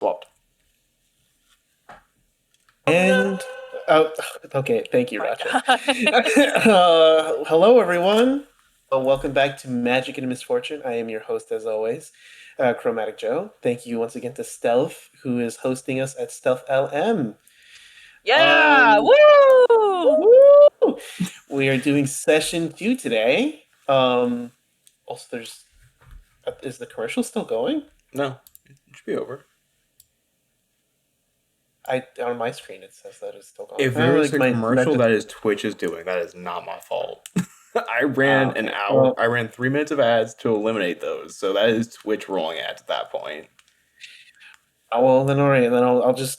Swapped. And okay, thank you, My Racha. God. Hello, everyone. Welcome back to Magic and Misfortune. I am your host, as always, Chromatic Joe. Thank you once again to Stealth, who is hosting us at Stealth LM. Yeah! Woo! Woo! We are doing session 2 today. Also, there's is the commercial still going? No, it should be over. On my screen it says that it's still going. If there's a my commercial that is Twitch is doing, that is not my fault. I ran an okay. hour. Well, I ran 3 minutes of ads to eliminate those. So that is Twitch rolling ads at that point. oh, well, then all right. Then I'll just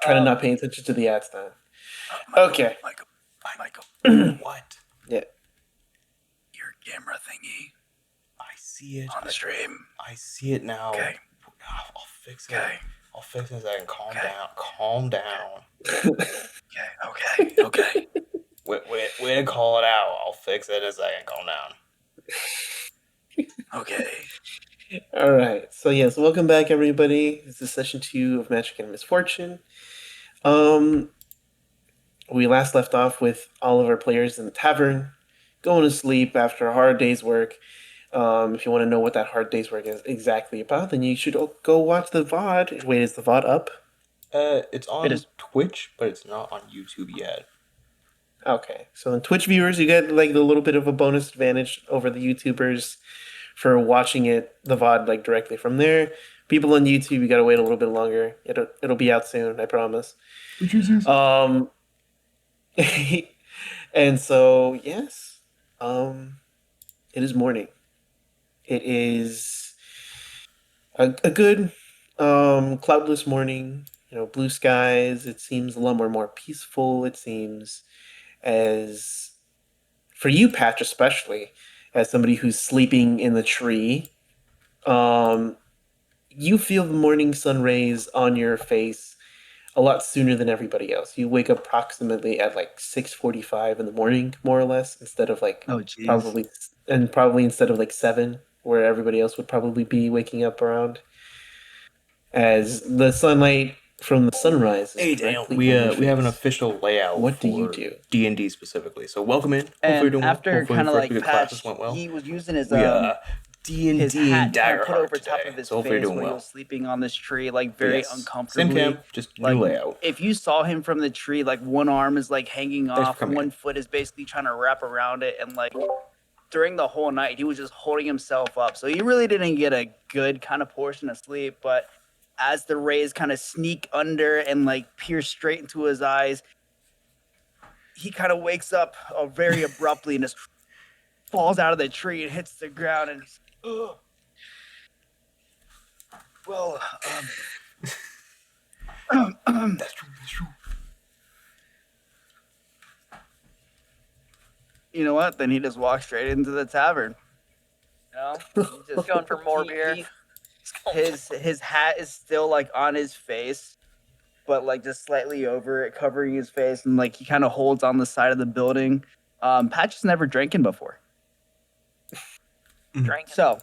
try to not pay attention to the ads then. Okay. Michael. What? Yeah. Your camera thingy I see it. on the stream. I see it now. Okay. I'll fix it. Okay. I'll fix it in a second. Calm Okay. down. Calm down. Okay. Way to call it out. I'll fix it in a second. Calm down. Okay. All right. So yes, welcome back, everybody. This is session 2 of Magic and Misfortune. We last left off with all of our players in the tavern, going to sleep after a hard day's work. If you want to know what that hard day's work is exactly about, then you should go watch the VOD. Wait, is the VOD up? It's on It is. Twitch, but it's not on YouTube yet. Okay. So on Twitch viewers, you get like a little bit of a bonus advantage over the YouTubers for watching the VOD like directly from there. People on YouTube, you gotta wait a little bit longer. It'll be out soon, I promise. And so yes, it is morning. It is a good cloudless morning. You know, blue skies. It seems a lot more peaceful. It seems as for you, Patch, especially as somebody who's sleeping in the tree. You feel the morning sun rays on your face a lot sooner than everybody else. You wake up approximately at like 6:45 in the morning, more or less, instead of like Oh, jeez. probably instead of like 7, where everybody else would probably be waking up around. As the sunlight from the sunrise is Hey Daniel, directly we on your we have an face. official layout. What do you for do? D&D specifically. So welcome in. Hopefully you're And doing well. after Hopefully kind of the first like week of Patch, classes went well. he was using his We D&D his and hat kind of put daggerheart over top today. of his So hopefully face you're when doing he well. was sleeping on this tree, like But very yes, Same uncomfortably. cam, just Like new layout. if you saw him from the tree, like one arm is like hanging Thanks for off, coming one in. foot is basically trying to wrap around it, and like during the whole night he was just holding himself up. So he really didn't get a good kind of portion of sleep, but as the rays kind of sneak under and like pierce straight into his eyes, he kind of wakes up very abruptly and just falls out of the tree and hits the ground and he's, oh. Well, That's true. you know what? Then he just walks straight into the tavern. You know, he just Going for more beer. his hat is still like on his face, but like just slightly over it, covering his face, and like he kind of holds on the side of the building. Patch has never drinking before, Drinking. so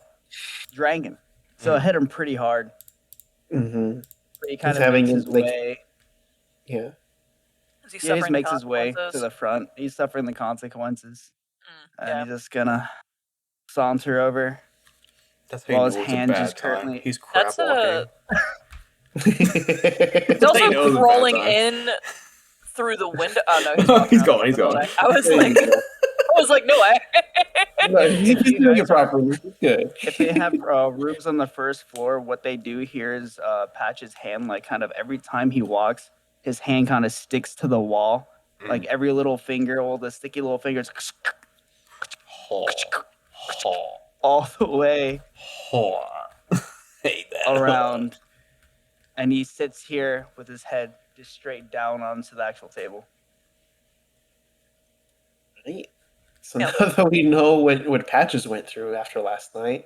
drinking. So it hit him pretty hard. Mm-hmm. But he kind He's of having makes it, his like- way. Yeah. Is he Yeah, he just suffering makes his way to consequences? the front. He's suffering the consequences, and Yeah. he's just gonna saunter over. That's how you While know his it's a hand bad just time. currently- He's crap That's walking. He's I also know it's a bad crawling time. in through the window. Oh no, he's walking He's around gone, the he's gone. building. I was like, no way. No, he's doing it properly. It's good. If they have rooms on the first floor, what they do here is Patch's hand, like kind of every time he walks, his hand kind of sticks to the wall. Like every little finger, all the sticky little fingers, Haw. Haw. all the way Haw. Hate that. around. And he sits here with his head just straight down onto the actual table. Right. So Yeah. now that we know what Patches went through after last night,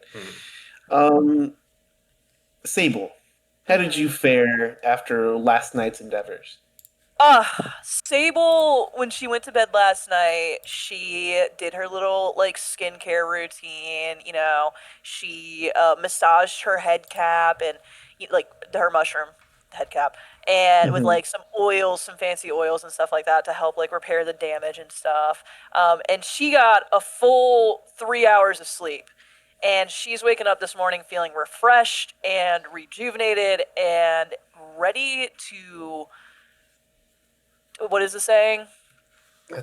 Sable, how did you fare after last night's endeavors? Sable, when she went to bed last night, she did her little like skincare routine. She massaged her head cap and like her mushroom head cap, and with Mhm. like some oils, some fancy oils and stuff like that to help like repair the damage and stuff. And she got a full 3 hours of sleep. And she's waking up this morning feeling refreshed and rejuvenated and ready to, what is the saying?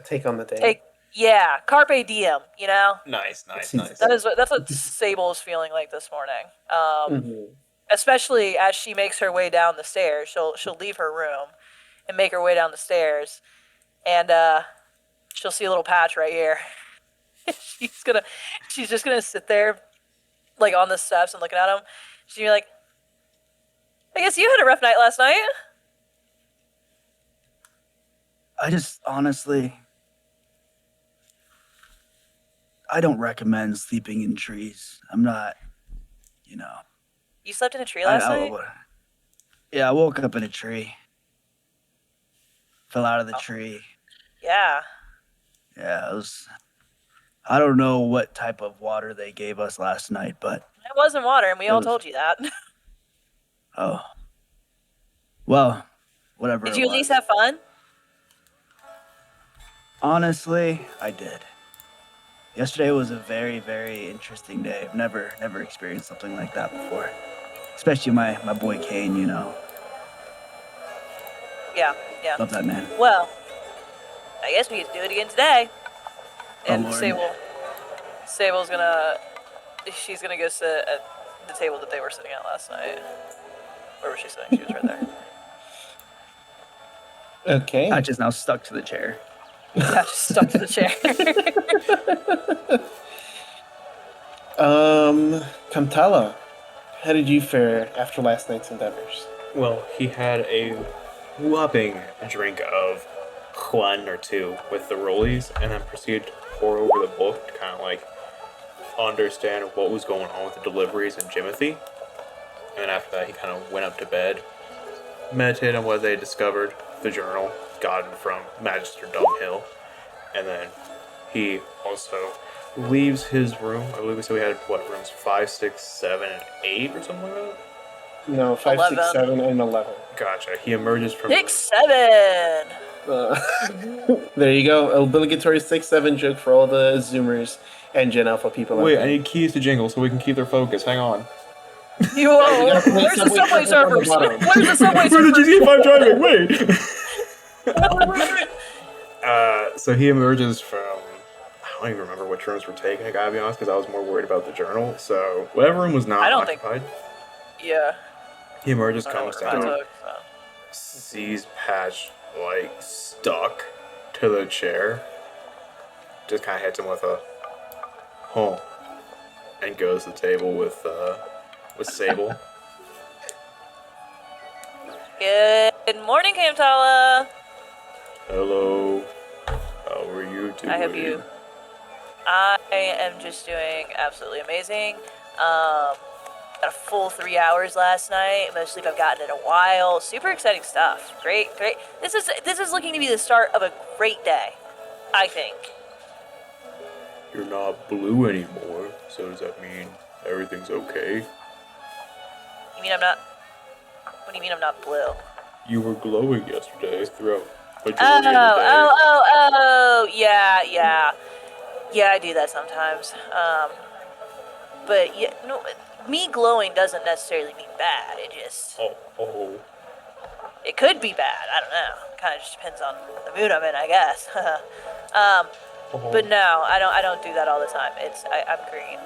Take on the day. Take, yeah, carpe diem, you know? Nice, nice, Jeez. nice. That's what Sable is feeling like this morning. Mhm. Especially as she makes her way down the stairs. She'll leave her room and make her way down the stairs, and she'll see a little patch right here. She's just gonna sit there, like on the steps and looking at him. She's gonna be like, "I guess you had a rough night last night." I just honestly, I don't recommend sleeping in trees. I'm not, you know. You slept in a tree last night? Yeah, I woke up in a tree. Fell out of the tree. Yeah. Yeah, it was. I don't know what type of water they gave us last night, but It wasn't water, and we all was- told you that. oh, well, whatever. Did it you at was. least have fun? Honestly, I did. Yesterday was a very, very interesting day. I've never experienced something like that before. Especially my boy Kane, you know. Yeah, yeah. Love that man. Well, I guess we get to do it again today. Oh, And Lord. Sable's she's gonna go sit at the table that they were sitting at last night. Where was she sitting? She was right there. Okay. Patch is now stuck to the chair. Yeah, just stuck to the chair. Kamtala, how did you fare after last night's endeavors? Well, he had a whopping drink of one or two with the rollies, and then proceeded to pour over the book to kind of like understand what was going on with the deliveries in Jimothy. And after that, he kind of went up to bed, meditated on what they discovered, the journal gotten from Magister Dunghill, and then he also leaves his room. I believe we said we had what rooms 5, 6, 7, and 8 or something like that. No, 5, 6, 11. 7, and 11. Gotcha. He emerges from 6, 7. There you go. Obligatory 6, 7 joke for all the Zoomers and Gen Alpha people. Wait, out I there. need keys to jingle so we can keep their focus. Hang on. You will. gotta play Where's the Subway subway Surfers on the surfers? bottom. Where's the subway Where the surfers? GTA 5 driving? Wait! So he emerges from. I don't even remember which rooms were taken, I gotta be honest, because I was more worried about the journal. So, whatever room was not I don't think- occupied, Yeah. he emerges, I don't know comes what room I down, took, so. sees Patch, like, stuck to the chair, just kind of hits him with a, huh, and goes to the table with Sable. Good morning, Kamtala. Hello, how are you doing? I hope you. I am just doing absolutely amazing. Got a full 3 hours last night. Most sleep I've gotten in a while. Super exciting stuff. Great. This is looking to be the start of a great day, I think. You're not blue anymore, so does that mean everything's okay? You mean I'm not? What do you mean I'm not blue? You were glowing yesterday throughout majority of the day. Oh, yeah. Yeah, I do that sometimes. But yeah, no, me glowing doesn't necessarily mean bad. It just, Oh. it could be bad. I don't know. Kind of just depends on the mood I'm in, I guess. But no, I don't do that all the time. I'm green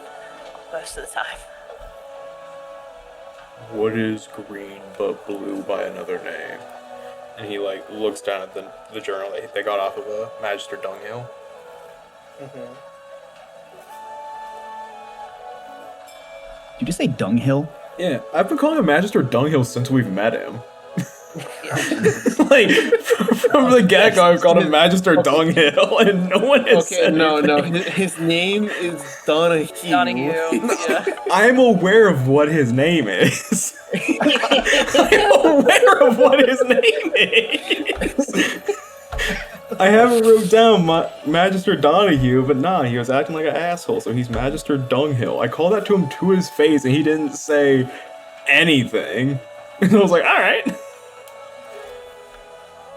most of the time. What is green but blue by another name? And he like looks down at the journal they got off of Magister Dunghill. Did you say dunghill? Yeah, I've been calling him Magister Dunghill since we've met him. Like from the get-go, I've called him Magister Dunghill, and no one has Okay, said no. anything. His name is Donahue. Yeah. I'm aware of what his name is. I'm aware of what his name is. I haven't wrote down Magister Donahue, but nah, he was acting like an asshole, so he's Magister Dunghill. I called that to him to his face, and he didn't say anything. And I was like, alright.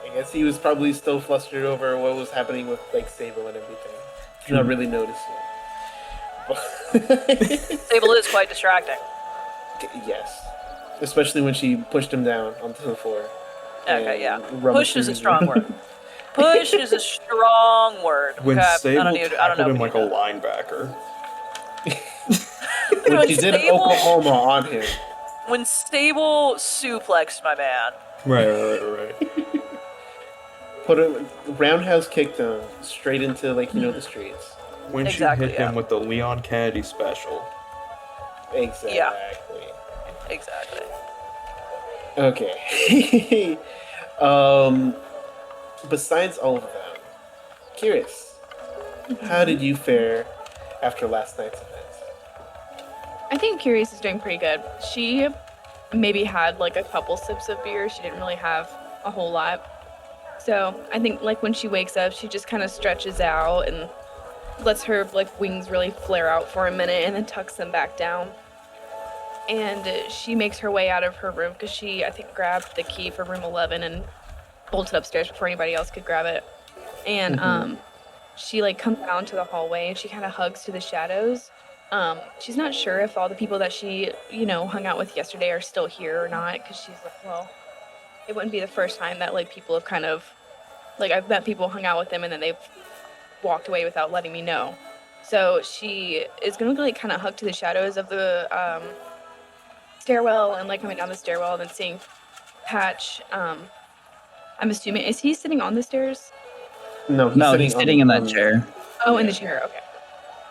I guess he was probably still flustered over what was happening with like Sable and everything. He's not really noticing. Sable is quite distracting. Yes, especially when she pushed him down onto the floor. Okay, yeah. and rummaged Push is through a his strong room. word. Push is a strong word. When Okay, I Sable don't know tackled him if like you a know that. linebacker. When she did Sable- Oklahoma on him. When Sable suplexed my man. Right. Put him roundhouse kicked him straight into the streets. When Exactly, she hit him with the Leon Kennedy special. Exactly. Exactly. Okay. Besides all of them, curious, how did you fare after last night's event? I think Curious is doing pretty good. She maybe had like a couple sips of beer. She didn't really have a whole lot. So I think like when she wakes up, she just kind of stretches out and lets her like wings really flare out for a minute and then tucks them back down. And she makes her way out of her room because she, I think, grabbed the key for room 11 and bolted upstairs before anybody else could grab it. And she like comes down to the hallway and she kind of hugs to the shadows. She's not sure if all the people that she, hung out with yesterday are still here or not, because she's like, well, it wouldn't be the first time that like people have kind of, like I've met people, hung out with them, and then they've walked away without letting me know. So she is gonna like kind of hug to the shadows of the stairwell and like coming down the stairwell and then seeing Patch. I'm assuming, is he sitting on the stairs? No, He's sitting in that chair. Oh, in the chair. Okay.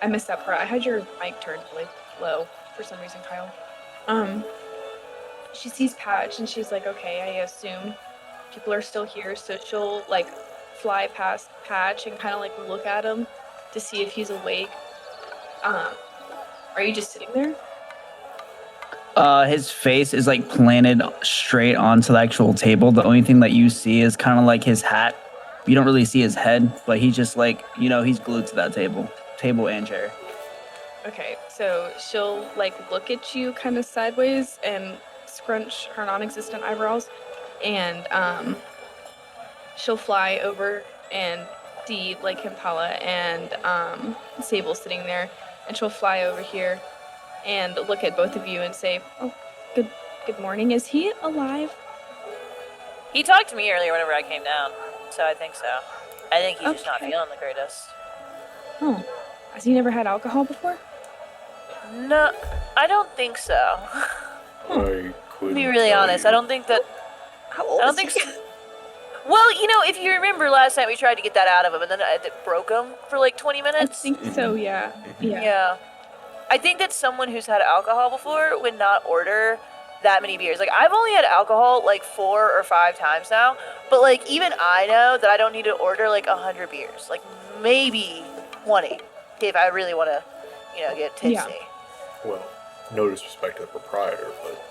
I missed that part. I had your mic turned really low for some reason, Kyle. She sees Patch and she's like, okay, I assume people are still here, so she'll like fly past Patch and kind of like look at him to see if he's awake. Are you just sitting there? His face is like planted straight onto the actual table. The only thing that you see is kind of like his hat. You don't really see his head, but he's just like, he's glued to that table and chair. Okay, so she'll like look at you kind of sideways and scrunch her non-existent eyebrows, and she'll fly over and see like Impala and Sable sitting there, and she'll fly over here and look at both of you and say, "Oh, good morning. Is he alive?" He talked to me earlier whenever I came down, so I think so. I think he's just not Okay. feeling the greatest. Oh, has he never had alcohol before? No, I don't think so. I couldn't To be really tell honest, you. I don't think that. How old I don't is think he? so. Well, if you remember last night we tried to get that out of him, and then it broke him for like 20 I minutes. think so. Yeah. Yeah. I think that someone who's had alcohol before would not order that many beers. Like, I've only had alcohol like 4 or 5 times now, but like even I know that I don't need to order like 100 beers. Like maybe 20 if I really want to, get tipsy. Yeah. Well, no disrespect to the proprietor, but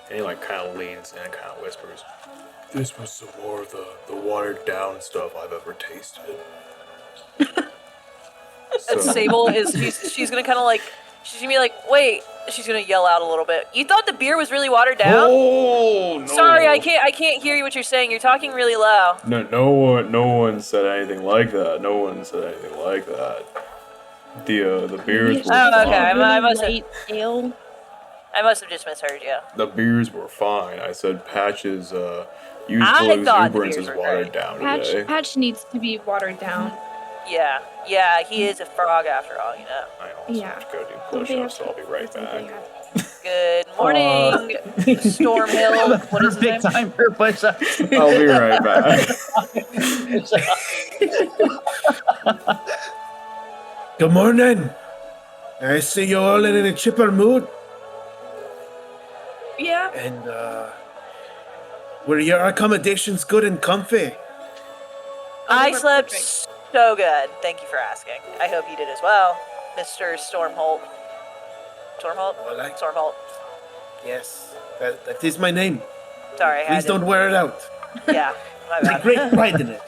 and he like kind of leans in and kind of whispers, "This was some more of the watered down stuff I've ever tasted." And Sable she's gonna kind of like, she's gonna be like, wait, she's gonna yell out a little bit. You thought the beer was really watered down? Oh no! Sorry, I can't hear you what you're saying. You're talking really low. No one said anything like that. No one said anything like that. The beers were Oh, okay. fine. I must have- light ale. I must have just misheard you. The beers were fine. I said Patch's youthful I thought the exuberance beers is were watered great. down today. Patch needs to be watered down. Yeah, he is a frog after all, I also Yeah. have to go do Don't they push-ups, so have I'll be right don't they back. have- Good morning, Stormhill. What is his name? Big time for push-ups. I'll be right back. Good morning. I see you all in a chipper mood. Yeah. And were your accommodations good and comfy? I they were slept perfect. so good. Thank you for asking. I hope you did as well, Mr. Stormholt. Stormholt? Well, Stormholt. yes, that is my name. Sorry, I had Please don't wear it out. Yeah, my Take bad. great pride in it.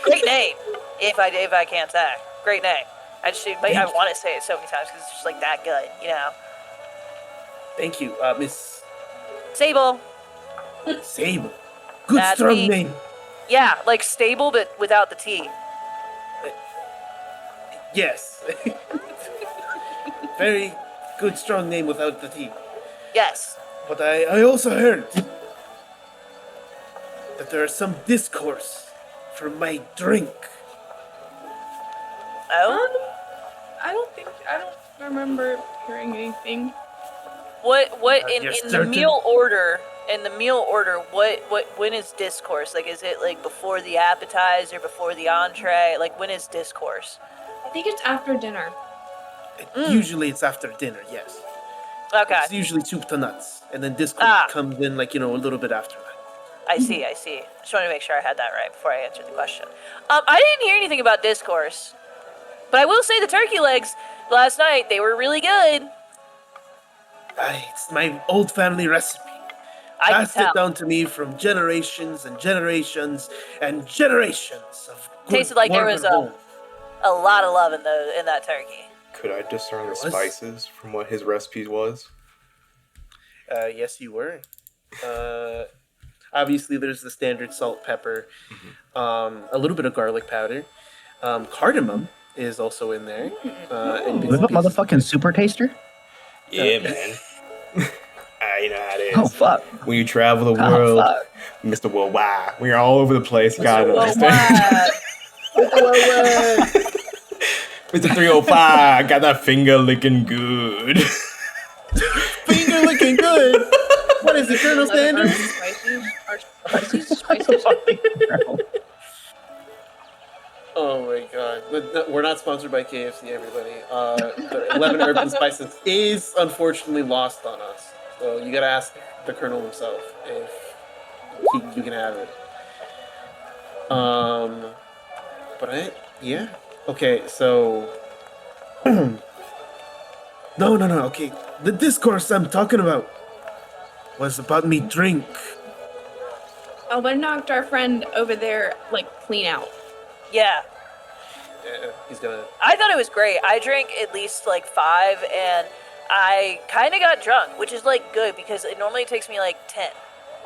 Great name, if I can't say. Great name. I want to say it so many times because it's just like that good, Thank you, Miss Sable. Sable. Good That's strong me. name. Yeah, like stable but without the T. Yes. Very good strong name without the T. Yes. But I also heard that there is some discourse from my drink. Oh? I don't remember hearing anything. What in You're the certain? meal order? In the meal order, what when is discourse? Like, is it like before the appetizer, before the entree? Like, when is discourse? I think it's after dinner. Usually it's after dinner, yes. Okay. It's usually soup to nuts. And then discourse Ah. comes in like, a little bit after that. I see. Just wanted to make sure I had that right before I answered the question. I didn't hear anything about discourse, but I will say the turkey legs last night, they were really good. It's my old family recipe. I can Passed tell. it down to me from generations and generations and generations of good Tasted like there work was at home. a lot of love in that turkey. Could I discern the Was? spices from what his recipe was? Yes, you were. Obviously, there's the standard salt, pepper, a little bit of garlic powder. Cardamom is also in there. And bits With a and pieces. motherfucking super taster? Yeah, man. You know how it is. Oh, fuck. When you travel the Oh, world, fuck. Mr. Worldwide, we're all over the place. You gotta Whoa, understand. wow. Mr. 305, got that finger licking good. Finger looking good. What is it, Colonel 11 herbs Sanders? and spices. Oh my god. But no, we're not sponsored by KFC, everybody. The 11 herbs and spices is unfortunately lost on us. So you gotta ask the Colonel himself if you can have it. Yeah. Okay, so. No, okay. The discourse I'm talking about was about me drink. Oh, but knocked our friend over there like clean out. Yeah. He's gonna. I thought it was great. I drank at least like 5, and I kind of got drunk, which is like good because it normally takes me like 10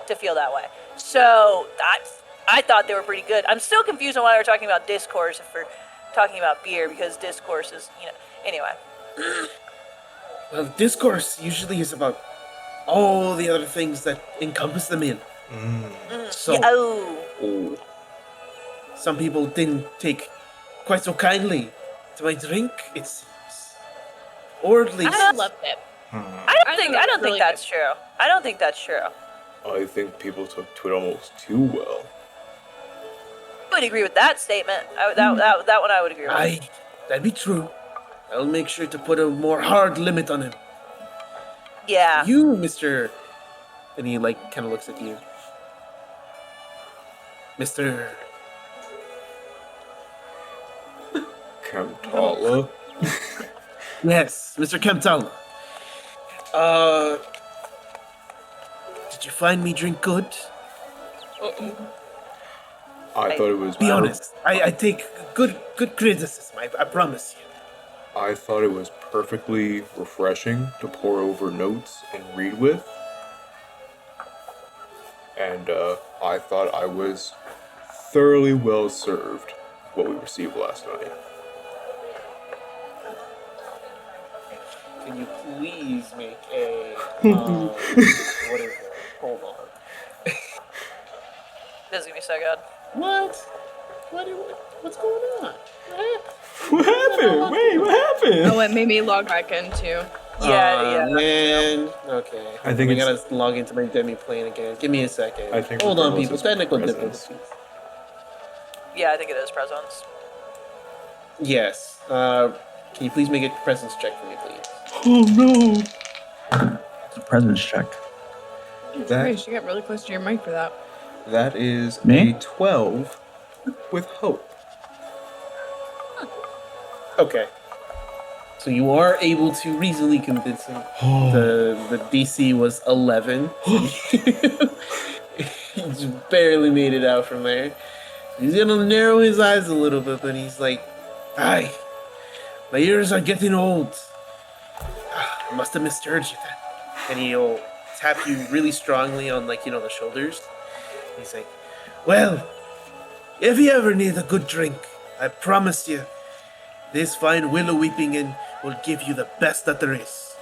to feel that way. So I thought they were pretty good. I'm still confused on why we're talking about discourse if we're talking about beer, because discourse is, anyway. Well, discourse usually is about all the other things that encompass them in. So Yeah, oh. Ooh. some people didn't take quite so kindly to my drink, it seems. Or at least. I loved it. I don't think really that's true. I don't think that's true. I think people took to it almost too well. I would agree with that statement. That one I would agree with. That'd be true. I'll make sure to put a more hard limit on him. Yeah. You, Mr. And he kind of looks at you. Mr. Kamtala. Yes, Mr. Kemptala. Did you find me drink good? I thought it was. Be honest. I take good criticism. I promise you. I thought it was perfectly refreshing to pour over notes and read with. And I thought I was thoroughly well served what we received last night. Can you please make a what is it? Hold on. This is gonna be so good. What's going on? What happened? Wait, what happened? Oh, it made me log back in too. Yeah. Man. Okay. I think we it's- gotta log into my demi plane again. Give me a second. I think Hold on, regardless people. it's Technical presence. difficulties. Yeah, I think it is presence. Yes. Can you please make a presence check for me, please? Oh no! It's a presence check. That- Christ, you got really close to your mic for that. That is Me? a 12 with hope. Okay. So you are able to reasonably convince him. The DC was 11. He just barely made it out from there. He's gonna narrow his eyes a little bit, but he's like, "Hi, my ears are getting old. I must have misheard you then." And he'll tap you really strongly on the shoulders. He's like, well, if you ever need a good drink, I promise you, this fine Willow Weeping Inn will give you the best that there is.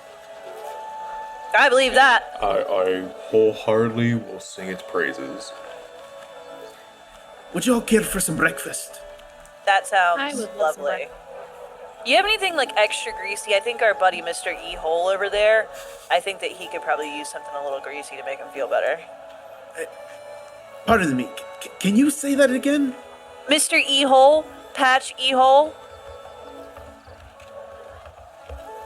I believe that. I wholeheartedly will sing its praises. Would you all care for some breakfast? That I sounds would love some lovely. You have anything like extra greasy? I think our buddy Mr. E-Hole over there, I think that he could probably use something a little greasy to make him feel better. Pardon me, can you say that again? Mr. E-Hole? Patch E-Hole?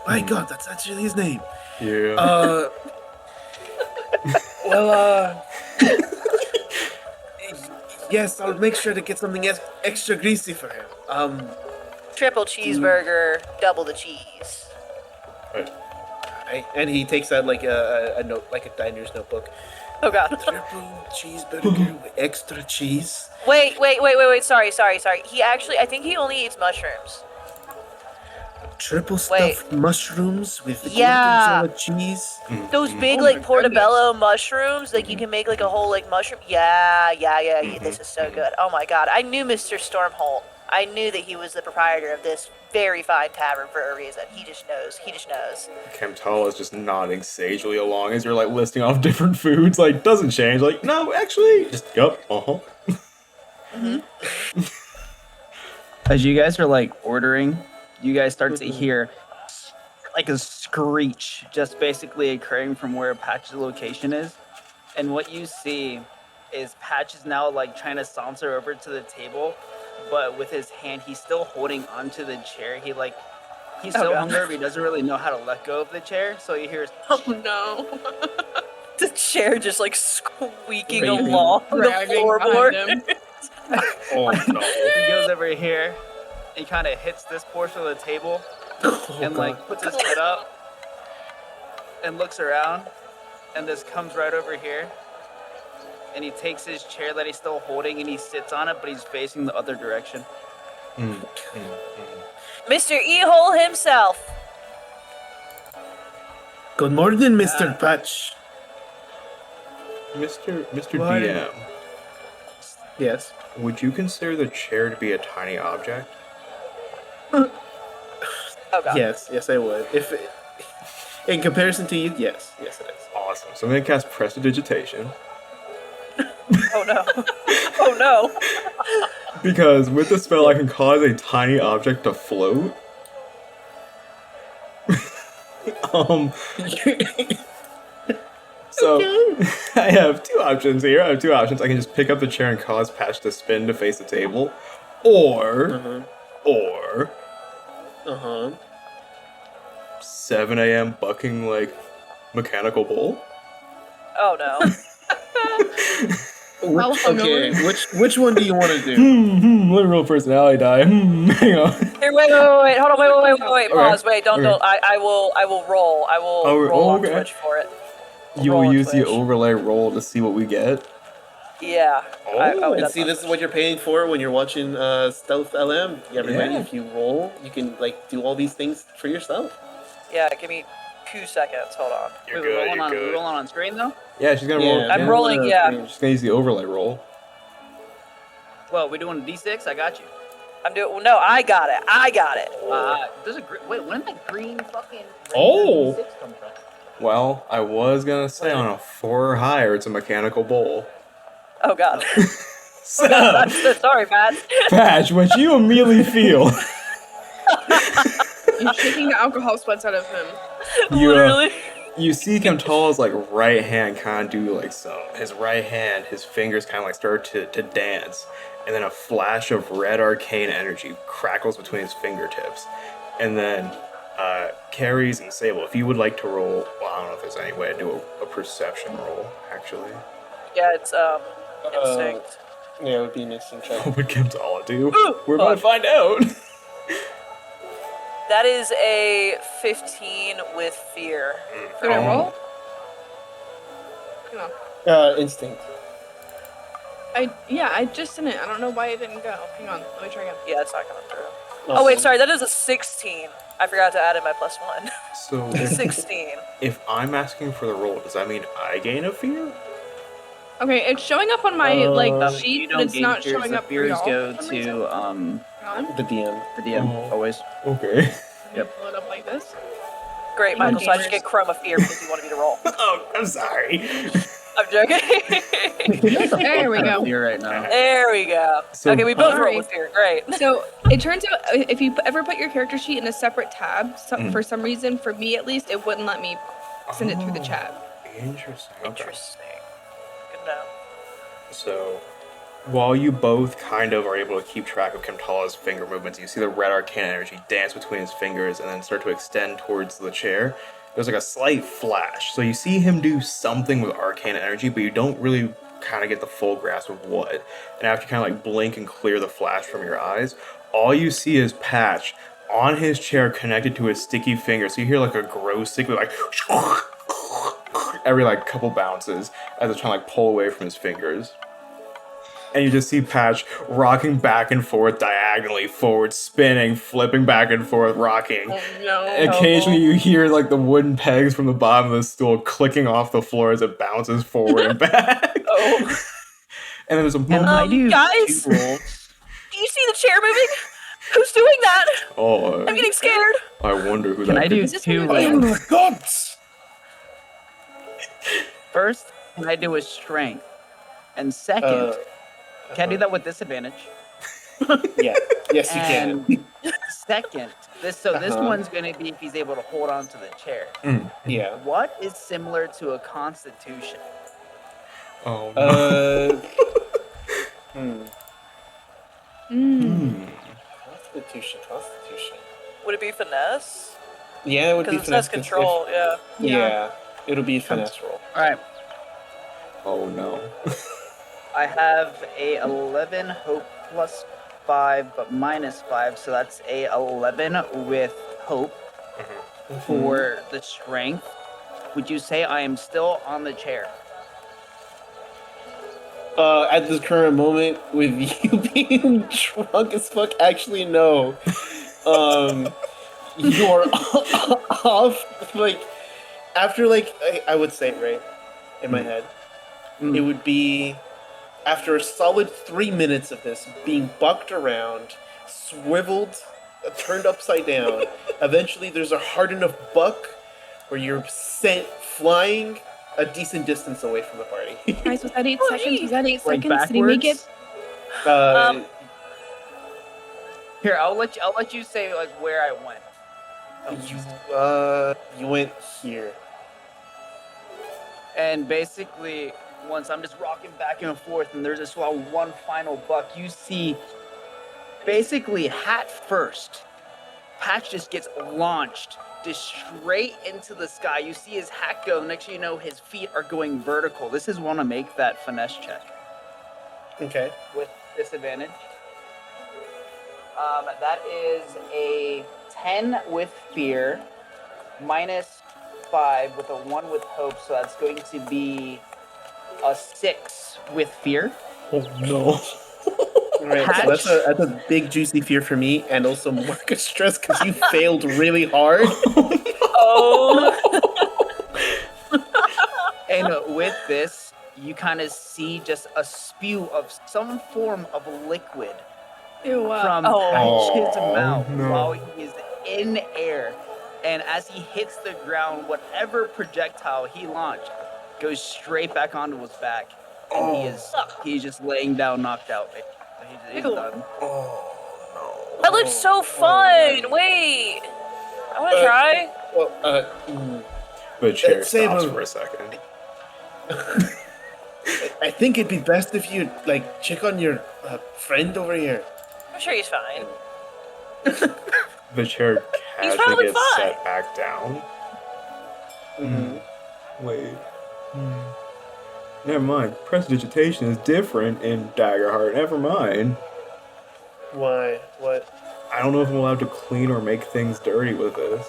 My God, that's actually his name. Yeah. Well, yes, I'll make sure to get something extra greasy for him. Triple cheeseburger, double the cheese. And he takes out like a note, like a diner's notebook. Oh god. Triple cheeseburger with extra cheese. Wait. Sorry. He actually, I think he only eats mushrooms. Triple stuffed mushrooms with Yeah. gorgonzola cheese. Those big Oh like my portobello mushrooms, like you can make like a whole like mushroom. Yeah. This is so good. Oh my god. I knew Mr. Stormholt. I knew that he was the proprietor of this very fine tavern for a reason. He just knows. Camtala is just nodding sagely along as you're like listing off different foods. Like, doesn't change. Like, no, actually, just yup, As you guys are like ordering, you guys start to hear like a screech just basically occurring from where Patch's location is. And what you see is Patch is now like trying to saunter over to the table, but with his hand, he's still holding onto the chair. He's so God. hungover, he doesn't really know how to let go of the chair. So he hears, Oh no. The chair just like squeaking Raven. along the Dragging floorboard. behind him. Oh no. he goes over here, he kind of hits this portion of the table, and like puts his head up and looks around, and this comes right over here, and he takes his chair that he's still holding and he sits on it, but he's facing the other direction. Mr. E-Hole himself. Good morning, Mr. Patch. Mr. Why? DM, Yes. would you consider the chair to be a tiny object? Oh god. Yes, I would. If in comparison to you, yes, it is. Awesome. So I'm gonna cast Prestidigitation. Oh no. Oh no. Because with the spell, I can cause a tiny object to float. So I have two options here. I can just pick up the chair and cause Patch to spin to face the table, or 7 a.m. bucking like mechanical bull. Oh no. How Okay, hungover? which one do you want to do? Let real personality die. Hang on. Here, wait. Hold on, wait. Okay, Pause. Wait, don't. okay. I will roll. I will Oh, roll on okay. Twitch for it. You Roll will on use the Twitch. overlay roll to see what we get. Yeah. And that's see, on this is Twitch. what you're paying for when you're watching Stealth LM. Everybody, Yeah. if you roll, you can like do all these things for yourself. Yeah, give me 2 seconds. Hold on. You're Wait, good. we're You're rolling good. on screen though? Yeah, she's gonna roll. I'm rolling, yeah. She's gonna use the overlay roll. Well, we're doing a D6. I got you. I'm doing. No, I got it. There's a wait. When did that green fucking Oh. D6 come from? Well, I was gonna say on a 4 or higher, it's a mechanical bull. Oh god. So, I'm so sorry, Matt. Patch, what you immediately feel, You're shaking the alcohol sweats out of him. you Literally. you see Camtala's like right hand kind of do like his right hand, his fingers kind of like start to dance, and then a flash of red arcane energy crackles between his fingertips, and then Carries and Sable, if you would like to roll, well, I don't know if there's any way to do a perception roll actually. Yeah, it's instinct. Yeah, it would be an instant check. What would Camtala do? Ooh, We're about to find out. That is a 15 with fear. Did I Oh. roll? Hang on. Instinct. I just didn't. I don't know why it didn't go. Hang on. Let me try again. Yeah, it's not coming through. Oh wait, sorry, that is a 16. I forgot to add in my +1. So 16. if I'm asking for the roll, does that mean I gain a fear? Okay, it's showing up on my Uh, If sheet, you but don't it's not gauge fears, showing the up for fears y'all. go for some reason. to Hang on. The DM. the DM Oh. always. Okay. I'm gonna pull it up like this. Great, Thank you, Michael. So I just gamers. get Chroma Fear because you wanted me to roll. Oh, I'm sorry. I'm joking. There we go. Fear right now. There we go. So- Okay, we both Sorry. rolled with fear. Great. So it turns out if you ever put your character sheet in a separate tab, for some reason, for me at least, it wouldn't let me send it through the chat. Interesting. Okay. Interesting. Good to know. So, while you both kind of are able to keep track of Kimtala's finger movements, you see the red arcane energy dance between his fingers and then start to extend towards the chair. There's like a slight flash. So you see him do something with arcane energy, but you don't really kind of get the full grasp of what. And after you kind of like blink and clear the flash from your eyes, all you see is Patch on his chair connected to his sticky finger. So you hear like a gross stick with like every like couple bounces as it's trying to like pull away from his fingers. And you just see Patch rocking back and forth diagonally, forward, spinning, flipping back and forth, rocking. No. And occasionally you hear like the wooden pegs from the bottom of the stool clicking off the floor as it bounces forward and back. Oh. And then there's a Can moment. I do guys? 2 rolls? Do you see the chair moving? Who's doing that? Oh, I'm getting scared. I wonder who Can that I do Is this 2 what you're rolls? doing? my gods! First, can I do a strength? And second, can I do that with disadvantage? Yeah. Yes, you can. And second, this Uh-huh. one's gonna be if he's able to hold on to the chair. Yeah. What is similar to a constitution? Oh no. Constitution. Would it be finesse? Yeah, it would be Because it says finesse. control, yeah. Yeah, it'll be a finesse roll. All right, Oh no. I have a 11 hope plus 5, but minus 5, so that's a 11 with hope for the strength. Would you say I am still on the chair? At this current moment, with you being drunk as fuck, actually no. You're off. Like after, like I would say, right in my head, it would be after a solid 3 minutes of this being bucked around, swiveled, turned upside down. Eventually, there's a hard enough buck where you're sent flying a decent distance away from the party. Guys, was that 8 seconds? Was that 8 Like seconds? Did he make it? backwards? Here, I'll let you say like where I went. You went here. And basically, once I'm just rocking back and forth, and there's this one final buck, you see, basically, hat first, Patch just gets launched just straight into the sky. You see his hat go. Next thing you know, his feet are going vertical. This is want to make that finesse check Okay. with disadvantage. That is a 10 with fear, minus 5 with a 1 with hope, so that's going to be a 6 with fear. Oh no. Alright, Patch. so that's a big juicy fear for me, and also Marcus stress because you failed really hard. Oh. And with this, you kind of see just a spew of some form of liquid Ew, from Oh. Patch's mouth no. while he is in air. And as he hits the ground, whatever projectile he launched goes straight back onto his back. And he's just laying down, knocked out. He's Ew. done. That looks so fun. Wait. I want to try. Well, The chair stops Sable. for a second. I think it'd be best if you like check on your friend over here. I'm sure he's fine. The chair He's casually probably gets fine. set back down. Wait. Never mind. Prestidigitation is different in Daggerheart. Never mind. Why? What? I don't know if I'm allowed to clean or make things dirty with this.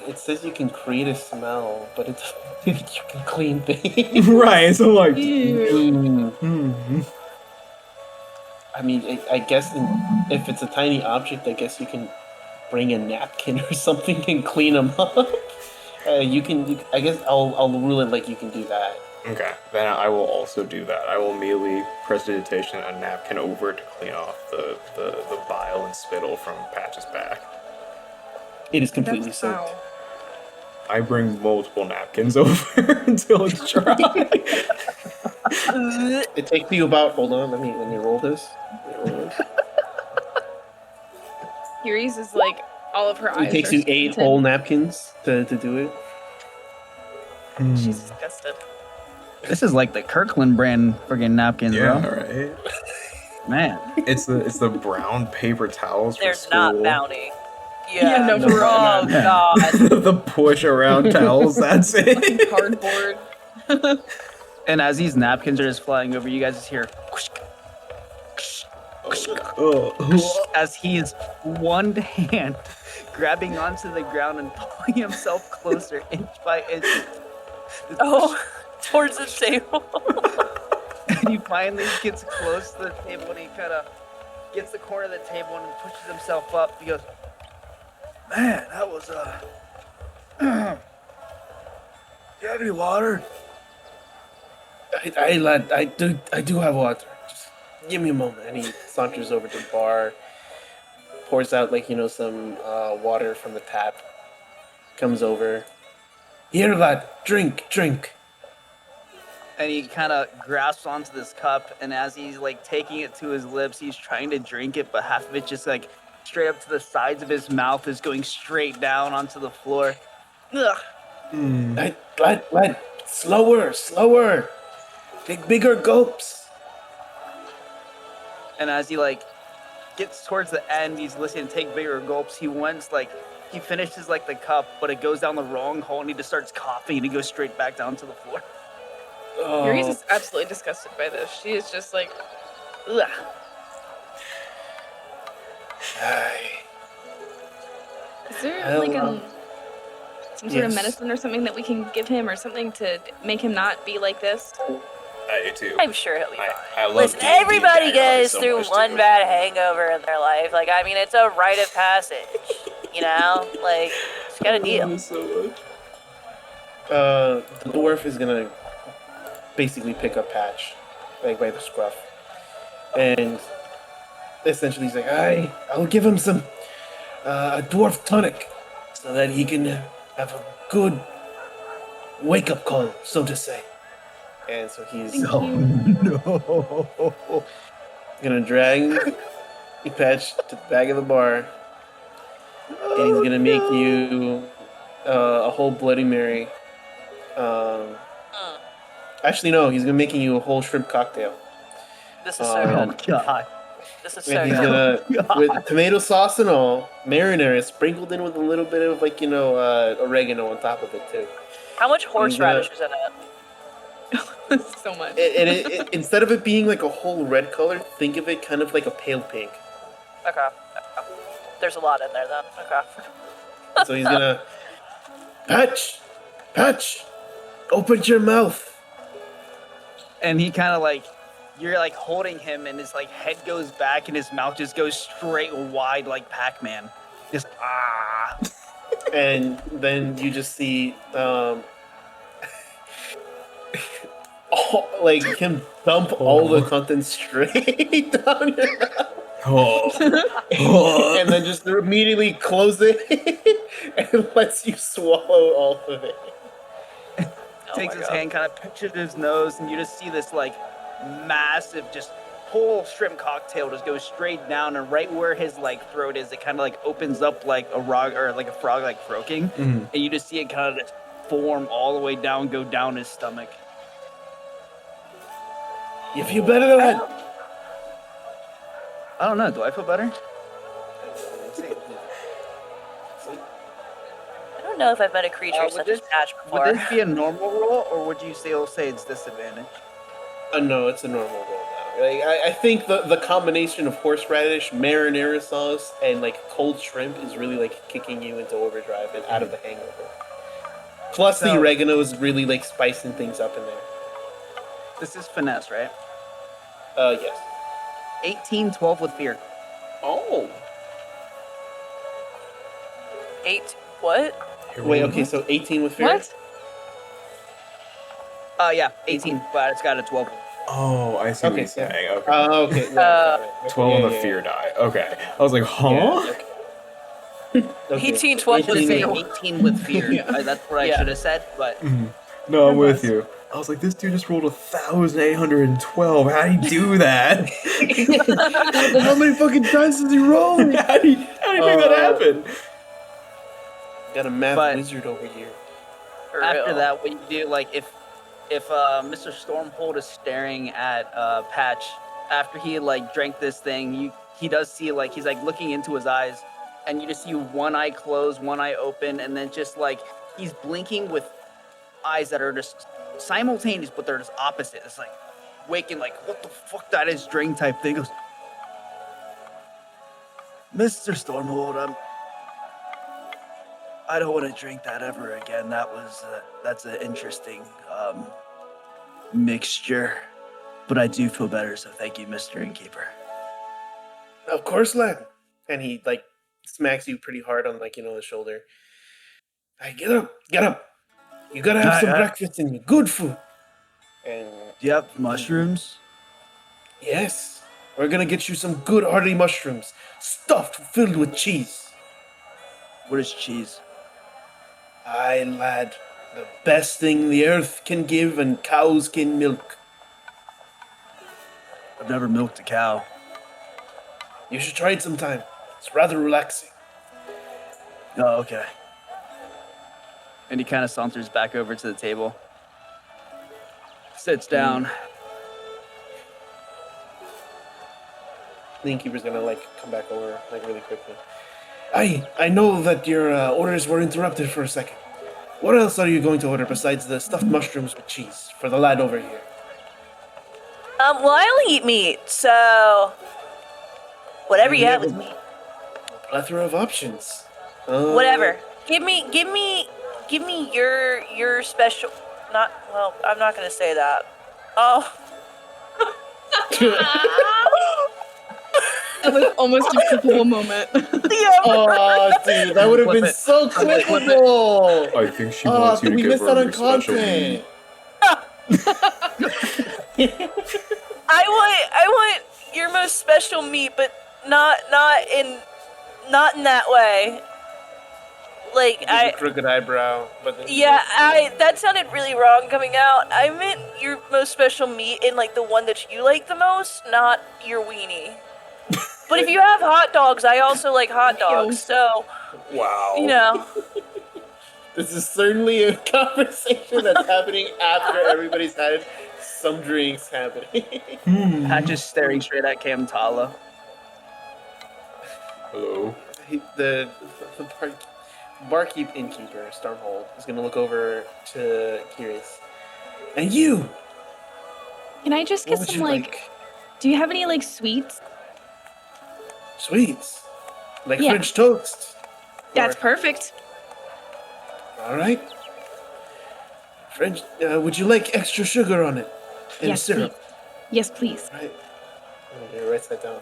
It says you can create a smell, but it's you can clean things. Right, so like. Ew. I mean, I guess if it's a tiny object, I guess you can bring a napkin or something and clean them up. I guess I'll rule it like you can do that. Okay, then I will also do that. I will immediately prestidigitation a napkin over to clean off the bile and spittle from Patch's back. It is completely That's soaked. foul. I bring multiple napkins over until it's dry. It takes you about. Hold on, let me roll this. Curies is like all of her eyes. It takes are you 8 squinted. whole napkins to do it. She's disgusted. This is like the Kirkland brand friggin' napkins, Yeah, bro. right. Man. It's the brown paper towels They're for school. not Bounty. Yeah, no, for real. Oh Yeah. god. The push around towels. That's it. Cardboard. And as these napkins are just flying over, you guys just hear as he is one hand grabbing onto the ground and pulling himself closer inch by inch. Oh, towards the table. And he finally gets close to the table and he kind of gets the corner of the table and pushes himself up. He goes, "Man, that was do you have any water?" Lad, I do have water. Just give me a moment. And he saunters over to the bar, pours out some water from the tap. Comes over. Here, lad, drink. And he kind of grasps onto this cup, and as he's like taking it to his lips, he's trying to drink it, but half of it just like straight up to the sides of his mouth is going straight down onto the floor. Ugh. Lad, slower. Take bigger gulps. And as he like gets towards the end, he's listening to take bigger gulps. He finishes like the cup, but it goes down the wrong hole, and he just starts coughing, and he goes straight back down to the floor. Curies Oh, is absolutely disgusted by this. She is just like, ugh. Is there like some sort of Yes. medicine or something that we can give him, or something to make him not be like this? I do too. I'm sure he'll be fine. I love Listen, D&D and everybody daggerheart goes so through much, one too. bad hangover in their life. Like, I mean, it's a rite of passage. You know? Like, just gotta deal. So much. the dwarf is gonna basically pick up Patch, like by the scruff, and essentially he's like, I'll give him some a dwarf tonic, so that he can have a good wake up call, so to say. And so he's Thank you. No. gonna drag Patch to the back of the bar, and he's gonna make you a whole Bloody Mary. Actually, no, he's gonna making you a whole shrimp cocktail. This is so Oh, good. God. This is so And he's good. gonna, with tomato sauce and all, marinara sprinkled in with a little bit of oregano on top of it too. How much horseradish He's is in it? So much. It instead of it being like a whole red color, think of it kind of like a pale pink. Okay. There's a lot in there then. Okay. So he's gonna, Patch, open your mouth. And he kind of like, you're like holding him, and his like head goes back, and his mouth just goes straight wide like Pac-Man. Just And then you just see like him dump all the contents straight down your mouth, Oh. and then just immediately close it and lets you swallow all of it. takes my his God. hand, kind of pictures his nose, and you just see this like massive, just whole shrimp cocktail just goes straight down, and right where his like throat is, it kind of like opens up like a frog like croaking, and you just see it kind of just form all the way down, go down his stomach. You feel better than that? I don't know. Do I feel better? I don't know if I've met a creature Would such as this- Patch Would before. this be a normal roll, or would you still say it's disadvantage? No, it's a normal roll now. Like, I think the combination of horseradish, marinara sauce, and like cold shrimp is really like kicking you into overdrive and out of the hangover. Plus the So- oregano is really like spicing things up in there. This is finesse, right? Yes. 18, 12 with fear. Oh. 8. What? Wait, okay, so 18 with fear? What? Yeah, 18, but it's got a 12. Oh, I see what Okay, he's yeah. saying. Okay. Okay, got it. Okay, 12 on yeah, the yeah, fear die. Okay. I was like, huh? Yeah, okay. 18, so 12 I should with say fear. 18 with fear. Yeah. That's what I should have said, but No, I'm That with was- you. I was like, this dude just rolled 1,812. How'd he do that? How many fucking dice is he rolling? how'd he make that happen? Got a math But- wizard over here. For after real. that, what you do, like if Mr. Stormhold is staring at Patch after he like drank this thing, he does see like he's like looking into his eyes, and you just see one eye closed, one eye open, and then just like he's blinking with eyes that are just simultaneous, but they're just opposite. It's like waking, like what the fuck that is, drain type thing. Goes, Mr. Stormhold, I don't want to drink that ever again. That's an interesting mixture, but I do feel better. So thank you, Mr. Innkeeper. Of course, lad. And he like smacks you pretty hard on like the shoulder. Hey, get up, get up. You gotta have some breakfast and good food. And Do you have mushrooms? yes, we're gonna get you some good hearty mushrooms, stuffed filled with cheese. What is cheese? Aye, lad, the best thing the earth can give and cows can milk. I've never milked a cow. You should try it sometime. It's rather relaxing. Oh, okay. And he kind of saunters back over to the table, sits down. The innkeeper's gonna like come back over like really quickly. I know that your orders were interrupted for a second. What else are you going to order besides the stuffed mushrooms with cheese for the lad over here? Well, I'll eat meat, so whatever you have with meat. A plethora of options. Whatever. Give me your special. Not well. I'm not gonna say that. Oh. That was almost a clippable moment. Yeah. Oh, dude, that would have been Flip it. so clippable. I think she wants you to we give missed her out on your special content. I want your most special meat, but not in that way. Like There's a crooked eyebrow, but then that sounded really wrong coming out. I meant your most special meat in like the one that you like the most, not your weenie. But if you have hot dogs, I also like hot dogs. So Wow. This is certainly a conversation that's happening after everybody's had some drinks happening. Patch is staring straight at Kamtala. Hello. The barkeep innkeeper, Stormhold, is going to look over to Curious. And you! Can I just What get would some you like? Do you have any like sweets? Sweets? Like Yeah. French toast? That's Or- perfect. Alright. French, would you like extra sugar on it? And Yes, syrup? please. Yes, please. Right. I'm going to write that down.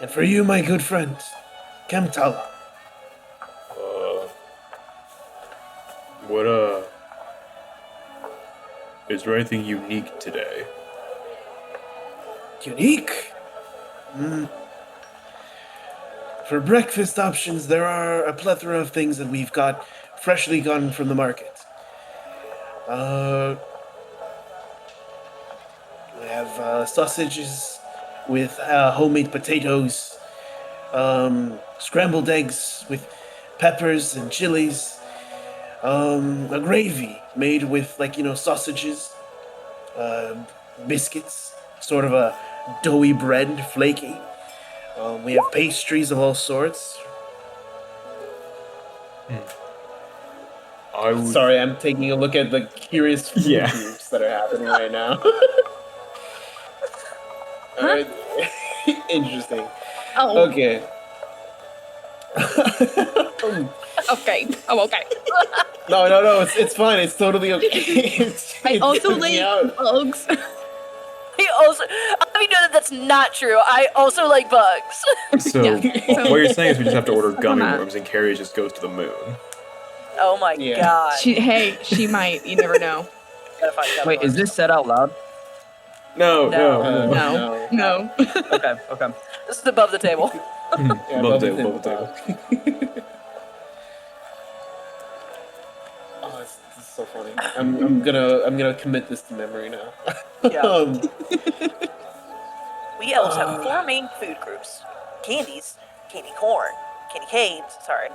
And for you, my good friend, Kamtala. What, is there anything unique today? Unique? For breakfast options, there are a plethora of things that we've got freshly gotten from the market. We have sausages with homemade potatoes, scrambled eggs with peppers and chilies, a gravy made with sausages, biscuits, sort of a doughy bread, flaky. We have pastries of all sorts. I would. Sorry, I'm taking a look at the curious food Yeah. groups that are happening right now. Alright. Interesting. Oh, Okay. okay. Oh, okay. No, it's fine. It's totally okay. I It also took me like out. bugs. Let me know that that's not true. I also like bugs. So Yeah. what you're saying is we just have to order gummy Come on. worms, and Carrie just goes to the moon. Oh my Yeah. god. She might. You never know. Gotta find gummy Wait, is worms. this said out loud? No. No. No. Okay, okay. This is above the table. Yeah, Above the above table. Oh, this is so funny. I'm gonna commit this to memory now. Yeah. We elves have 4 main food groups: candies, candy corn, candy canes. Sorry,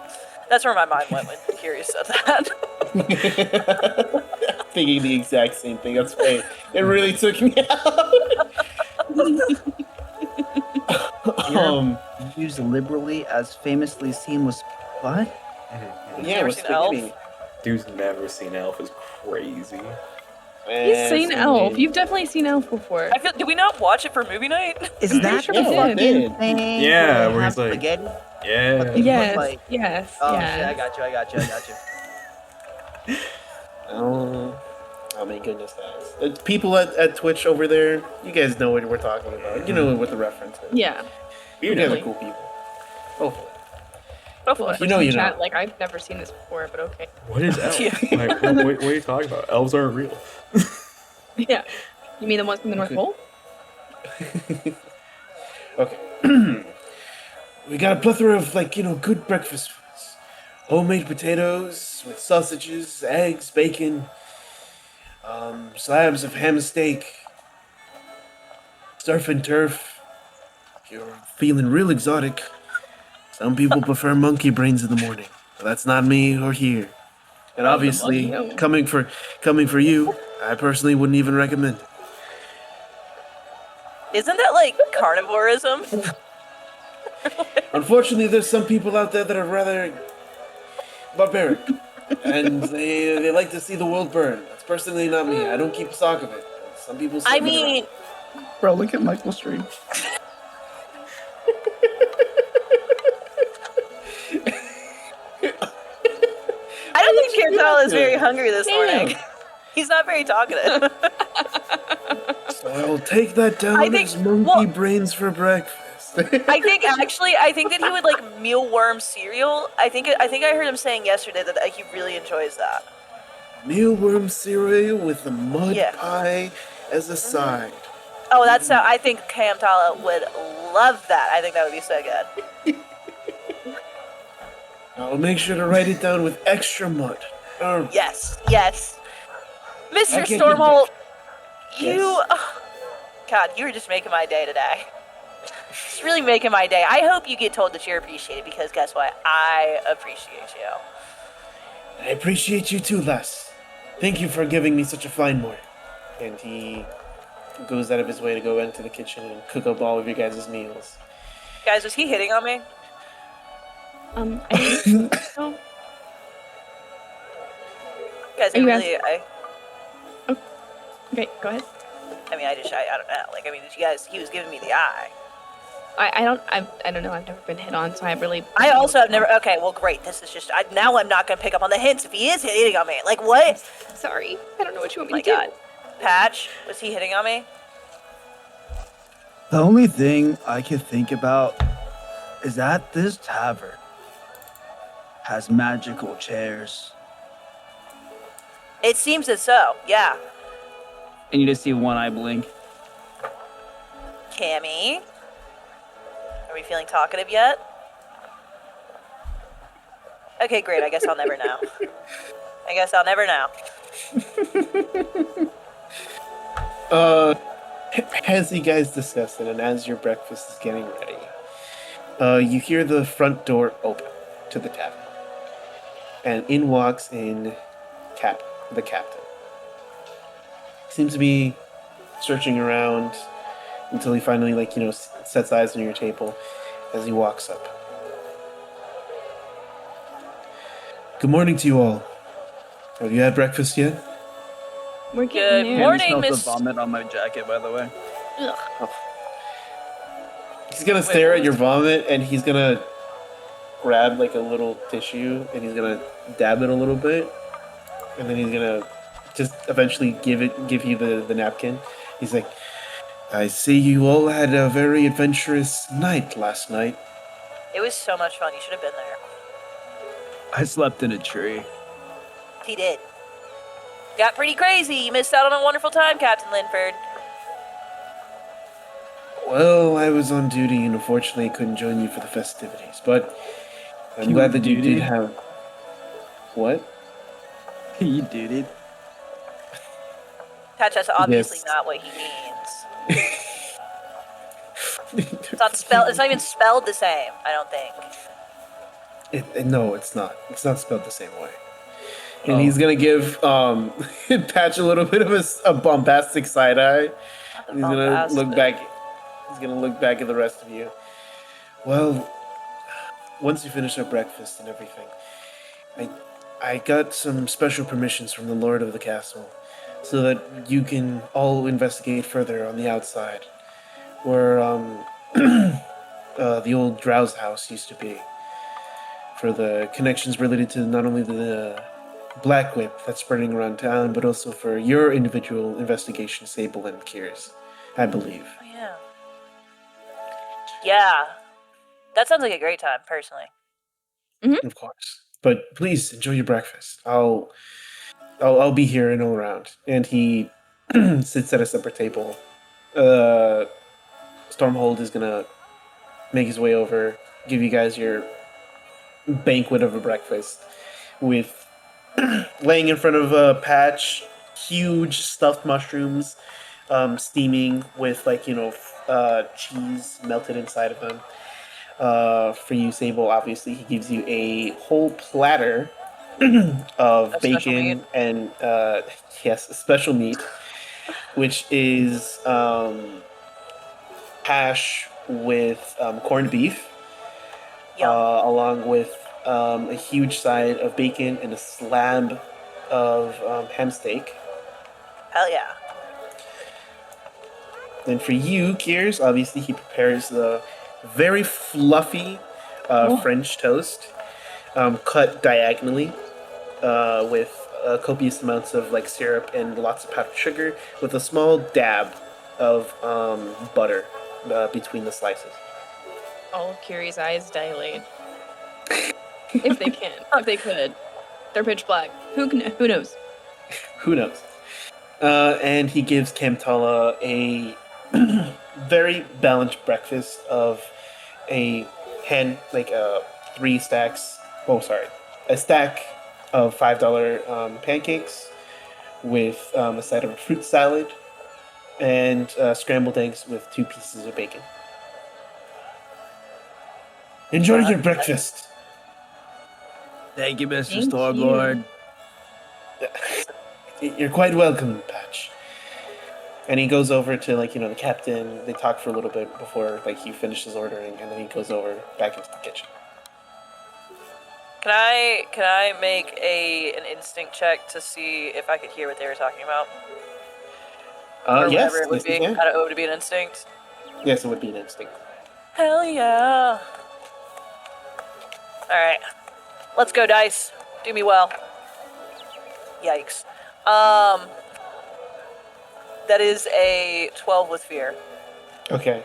that's where my mind went when Curious said that. Thinking the exact same thing. That's why it really took me out. Used liberally, as famously seen with what? Yeah, Never with seen Elf? spaghetti. Dude's never seen Elf is crazy. You've seen Elf. You You've definitely seen Elf before. I feel. Did we not watch it for movie night? Is I'm pretty that sure the we did. fucking thing? Yeah, they where have he's like- spaghetti? Yeah. Okay. Yes. like- Yes. Oh yes. shit! I got you. Oh my goodness, guys. People at Twitch over there, you guys know what we're talking about. You know what the reference is. Yeah. You guys are cool people. Hopefully. Hopefully. You know you know. Chat, like I've never seen this before, but okay. What is Elf? Yeah. Like, what are you talking about? Elves aren't real. Yeah. You mean the ones from the North Okay. Pole? Okay. We got a plethora of, good breakfast foods. Homemade potatoes with sausages, eggs, bacon, slabs of ham and steak, surf and turf. If you're feeling real exotic, some people prefer monkey brains in the morning. But that's not me or here. And obviously, monkey. coming for you, I personally wouldn't even recommend it. Isn't that like carnivorism? Unfortunately, there's some people out there that are rather barbaric, and they like to see the world burn. That's personally not me. I don't keep stock of it. Some people. I send it around. mean, Bro, look at Michael's stream. I don't think Chantal is very hungry this Damn. morning. He's not very talkative. So I'll take that down I think- as monkey well- brains for breakfast. I think that he would like mealworm cereal. I think I heard him saying yesterday that he really enjoys that. Mealworm cereal with the mud Yeah. pie as a side. Oh, that's how I think Chantal would love that. I think that would be so good. I'll make sure to write it down with extra mud. Yes, yes. Mr. can't Stormholt, Yes. you... oh, God, you were just making my day today. Just really making my day. I hope you get told that you're appreciated because guess what? I appreciate you. I appreciate you too, Les. Thank you for giving me such a fine morning. And he goes out of his way to go into the kitchen and cook up all of your guys' meals. Guys, was he hitting on me? I think so. Guys, I Are you really... Okay, go ahead. I mean, I don't know. Like, I mean, did you guys... He was giving me the eye. I don't know. I've never been hit on, so I really. I also have never... Okay, well, great. This is just... now I'm not going to pick up on the hints if he is hitting on me. Like, what? Sorry, I don't know what you want Oh me my to do. God. Patch, was he hitting on me? The only thing I can think about is that this tavern has magical chairs. It seems as so, yeah. And you just see one eye blink. Cammy? Are we feeling talkative yet? Okay, great. I guess I'll never know. As you guys discuss it, and as your breakfast is getting ready, you hear the front door open to the tavern. And in walks the captain. Seems to be searching around until he finally, sets eyes on your table as he walks up. Good morning to you all. Have you had breakfast yet? We're Good getting there. morning. Smells Miss- the vomit on my jacket, by the way. Ugh. He's gonna stare at your vomit, and he's gonna grab a little tissue, and he's gonna dab it a little bit, and then he's gonna just eventually give you the napkin. He's like, I see you all had a very adventurous night last night. It was so much fun. You should have been there. I slept in a tree. He did. Got pretty crazy. You missed out on a wonderful time, Captain Linford. Well, I was on duty and unfortunately couldn't join you for the festivities, but I'm You glad that you duty? did have... What? You did it. Patch, that's obviously Yes. not what he means. It's not spelled. It's not even spelled the same. I don't think. No, it's not. It's not spelled the same way. And Oh. he's gonna give Patch a little bit of a bombastic side eye. He's gonna look back. He's gonna look back at the rest of you. Well, once you finish up breakfast and everything, I got some special permissions from the Lord of the Castle, so that you can all investigate further on the outside, where the old Drow's house used to be, for the connections related to not only the Black Whip that's spreading around town, but also for your individual investigation, Sable and Kiers, I believe. Oh, yeah. Yeah. That sounds like a great time, personally. Of course. But please enjoy your breakfast. I'll be here and all around. And he sits at a separate table. Stormhold is gonna make his way over, give you guys your banquet of a breakfast, with laying in front of a Patch, huge stuffed mushrooms, steaming with cheese melted inside of them. For you, Sable, obviously he gives you a whole platter of Of special meat. bacon and yes, special meat, which is hash with corned beef, Yum. along with a huge side of bacon and a slab of ham steak. Hell yeah. Then for you, Kiers, obviously he prepares the very fluffy French toast, cut diagonally, with copious amounts of syrup and lots of powdered sugar, with a small dab of butter between the slices. All of Kiri's eyes dilate. If they can, if they could. They're pitch black. Who knows? Who knows? And he gives Kamtala a very balanced breakfast of a hen, three stacks. Oh, sorry, a stack of $5 pancakes with a side of a fruit salad and scrambled eggs with 2 pieces of bacon. Enjoy your breakfast. Thank you, Mr. Thank Stormlord. You're quite welcome, Patch. And he goes over to the captain. They talk for a little bit before he finishes ordering, and then he goes over back into the kitchen. Can I make an instinct check to see if I could hear what they were talking about? Or Yes, whatever it would yes, you be. can. I don't know, would it be an instinct? Yes, it would be an instinct. Hell yeah. Alright. Let's go, dice. Do me well. Yikes. That is a 12 with fear. Okay.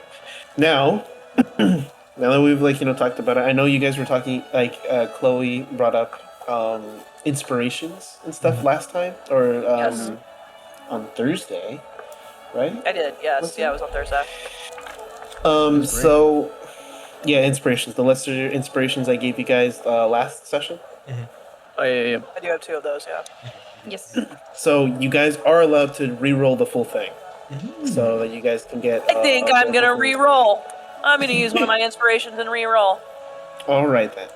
Now, now that we've talked about it, I know you guys were talking Chloe brought up inspirations and stuff last time, or Yes. on Thursday, right? I did, yes. Was Yeah, it? it was on Thursday. That's great. So yeah, inspirations. The lesser inspirations I gave you guys last session. Oh, yeah. I do have 2 of those, yeah. Yes. So you guys are allowed to re-roll the full thing, so that you guys can get. I think I'm gonna re-roll. I'm gonna use one of my inspirations and re-roll. All right then.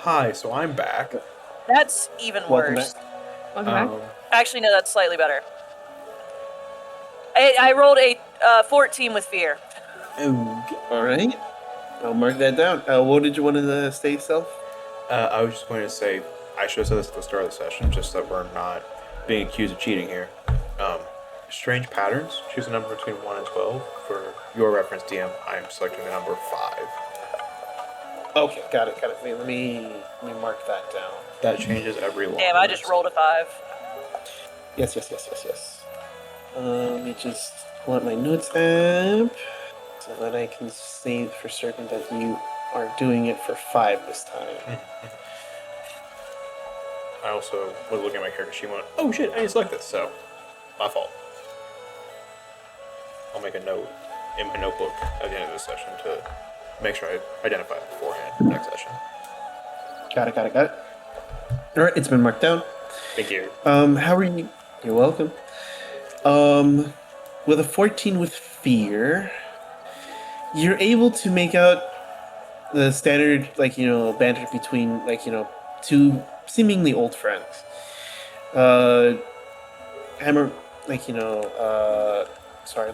Hi, so I'm back. That's even Welcome worse. back. Welcome back. Actually, no, that's slightly better. I rolled a 14 with fear. All right. I'll mark that down. What did you want to say, Self? I was just going to say, I should have said this at the start of the session, just that we're not being accused of cheating here. Strange patterns. Choose a number between 1 and 12. For your reference, DM, I am selecting the number 5. Okay, got it. Wait, let me mark that down. That changes every long Damn, I just rest. rolled a 5. Yes. Let me just pull out my notes app so that I can say for certain that you are doing it for 5 this time. I also was looking at my character sheet and went, oh shit, I need to select this, so my fault. I'll make a note in my notebook at the end of this session to make sure I identify it beforehand for next session. Got it. All right, it's been marked down. Thank you. How are you? You're welcome. With a 14 with fear, you're able to make out the standard, banter between, two seemingly old friends. Hammer,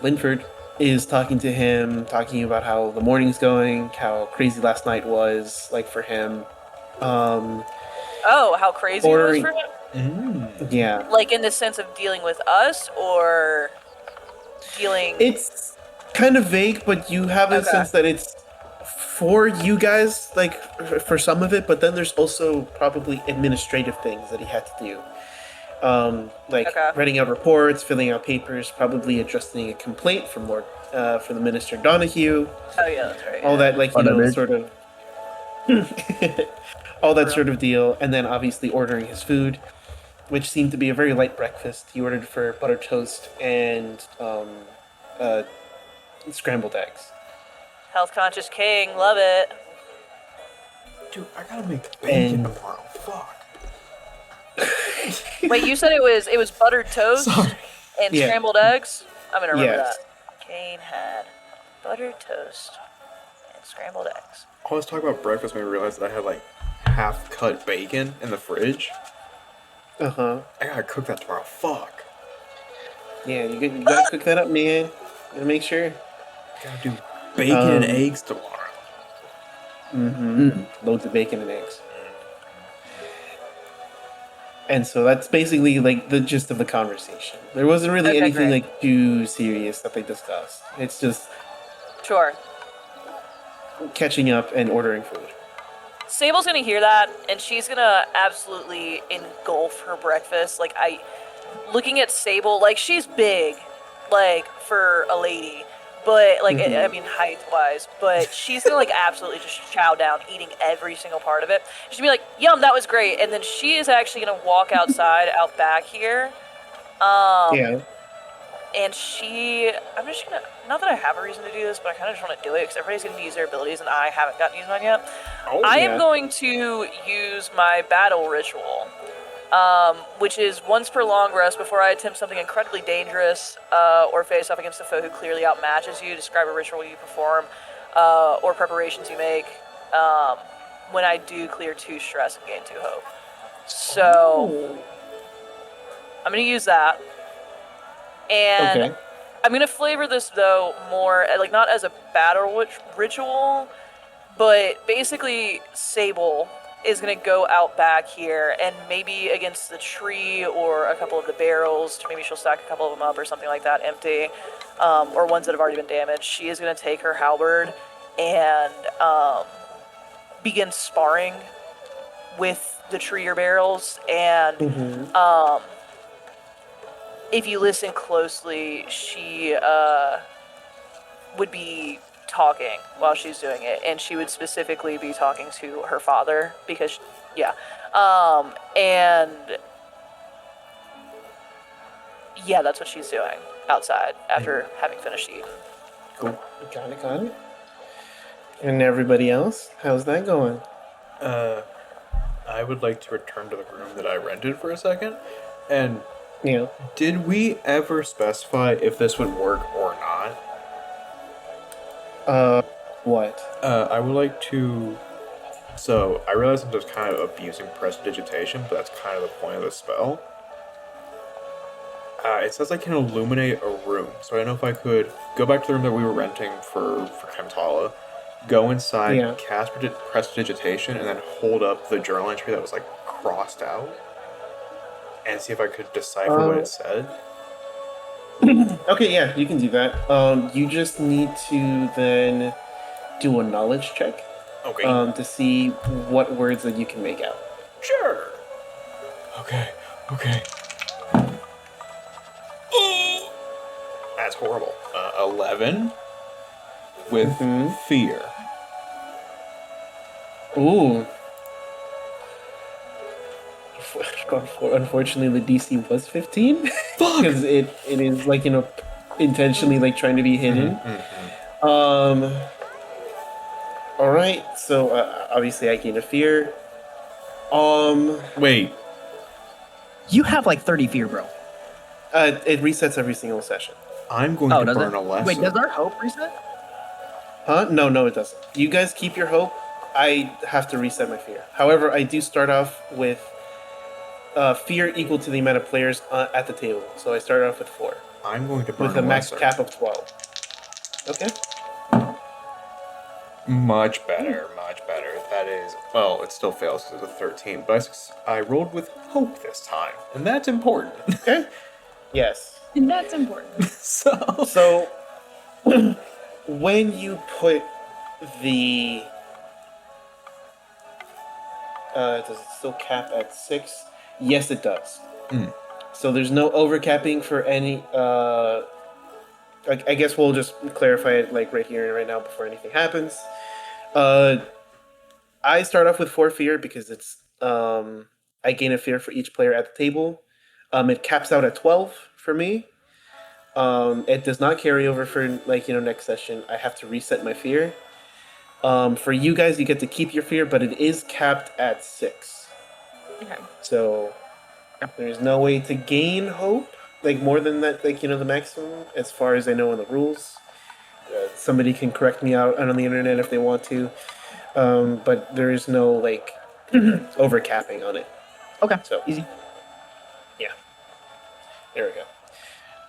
Linford is talking to him, talking about how the morning's going, how crazy last night was, for him. Oh, how crazy it was Ordering- for him? Yeah. Like in the sense of dealing with us or dealing. It's kind of vague, but you have a Okay. sense that it's for you guys, for some of it, but then there's also probably administrative things that he had to do. Okay. Writing out reports, filling out papers, probably addressing a complaint for the Minister Donahue. Oh yeah, that's right. All that, Whatever. sort of all that sort of deal, and then obviously ordering his food, which seemed to be a very light breakfast. He ordered for buttered toast and scrambled eggs. Health conscious king, love it. Dude, I gotta make bacon And- tomorrow. Fuck. Wait, you said it was buttered toast Sorry. and Yeah. scrambled eggs? I'm gonna remember Yes. that. Kane had buttered toast and scrambled eggs. I was talking about breakfast when I realized that I had half-cut bacon in the fridge. Uh-huh. I gotta cook that tomorrow. Fuck. Yeah, you gotta cook that up, man. Gotta make sure. Gotta do bacon and Um, eggs tomorrow. Mm-hmm. Loads of bacon and eggs. And so that's basically the gist of the conversation. There wasn't really Okay, anything great. too serious that they discussed. It's just Sure. catching up and ordering food. Sable's gonna hear that, and she's gonna absolutely engulf her breakfast. Looking at Sable, she's big, for a lady, but Mhm. I mean height wise, but she's gonna absolutely just chow down, eating every single part of it. She'll be like, "Yum, that was great," and then she is actually gonna walk outside, out back here, Yeah. and I'm just gonna, not that I have a reason to do this, but I kind of just want to do it because everybody's gonna use their abilities, and I haven't gotten to use mine yet. Oh, I yeah. am going to use my battle ritual, which is once per long rest before I attempt something incredibly dangerous or face off against a foe who clearly outmatches you. Describe a ritual you perform or preparations you make. When I do clear 2 stress and gain 2 hope. So I'm going to use that. And Okay. I'm going to flavor this, though, more not as a battle ritual, but basically Sable is going to go out back here and maybe against the tree or a couple of the barrels, maybe she'll stack a couple of them up or something like that empty, or ones that have already been damaged. She is going to take her halberd and begin sparring with the tree or barrels. And Mm-hmm. if you listen closely, she would be talking while she's doing it, and she would specifically be talking to her father because, and yeah, that's what she's doing outside after having finished eating. Cool. Got it. And everybody else, how's that going? I would like to return to the room that I rented for a second. And Yeah. did we ever specify if this would work or not? What? I would like to. So, I realize I'm just kind of abusing prestidigitation, but that's kind of the point of the spell. It says I can illuminate a room, so I don't know if I could go back to the room that we were renting for Kemtala, go inside, Yeah. cast prestidigitation, and then hold up the journal entry that was crossed out, and see if I could decipher what it said. Okay, yeah, you can do that. You just need to then do a knowledge check Okay. to see what words that you can make out. Sure. Okay. That's horrible. 11 with Mhm. fear. Ooh. Unfortunately, the DC was 15 Fuck! because it is like intentionally like trying to be hidden. Um. All right. So obviously, I gain a fear. Wait, You have like 30 fear, bro. It resets every single session. I'm going Oh, to does burn it? a lesser. Wait, does our hope reset? Huh? No, it doesn't. You guys keep your hope. I have to reset my fear. However, I do start off with fear equal to the amount of players at the table. So I start off with 4, I'm going to burn with a a max lesser. cap of 12. Okay. Much better, much better. That is, well, it still fails because it's a 13, but I rolled with hope this time, and that's important. Okay. Yes. And that's important. So when you put the does it still cap at 6? Yes, it does. Mm. So there's no overcapping for any. I guess we'll just clarify it like right here and right now before anything happens. I start off with 4 fear because it's I gain a fear for each player at the table. It caps out at 12 for me. It does not carry over for next session. I have to reset my fear. For you guys, you get to keep your fear, but it is capped at 6. Okay. So there's no way to gain hope like more than that, the maximum, as far as I know in the rules. Somebody can correct me out on the internet if they want to, but there is no like overcapping on it. Okay, So easy. yeah, there we go.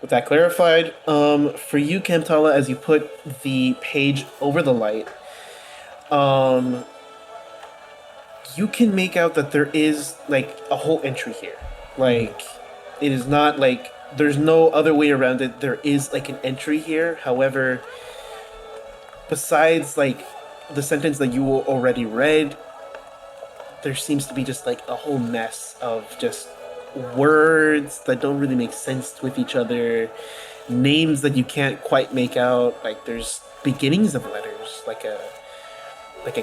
With that clarified, for you, Kamtala, as you put the page over the light, you can make out that there is like a whole entry here. Like, it is not like there's no other way around it. There is like an entry here. However, besides like the sentence that you already read, there seems to be just like a whole mess of just words that don't really make sense with each other, names that you can't quite make out. Like there's beginnings of letters, like a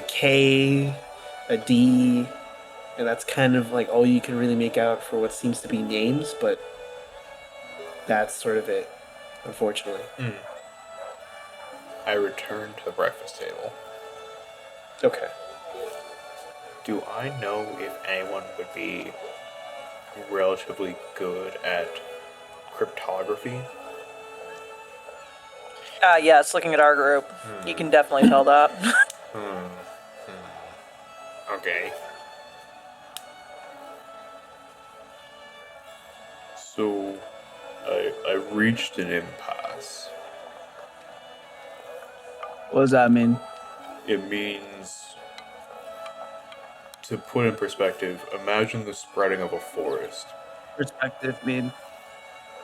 K, a D, and that's kind of like all you can really make out for what seems to be names, but that's sort of it, unfortunately. I return to the breakfast table. Okay. Do I know if anyone would be relatively good at cryptography? Yes, looking at our group, you can definitely tell that. Okay. So, I reached an impasse. What does that mean? It means, to put in perspective, imagine the spreading of a forest. Perspective mean.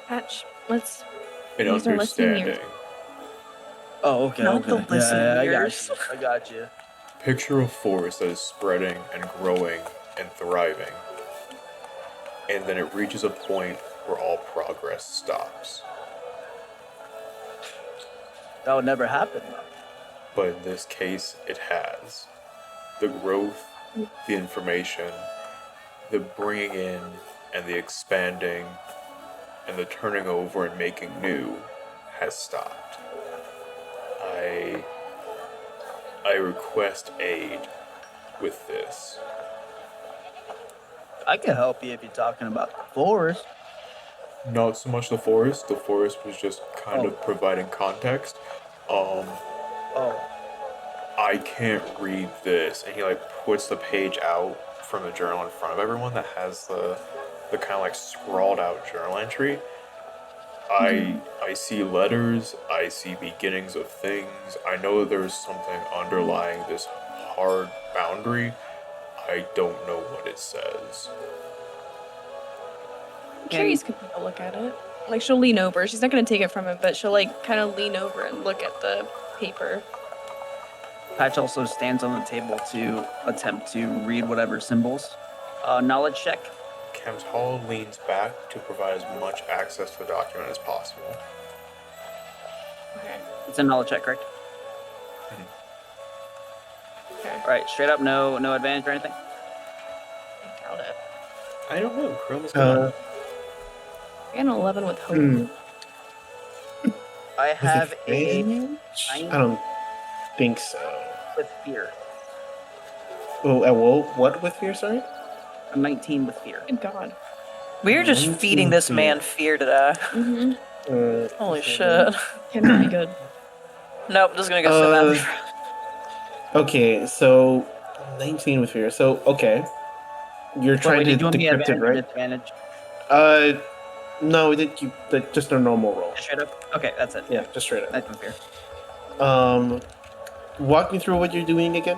Patch, let's An use our listening understanding. ears. Oh, okay, Not the okay. listening I got ears. you. I got you. Picture a forest that is spreading and growing and thriving, and then it reaches a point where all progress stops. That would never happen, though. But in this case, it has. The growth, the information, the bringing in and the expanding, and the turning over and making new has stopped. I request aid with this. I can help you if you're talking about the forest. Not so much the forest was just kind of providing context. Oh, I can't read this, and he like puts the page out from the journal in front of everyone that has the kind of like scrawled out journal entry. I see letters, I see beginnings of things. I know there's something underlying this hard boundary. I don't know what it says. Curious could take a look at it. Like she'll lean over. She's not gonna take it from him, but she'll like kind of lean over and look at the paper. Patch also stands on the table to attempt to read whatever symbols. Knowledge check. Cam's Hall leans back to provide as much access to the document as possible. Okay. It's a knowledge check, correct? Okay. All right, straight up, no advantage or anything. I doubt it. I don't know. Chrome is gone. I got an 11 with hope. I With have a advantage? I don't think so. with fear. Oh, what with fear? Sorry. A 19 with fear. Good God. We're just 19 feeding this fear. man fear today. Mm-hmm. Holy Okay. shit. Cannot be good. Nope, just gonna go sit down. Okay, so 19 with fear. So okay, you're trying Wait, to did you want me decrypt it, advantage or right? disadvantage? No, just a normal roll. Straight up? Okay, that's it. Yeah, just straight up. 19 with fear. Walk me through what you're doing again.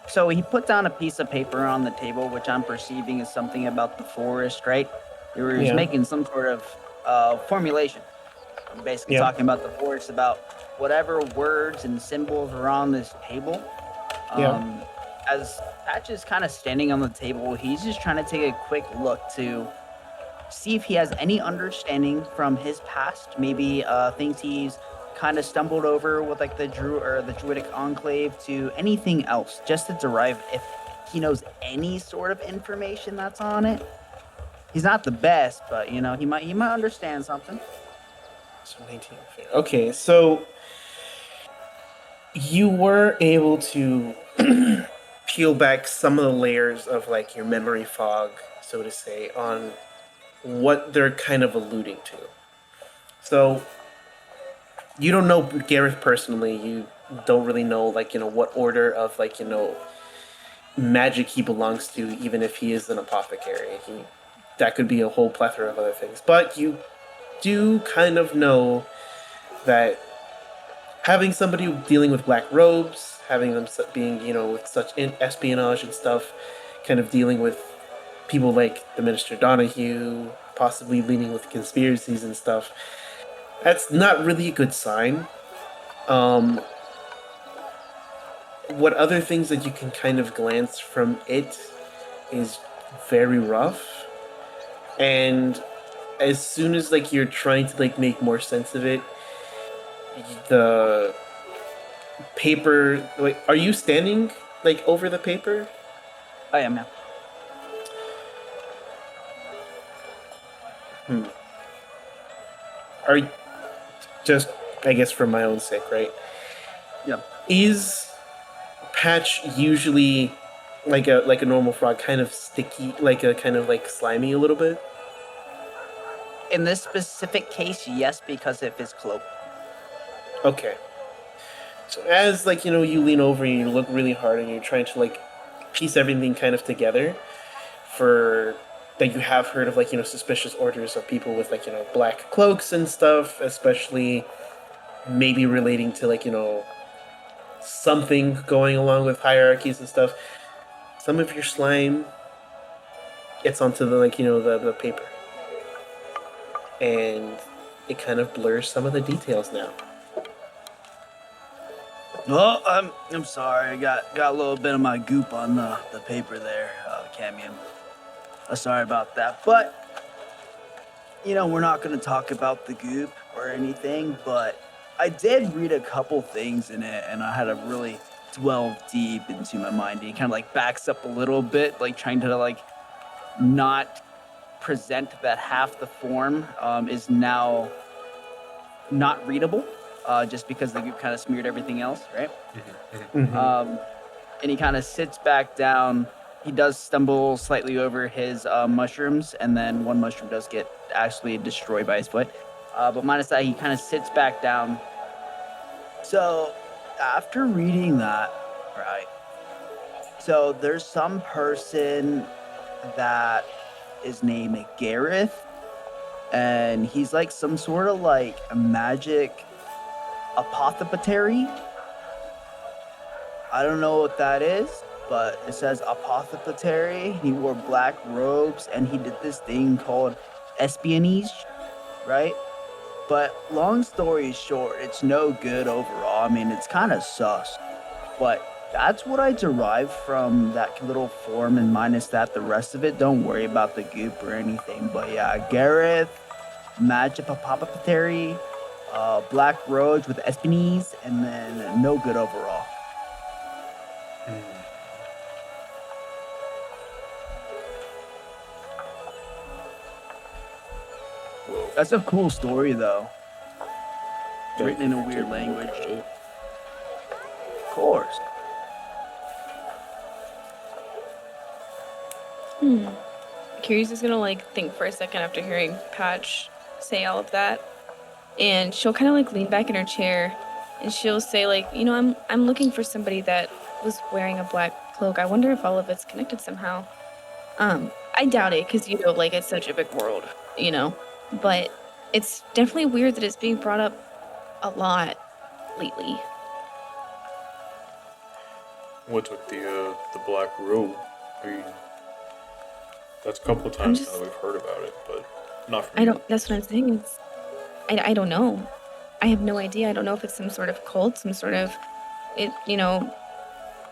So he put down a piece of paper on the table, which I'm perceiving is something about the forest, right? He was Yeah. making some sort of formulation. Basically Yeah. talking about the forest, about whatever words and symbols are on this table. Yeah. As Patch is kind of standing on the table, he's just trying to take a quick look to see if he has any understanding from his past, maybe things he's kind of stumbled over with like the druidic enclave, to anything else, just to derive if he knows any sort of information that's on it. He's not the best, but you know, he might understand something. So 19 with fear. Okay, so you were able to peel back some of the layers of like your memory fog, so to say, on what they're kind of alluding to. So you don't know Gareth personally. You don't really know what order of magic he belongs to, even if he is an apothecary. That could be a whole plethora of other things. But you do kind of know that having somebody dealing with black robes, having them being, with such espionage and stuff, kind of dealing with people like the Minister Donahue, possibly leaning with conspiracies and stuff, that's not really a good sign. What other things that you can kind of glance from it is very rough. And as soon as you're trying to make more sense of it, the paper. Wait, are you standing over the paper? I am now. Are just, I guess, for my own sake, right? Yeah. Is Patch usually like a normal frog, kind of sticky, like a kind of slimy a little bit? In this specific case, yes, because of his cloak. Okay. So as you lean over and you look really hard and you're trying to piece everything kind of together for that you have heard of suspicious orders of people with black cloaks and stuff, especially maybe relating to something going along with hierarchies and stuff. Some of your slime gets onto the paper, and it kind of blurs some of the details now. Well, I'm sorry. I got a little bit of my goop on the paper there, Camion. Sorry about that. But we're not gonna talk about the goop or anything, but I did read a couple things in it, and I had to really delve deep into my mind. And he kind of backs up a little bit, trying to not present that half the form is now not readable, just because the goop kind of smeared everything else, right? Mm-hmm. And he kind of sits back down. He does stumble slightly over his mushrooms, and then one mushroom does get actually destroyed by his foot. But minus that, he kind of sits back down. So, after reading that, right? So there's some person that is named Gareth, and he's some sort of a magic apothecary. I don't know what that is, but it says apothecary. He wore black robes, and he did this thing called espionage, right? But long story short, it's no good overall. I mean, it's kind of sus. But that's what I derived from that little form, and minus that, the rest of it, don't worry about the goop or anything. But yeah, Gareth, magic apothecary, black roads with espines, and then no good overall. Whoa. That's a cool story, though. Written in a weird Taking language. look at it. Of course. Curious is gonna like think for a second after hearing Patch say all of that, and she'll kind of like lean back in her chair, and she'll say like, you know, I'm looking for somebody that was wearing a black cloak. I wonder if all of it's connected somehow. I doubt it, because you know, like it's such a big world, you know, but it's definitely weird that it's being brought up a lot lately. What's with the black robe? I mean, that's a couple of times now that we've heard about it, but not from I you. don't. That's what I'm saying. I don't know. I have no idea. I don't know if it's some sort of cult, some sort of,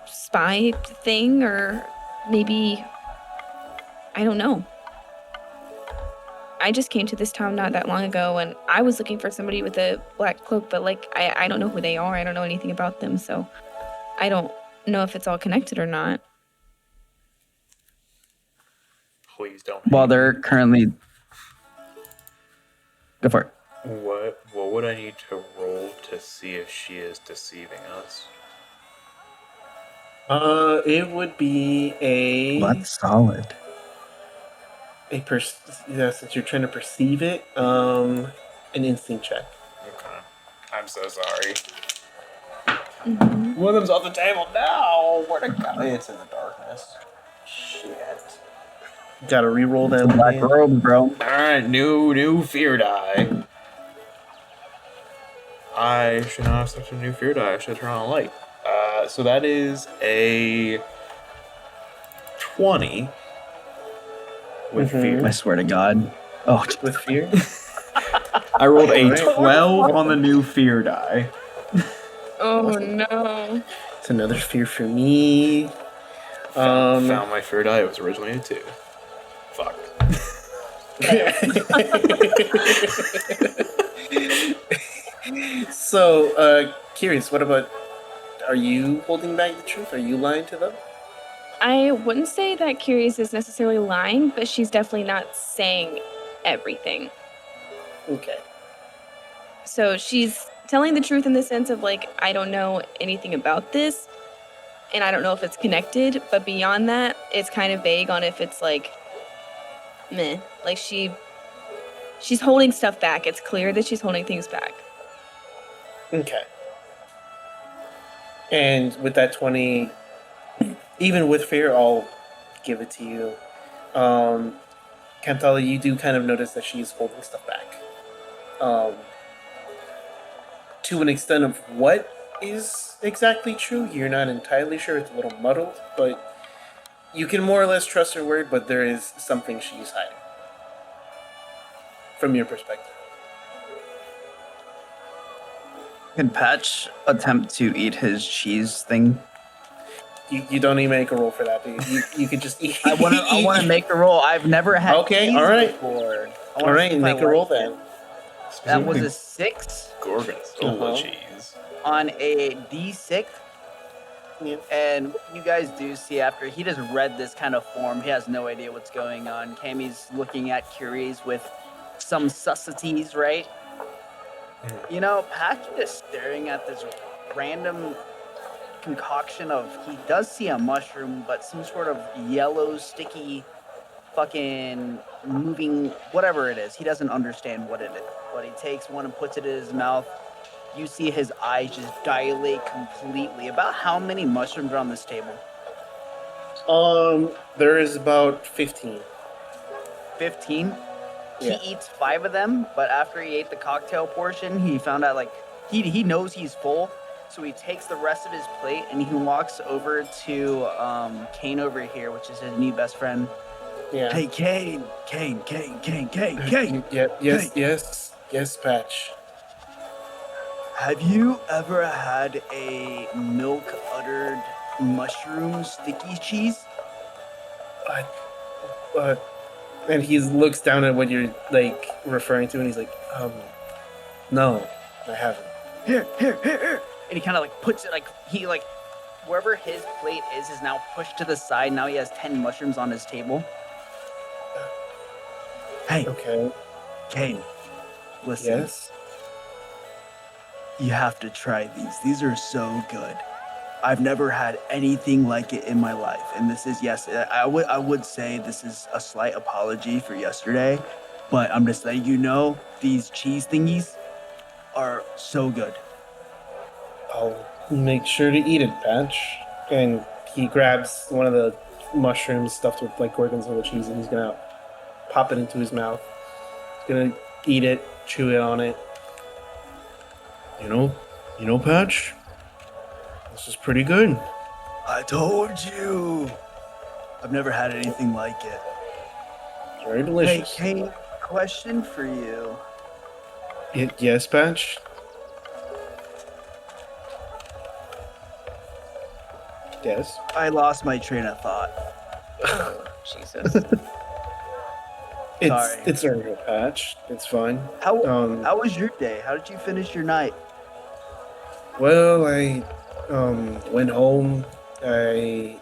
spy thing, or maybe, I don't know. I just came to this town not that long ago, and I was looking for somebody with a black cloak, but like I don't know who they are. I don't know anything about them, so I don't know if it's all connected or not. Please don't. Well, hate they're me. currently. Go for it. What would I need to roll to see if she is deceiving us? It would be Solid. since you're trying to perceive it, an instinct check. Okay. I'm so sorry. Mm-hmm. One of them's off the table now. Where'd it go? It's in the darkness. Shit. Gotta re-roll that Black one. robe, bro. Alright, new fear die. I should not have such a new fear die. I should turn on a light. So that is a 20 with fear. I swear to God. Oh, With fear. I rolled a Alright. 12 on the new fear die. Oh no. It's another fear for me. Found my fear die. It was originally a 2. Fuck. So, curious, what about, are you holding back the truth? Are you lying to them? I wouldn't say that Curious is necessarily lying, but she's definitely not saying everything. Okay. So she's telling the truth in the sense of like, I don't know anything about this, and I don't know if it's connected, but beyond that, it's kind of vague on if it's like, meh. Like she's holding stuff back. It's clear that she's holding things back. Okay. And with that 20, even with fear, I'll give it to you. Kantala, you do kind of notice that she's holding stuff back. To an extent of what is exactly true, you're not entirely sure. It's a little muddled, but you can more or less trust her word, but there is something she's hiding. From your perspective. Can Patch attempt to eat his cheese thing? You don't even make a roll for that, dude. You could just eat. I want to make a roll. I've never had Okay, cheese alright. before. All right, make a roll then. That was a 6 Gorgonzola Uh-huh. cheese. on a D6. Yeah. And you guys do see after he just read this kind of form, he has no idea what's going on. Cammy's looking at Curies with some subtleties, right? You know, Patch is staring at this random concoction of, he does see a mushroom, but some sort of yellow, sticky, fucking moving, whatever it is. He doesn't understand what it is. But he takes one and puts it in his mouth. You see his eyes just dilate completely. About how many mushrooms are on this table? There is about 15. 15? Yeah. He eats 5 of them, but after he ate the cocktail portion, he found out like he knows he's full, so he takes the rest of his plate and he walks over to Kane over here, which is his new best friend. Yeah. Hey, Kane, Kane. Yes, Patch. Have you ever had a milk-uttered mushroom sticky cheese? And he looks down at what you're like referring to, and he's like, no. I haven't. Here. And he kind of like puts it like wherever his plate is now pushed to the side. Now he has 10 mushrooms on his table. Hey, Okay. Kane, listen. Yes. You have to try these. These are so good. I've never had anything like it in my life. And this is, yes, I would say this is a slight apology for yesterday, but I'm just letting you know these cheese thingies are so good. I'll make sure to eat it, Patch. And he grabs one of the mushrooms stuffed with like gorgonzola cheese, and he's gonna pop it into his mouth. He's gonna eat it, chew it on it. You know, Patch. This is pretty good. I told you. I've never had anything like it. Very Hey, delicious. Kane, question for you. Yes, Patch. Yes. I lost my train of thought. Jesus. Sorry. It's a real Patch. It's fine. How was your day? How did you finish your night? Well, I went home. I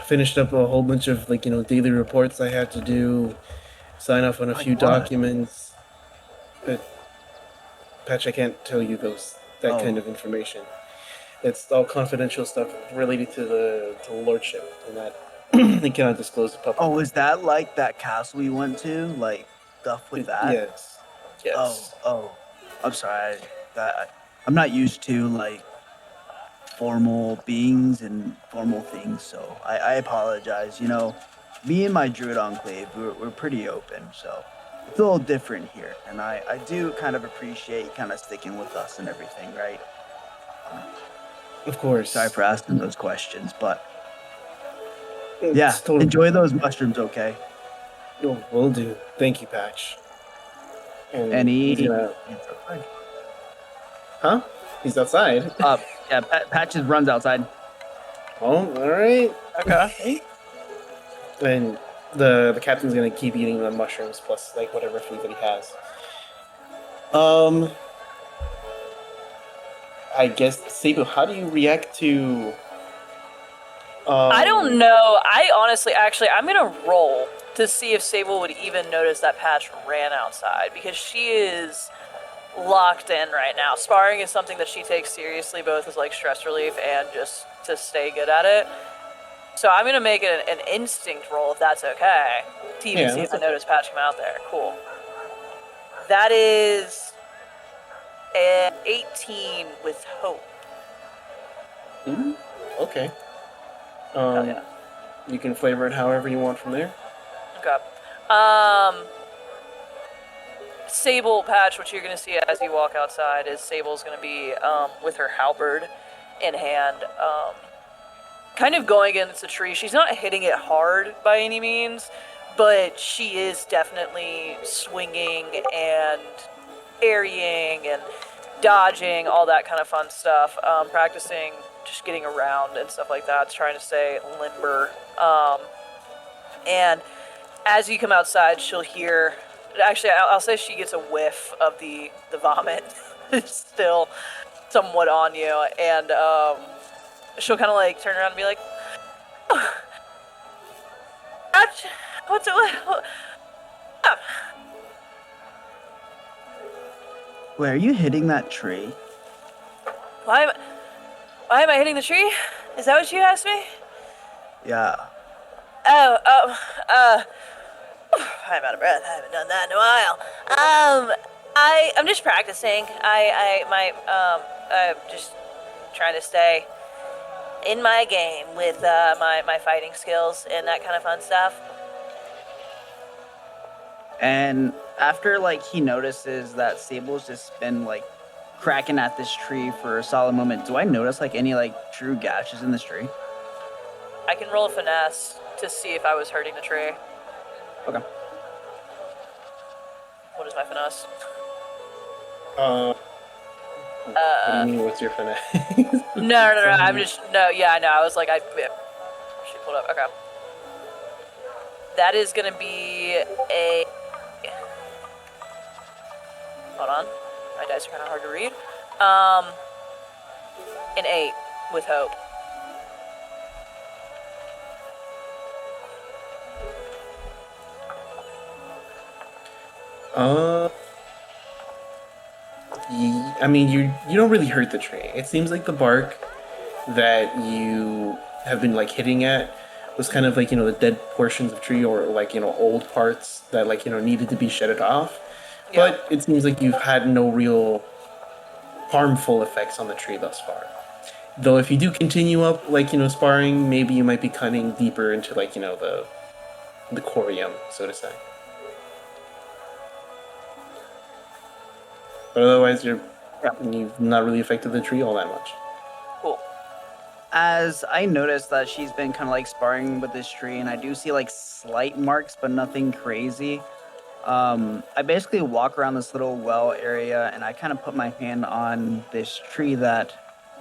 finished up a whole bunch of daily reports I had to do, sign off on a Like few what? documents. But Patch, I can't tell you that Oh. kind of information. It's all confidential stuff related to the lordship, and that they cannot disclose to public. Oh, is that like that castle you went to? Like stuff with that? Yes. Yes. Oh. I'm sorry. I'm not used to like formal beings and formal things, so I apologize. You know, me and my druid enclave, we're pretty open, so it's a little different here, and I do kind of appreciate kind of sticking with us and everything, right? Of course. Sorry for asking those questions, but It's yeah, totally- enjoy those mushrooms, okay? Will do. Thank you, Patch. And Any? he's gonna... Huh? He's outside. Yeah, Patches runs outside. Oh, all right. Okay. And the captain's gonna keep eating the mushrooms plus like whatever food that he has. I guess Sable, how do you react to? I don't know. I honestly, actually, I'm gonna roll to see if Sable would even notice that Patch ran outside, because she is locked in right now. Sparring is something that she takes seriously, both as like stress relief and just to stay good at it. So I'm gonna make it an instinct roll, if that's okay, to even Yeah, see if I that's okay. notice Patch come out there. Cool. That is an 18 with hope. Okay. Hell yeah. You can flavor it however you want from there. Okay. Sable, Patch, what you're going to see as you walk outside is Sable's going to be with her halberd in hand, kind of going against the tree. She's not hitting it hard by any means, but she is definitely swinging and parrying and dodging, all that kind of fun stuff, practicing just getting around and stuff like that, trying to stay limber. And as you come outside, she'll hear... Actually, I'll say she gets a whiff of the vomit. It's still somewhat on you. And she'll kind of like turn around and be like, oh, ouch, what's it? Wait, are you hitting that tree? Why am I hitting the tree? Is that what you asked me? Yeah. I'm out of breath. I haven't done that in a while. I'm just practicing. I'm just trying to stay in my game with my fighting skills and that kind of fun stuff. And after like he notices that Sable's just been like cracking at this tree for a solid moment, do I notice like any like true gashes in this tree? I can roll a finesse to see if I was hurting the tree. Okay. What is my finesse? What do you mean? What's your finesse? No. I'm just Yeah, I know. I was like, she pulled up. Okay. That is gonna be a. Hold on. My dice are kind of hard to read. An 8 with hope. I mean, you don't really hurt the tree. It seems like the bark that you have been like hitting at was kind of like the dead portions of tree or like old parts that like needed to be shedded off. Yeah. But it seems like you've had no real harmful effects on the tree thus far. Though if you do continue up like sparring, maybe you might be cutting deeper into like the corium, so to say. But otherwise, you've not really affected the tree all that much. Cool. As I noticed that she's been kind of like sparring with this tree, and I do see like slight marks, but nothing crazy. I basically walk around this little well area, and I kind of put my hand on this tree that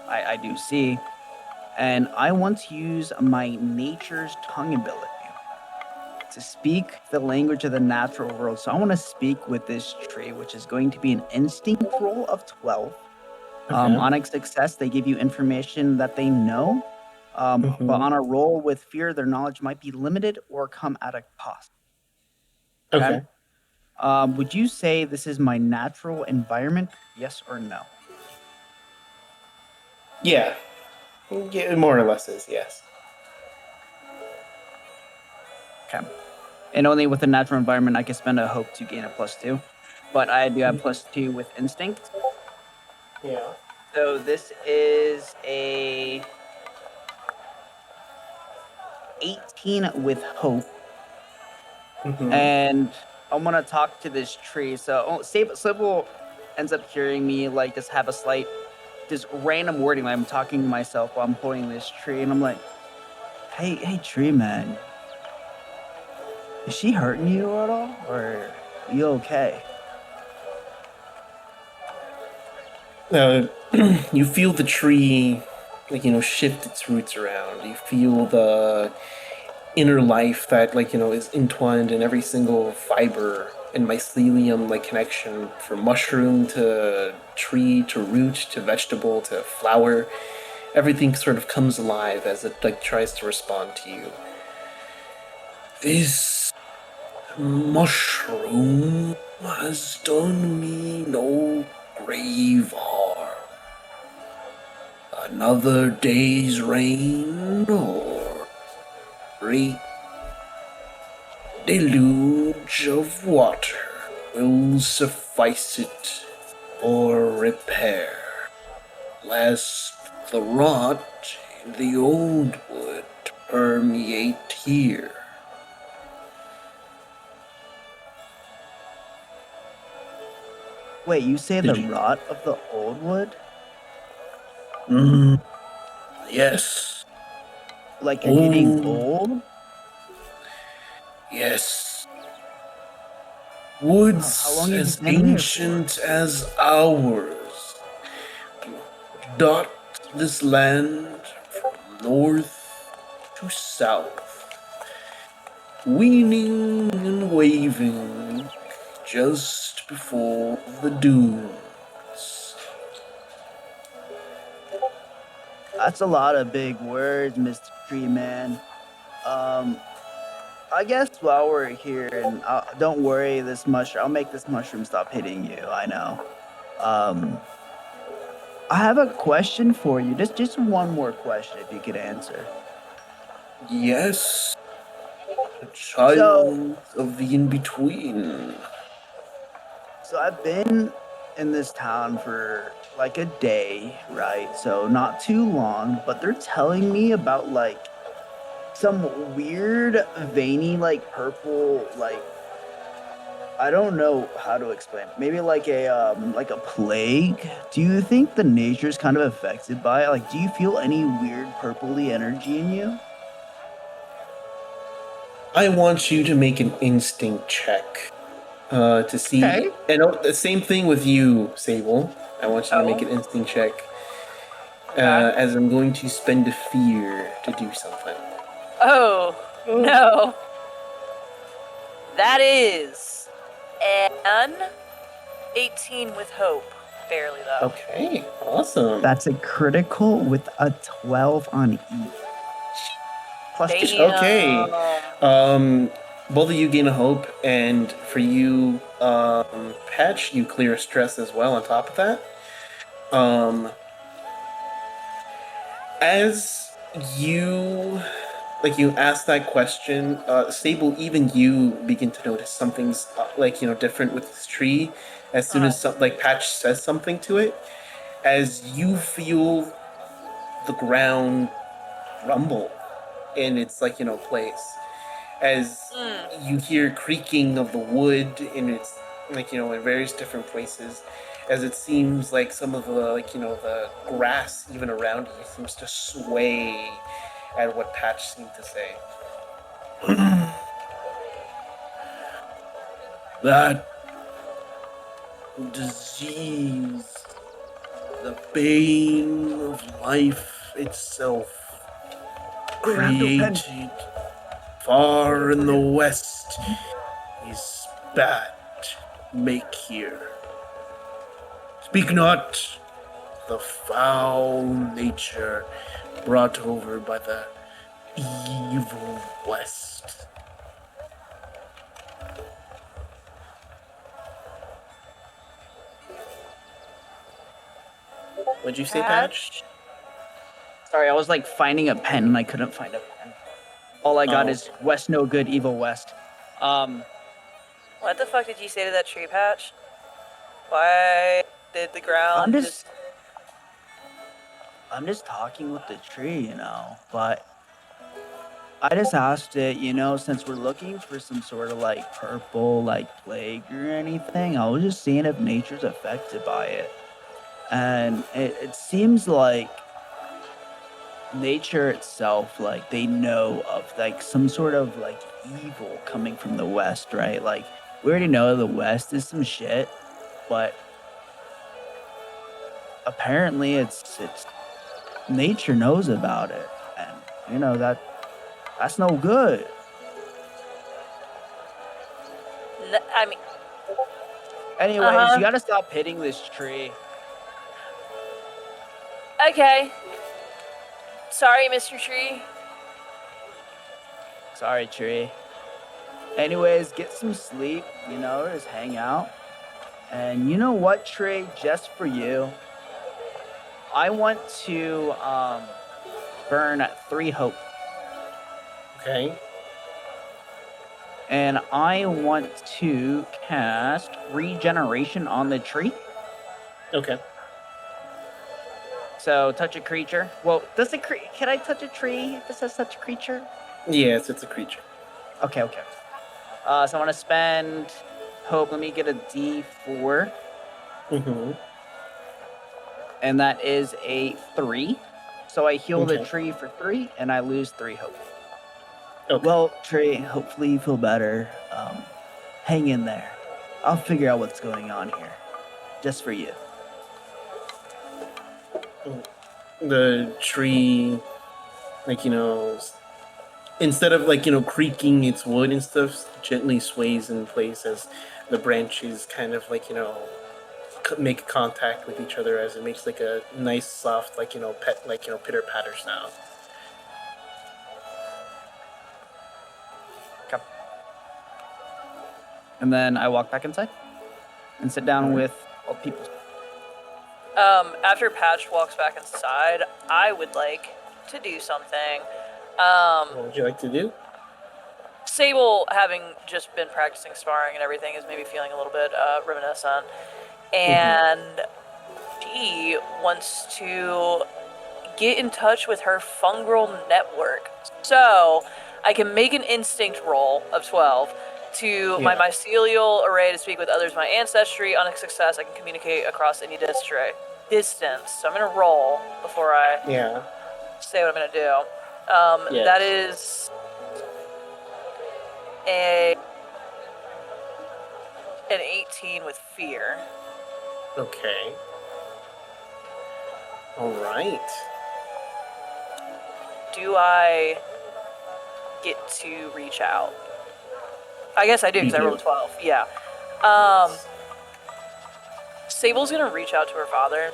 I do see, and I want to use my nature's tongue ability to speak the language of the natural world. So I want to speak with this tree, which is going to be an instinct roll of 12. On a success, they give you information that they know. But on a roll with fear, their knowledge might be limited or come at a cost. Okay. Would you say this is my natural environment? Yes or no? Yeah. Yeah, more or less is yes. Okay. And only with a natural environment, I can spend a hope to gain a +2. But I do have +2 with instinct. Yeah. So this is a 18 with hope. And I'm gonna talk to this tree. So Sable ends up hearing me like just have a slight, just random wording. Like I'm talking to myself while I'm holding this tree, and I'm like, "Hey, tree man, is she hurting you at all, or are you okay?" You feel the tree, like shift its roots around. You feel the inner life that like is entwined in every single fiber and mycelium like connection from mushroom to tree to root to vegetable to flower. Everything sort of comes alive as it like tries to respond to you. This mushroom has done me no grave harm. Another day's rain or great deluge of water will suffice it for repair, lest the rot in the old wood permeate here. Wait, you say the rot of the old wood? Yes. Like you're getting old? Yes. Woods How long have you as been here ancient as ours dot this land from north to south, weaning and waving just before the dunes. That's a lot of big words, Mr. Tree Man. I guess while we're here, and don't worry, I'll make this mushroom stop hitting you. I know. I have a question for you. Just one more question, if you could answer. Yes, a child So, of the in-between. so I've been in this town for like a day, right? So not too long, but they're telling me about like some weird veiny like purple like I don't know how to explain. Maybe like a plague. Do you think the nature's kind of affected by it? Like do you feel any weird purpley energy in you? I want you to make an instinct check to see. Okay. And the same thing with you, Sable. I want you to make an instinct check as I'm going to spend a fear to do something. Oh, no. That is an 18 with hope. Barely though. Okay, awesome. That's a critical with a 12 on each. Plus two. Damn. Okay. Both of you gain a hope, and for you, Patch, you clear a stress as well on top of that. As you you ask that question, Sable, even you begin to notice something's different with this tree. As soon as Patch says something to it, as you feel the ground rumble in its place, as you hear creaking of the wood in its in various different places, as it seems like some of the the grass even around you seems to sway at what Patch seemed to say. That disease, the bane of life itself, created far in the west, is bad make here. Speak not the foul nature brought over by the evil west. What'd you say, Patch? Sorry, I was like finding a pen and I couldn't find a pen. All I got is West no good, evil West. What the fuck did you say to that tree, Patch? Why did the ground I'm just talking with the tree, you know, but I just asked it, you know, since we're looking for some sort of like purple like plague or anything, I was just seeing if nature's affected by it. And it seems like nature itself, like they know of like some sort of like evil coming from the west, right? Like we already know the west is some shit, but apparently it's nature knows about it, and you know that's no good. I mean, Anyways, you gotta stop hitting this tree. okay. Sorry, Mr. Tree. Sorry, tree. Anyways, get some sleep, you know, just hang out. And you know what, tree, just for you, I want to burn 3 hope. Okay. And I want to cast regeneration on the tree. Okay. So touch a creature. Well, can I touch a tree if it says touch a creature? Yes, it's a creature. Okay. So I want to spend hope. Let me get a D4. Mm-hmm. And that is a 3. So I heal the Okay. tree for 3, and I lose 3 hope. Okay. Well, tree, hopefully you feel better. Hang in there. I'll figure out what's going on here. Just for you. The tree, instead of creaking its wood and stuff, gently sways in place as the branches kind of make contact with each other, as it makes like a nice soft pitter patter sound. Okay. And then I walk back inside and sit down with all the people. After Patch walks back inside, I would like to do something. What would you like to do? Sable, having just been practicing sparring and everything, is maybe feeling a little bit reminiscent. And she wants to get in touch with her fungal network. So I can make an instinct roll of 12 to my mycelial array to speak with others of my ancestry. On a success, I can communicate across any distance. So I'm going to roll before I say what I'm going to do. That is an 18 with fear. Okay. All right. Do I get to reach out? I guess I do because I rolled a 12. Yeah. Sable's gonna reach out to her father,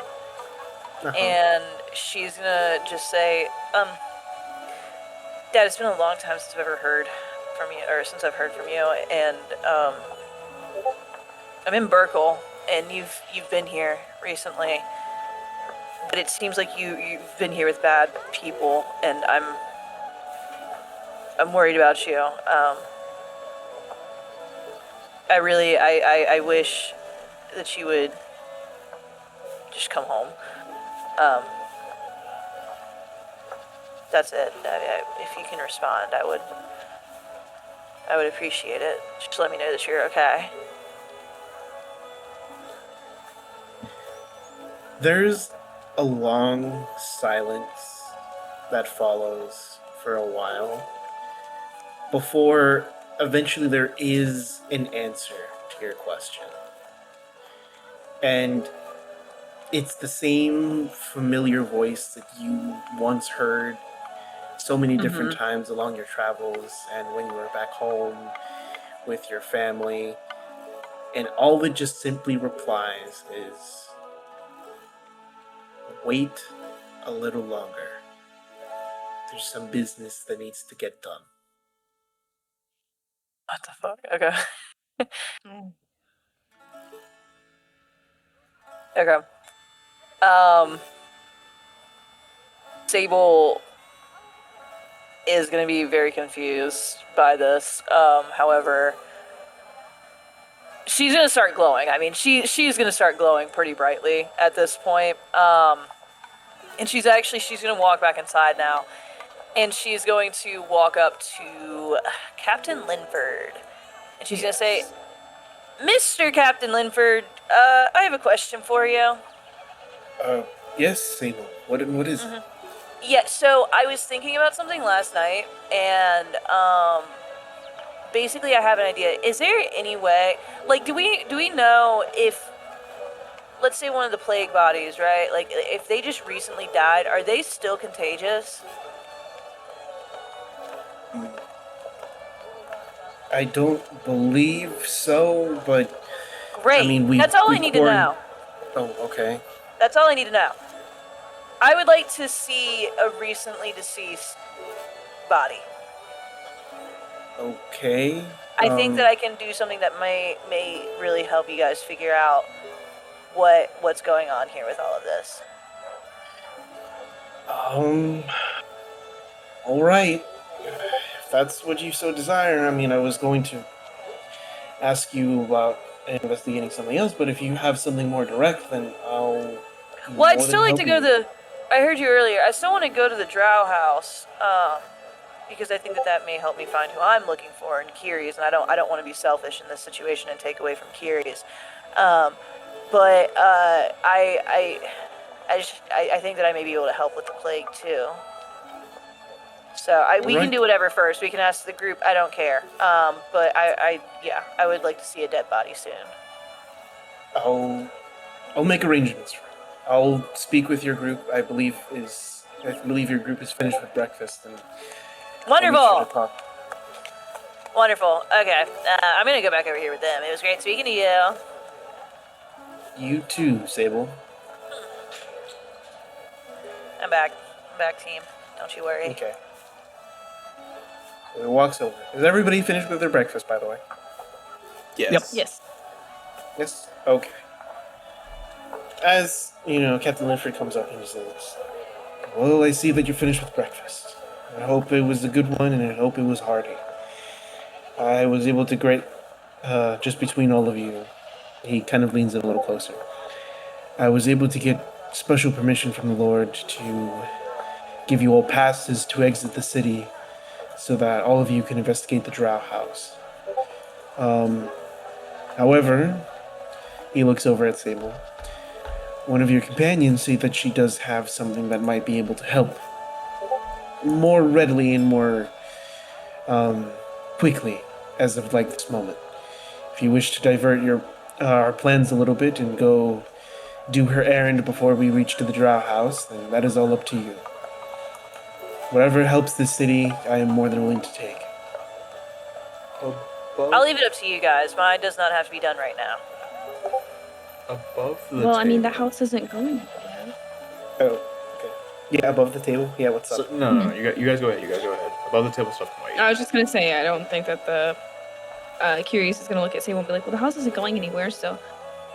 and she's gonna just say, Dad, it's been a long time since I've ever heard from you, or since I've heard from you, and I'm in Berkle, and you've been here recently, but it seems like you've been here with bad people, and I'm worried about you. I wish that you would just come home. That's it. If you can respond, I would appreciate it. Just let me know that you're okay. There's a long silence that follows for a while before eventually there is an answer to your question. And it's the same familiar voice that you once heard so many different times along your travels and when you were back home with your family. And all it just simply replies is, wait a little longer. There's some business that needs to get done. What the fuck? Okay. Okay. Sable is going to be very confused by this. However, she's going to start glowing. I mean, she's going to start glowing pretty brightly at this point. And she's going to walk back inside now. And she's going to walk up to Captain Linford. And she's going to say, Mr. Captain Linford, I have a question for you. Yes, Sable. What is it? Yeah, so I was thinking about something last night, and basically I have an idea. Is there any way, like, do we know if, let's say one of the plague bodies, right? Like, if they just recently died, are they still contagious? I don't believe so, but Great. I mean, That's all I need to know. Oh, okay. That's all I need to know. I would like to see a recently deceased body. Okay. I think that I can do something that may really help you guys figure out what's going on here with all of this. All right. If that's what you so desire, I mean, I was going to ask you about investigating something else, but if you have something more direct, then I'll. Well, I'd still like to go to the. I heard you earlier. I still want to go to the Drow house, because I think that may help me find who I'm looking for and Kiri's, and I don't want to be selfish in this situation and take away from Kiri's. But I think that I may be able to help with the plague too. So we can do whatever first. We can ask the group. I don't care. But I would like to see a dead body soon. I'll make arrangements. I'll speak with your group. I believe your group is finished with breakfast. And wonderful. Wonderful. Okay, I'm gonna go back over here with them. It was great speaking to you. You too, Sable. I'm back. Team. Don't you worry. Okay. So he walks over. Is everybody finished with their breakfast, by the way? Yes. Yep. Yes. Yes? Okay. As, Captain Linford comes up and he says, well, I see that you're finished with breakfast. I hope it was a good one, and I hope it was hearty. I was able to just between all of you, he kind of leans in a little closer. I was able to get special permission from the Lord to give you all passes to exit the city so that all of you can investigate the Drow house. However, he looks over at Sable. One of your companions said that she does have something that might be able to help more readily and more quickly as of this moment. If you wish to divert our plans a little bit and go do her errand before we reach to the Drow house, then that is all up to you. Whatever helps this city, I am more than willing to take. I'll leave it up to you guys. Mine does not have to be done right now. Above the Well, I mean, the table. house isn't going anywhere. Oh, okay. Yeah, above the table. Yeah, what's So, up? no. You guys go ahead. You guys go ahead. Above the table stuff can wait. I was just gonna say, I don't think that the Curious is gonna look at Sable and be like, well, the house isn't going anywhere, so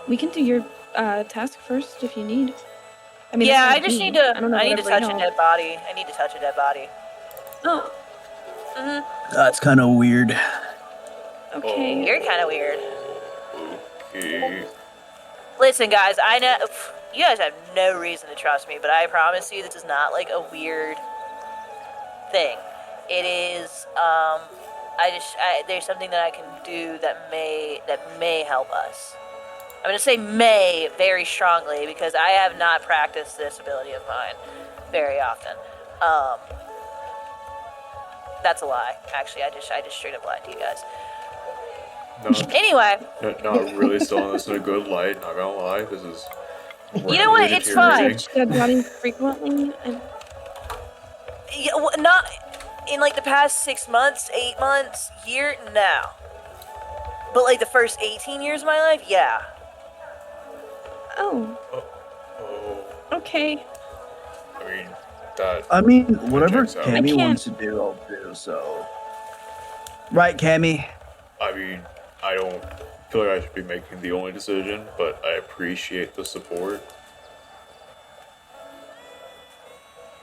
we can do your task first if you need. I mean, Yeah, that's I not just me. need to. I don't know I what need to everybody touch a else. dead body. I need to touch a dead body. Oh, That's kind of weird. okay. You're kind of weird. Okay. Listen, guys, I know you guys have no reason to trust me, but I promise you this is not like a weird thing. It is. There's something that I can do that may help us. I'm gonna say may very strongly because I have not practiced this ability of mine very often. That's a lie. Actually, I just straight up lied to you guys. Not, Anyway, not really selling this in a good light. Not gonna lie. This is. You know what? rapidly It's fine. deteriorating. Touch dead body frequently. yeah, not in like the past 6 months, 8 months, year, no. But like the first 18 years of my life, yeah. Oh, Oh. okay. I mean, that. I mean, whatever checks out. I Cammy can't- wants to do, I'll do. So, right, Cammy? I mean, I don't feel like I should be making the only decision, but I appreciate the support.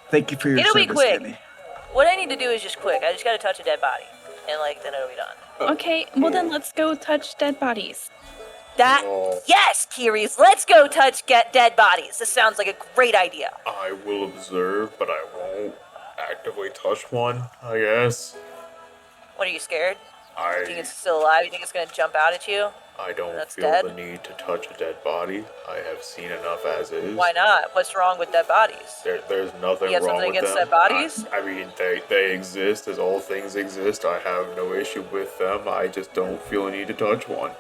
Thank you for your It'll be service, quick. Cammy. What I need to do is just quick. I just gotta touch a dead body, and like then it'll be done. Okay, well then let's go touch dead bodies. That Oh. yes, Kiris, let's go touch get dead bodies. This sounds like a great idea. I will observe, but I won't actively touch one, I guess. What are you scared? You think I it's still alive? You think it's gonna jump out at you? don't That's feel dead? the need to touch a dead body. I have seen enough as is. Why not? What's wrong with dead bodies? There's nothing You have wrong something with against them. dead bodies? I mean, they exist as all things exist. I have no issue with them. I just don't feel a need to touch one.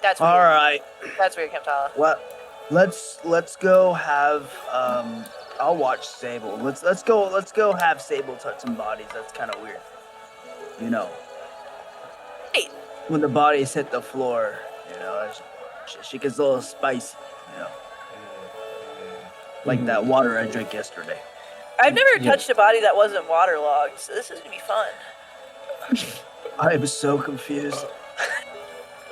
That's weird. All right. That's weird, Kemptala. Well, let's go have I'll watch Sable. Let's go have Sable touch some bodies. That's kind of weird. You know, Hey, when the bodies hit the floor, you know, she gets a little spicy. You know, like that water I drank yesterday. I've never Yeah. touched a body that wasn't waterlogged, so this is gonna be fun. I am so confused.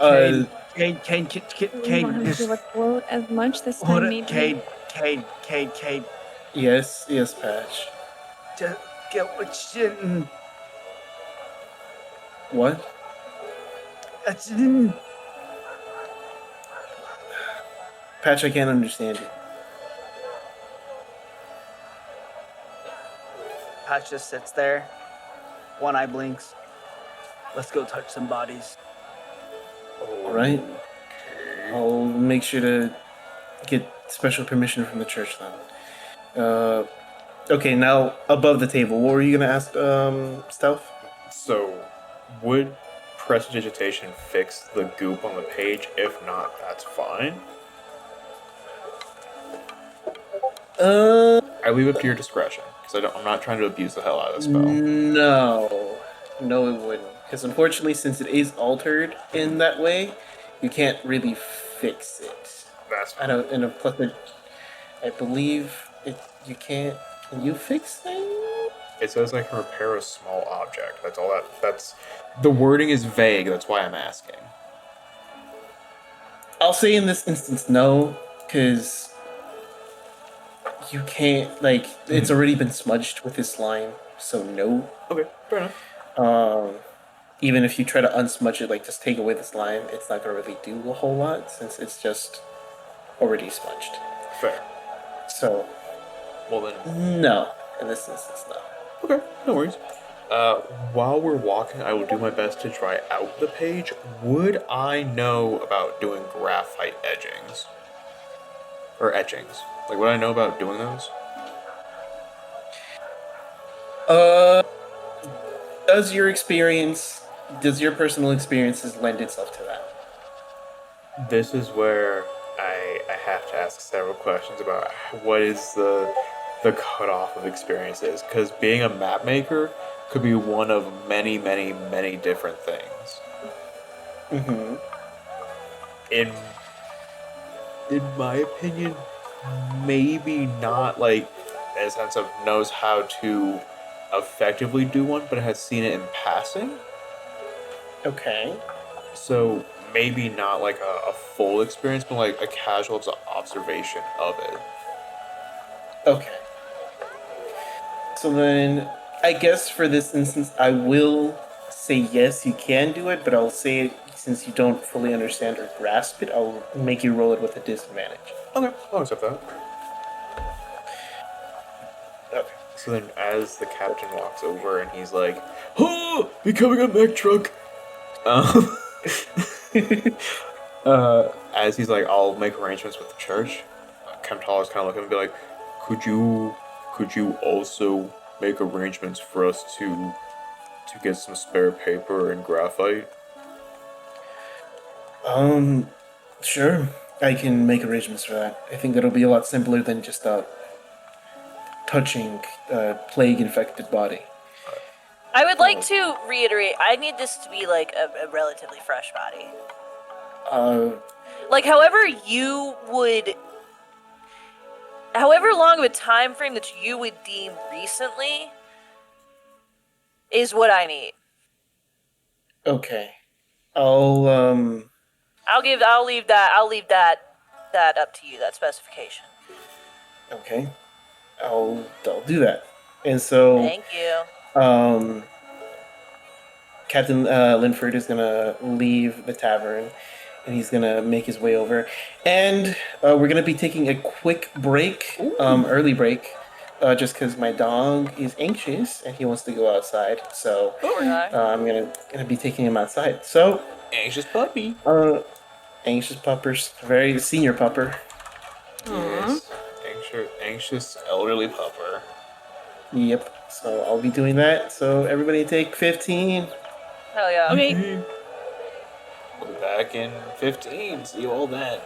Uh, Kane, We don't have just to float as much this hold time, it. maybe. Kane, yes, Patch. just get what you. What? Patch, I can't understand you. Patch just sits there. One eye blinks. Let's go touch some bodies. All right. I'll make sure to get special permission from the church then. Okay, now above the table, what were you gonna ask, Stealth? So, would prestidigitation fix the goop on the page? If not, that's fine. I leave it to your discretion because I'm not trying to abuse the hell out of the spell. No, it wouldn't. Because unfortunately, since it is altered in that way, you can't really fix it. That's I fine. don't. And plus, I believe it. You can't. Can you fix things? It says I can repair a small object. That's all that's the wording is vague, that's why I'm asking. I'll say in this instance, no, because you can't. Like, it's already been smudged with this slime, so no. Okay, fair enough. Even if you try to unsmudge it, like just take away the slime, it's not gonna really do a whole lot since it's just already smudged. Fair. So Well then no, in this instance, no. okay, no worries. While we're walking, I will do my best to try out the page. Would I know about doing graphite edgings? Or etchings? Like, would I know about doing those? Does your personal experiences lend itself to that? This is where I have to ask several questions about what is the cutoff of experiences. Because being a map maker could be one of many, many, many different things. Mm-hmm. in my opinion, maybe not like in a sense of knows how to effectively do one, but has seen it in passing. Okay. So maybe not like a full experience, but like a casual observation of it. Okay. So then, I guess for this instance, I will say yes, you can do it, but I'll say it since you don't fully understand or grasp it, I'll make you roll it with a disadvantage. Okay, I'll accept that. Okay. So then, as the captain walks over and he's like, "Oh, becoming a mech truck," um, as he's like, "I'll make arrangements with the church." Kemptall is kind of looking and be like, could you also make arrangements for us to get some spare paper and graphite?" Um, sure. I can make arrangements for that. I think that'll be a lot simpler than just touching a plague-infected body. I would like to reiterate, I need this to be like a relatively fresh body. Uh, Like however long of a time frame that you would deem recently is what I need. okay. I'll I'll leave that up to you, that specification. okay. I'll do that. And so, Thank you. Captain Linford is gonna leave the tavern, and he's gonna make his way over, and we're gonna be taking a quick break, early break, just because my dog is anxious and he wants to go outside. So Poor guy. I'm gonna be taking him outside. So Anxious puppy. anxious puppers, very senior pupper. Yes. Anxious elderly pupper. Yep. So I'll be doing that. So everybody take 15. Hell yeah. Okay. We'll be back in 15. See you all then.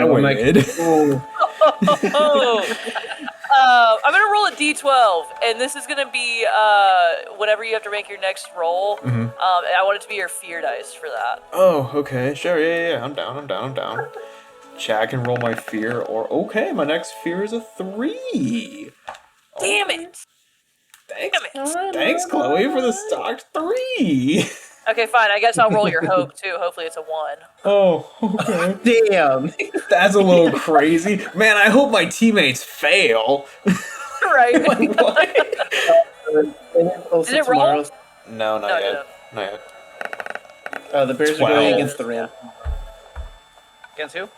thought I I'm like, waited. oh, I'm gonna roll a d12, and this is gonna be whenever you have to make your next roll. Mhm. And I want it to be your fear dice for that. Oh, okay, sure, yeah. I'm down. Chat, I can roll my fear, or okay, my next fear is a 3. Damn it! Thanks, Damn it! thanks, Chloe, for the stock 3. Okay, fine. I guess I'll roll your hope too. Hopefully, it's a 1. Oh, okay. damn. That's a little crazy. Man, I hope my teammates fail. Right? What? Did it roll? No, not No, yet. no. Not yet. The Bears are going 12. against the Rams. Against who?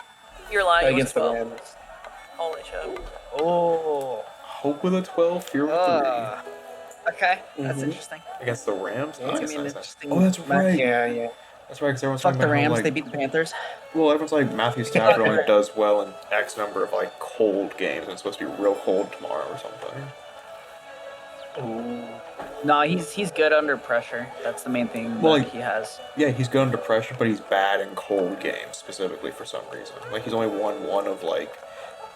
You're lying. It was Against the 12. Rams. Holy shit. Oh. Hope with a 12, fear with Okay, that's Mhm. interesting. 3. Against the Rams? Yeah. Nice, It's gonna be an nice, nice. interesting Oh, that's match. right. Yeah. That's right, because everyone's Fuck talking the about how, Rams. like, They beat the Panthers. well, everyone's like, Matthew Stafford only does well in X number of, like, cold games, and it's supposed to be real cold tomorrow or something. No, he's good under pressure. That's the main thing Well, that like- he has. Yeah, he's good under pressure, but he's bad in cold games, specifically for some reason. Like, he's only won one of, like,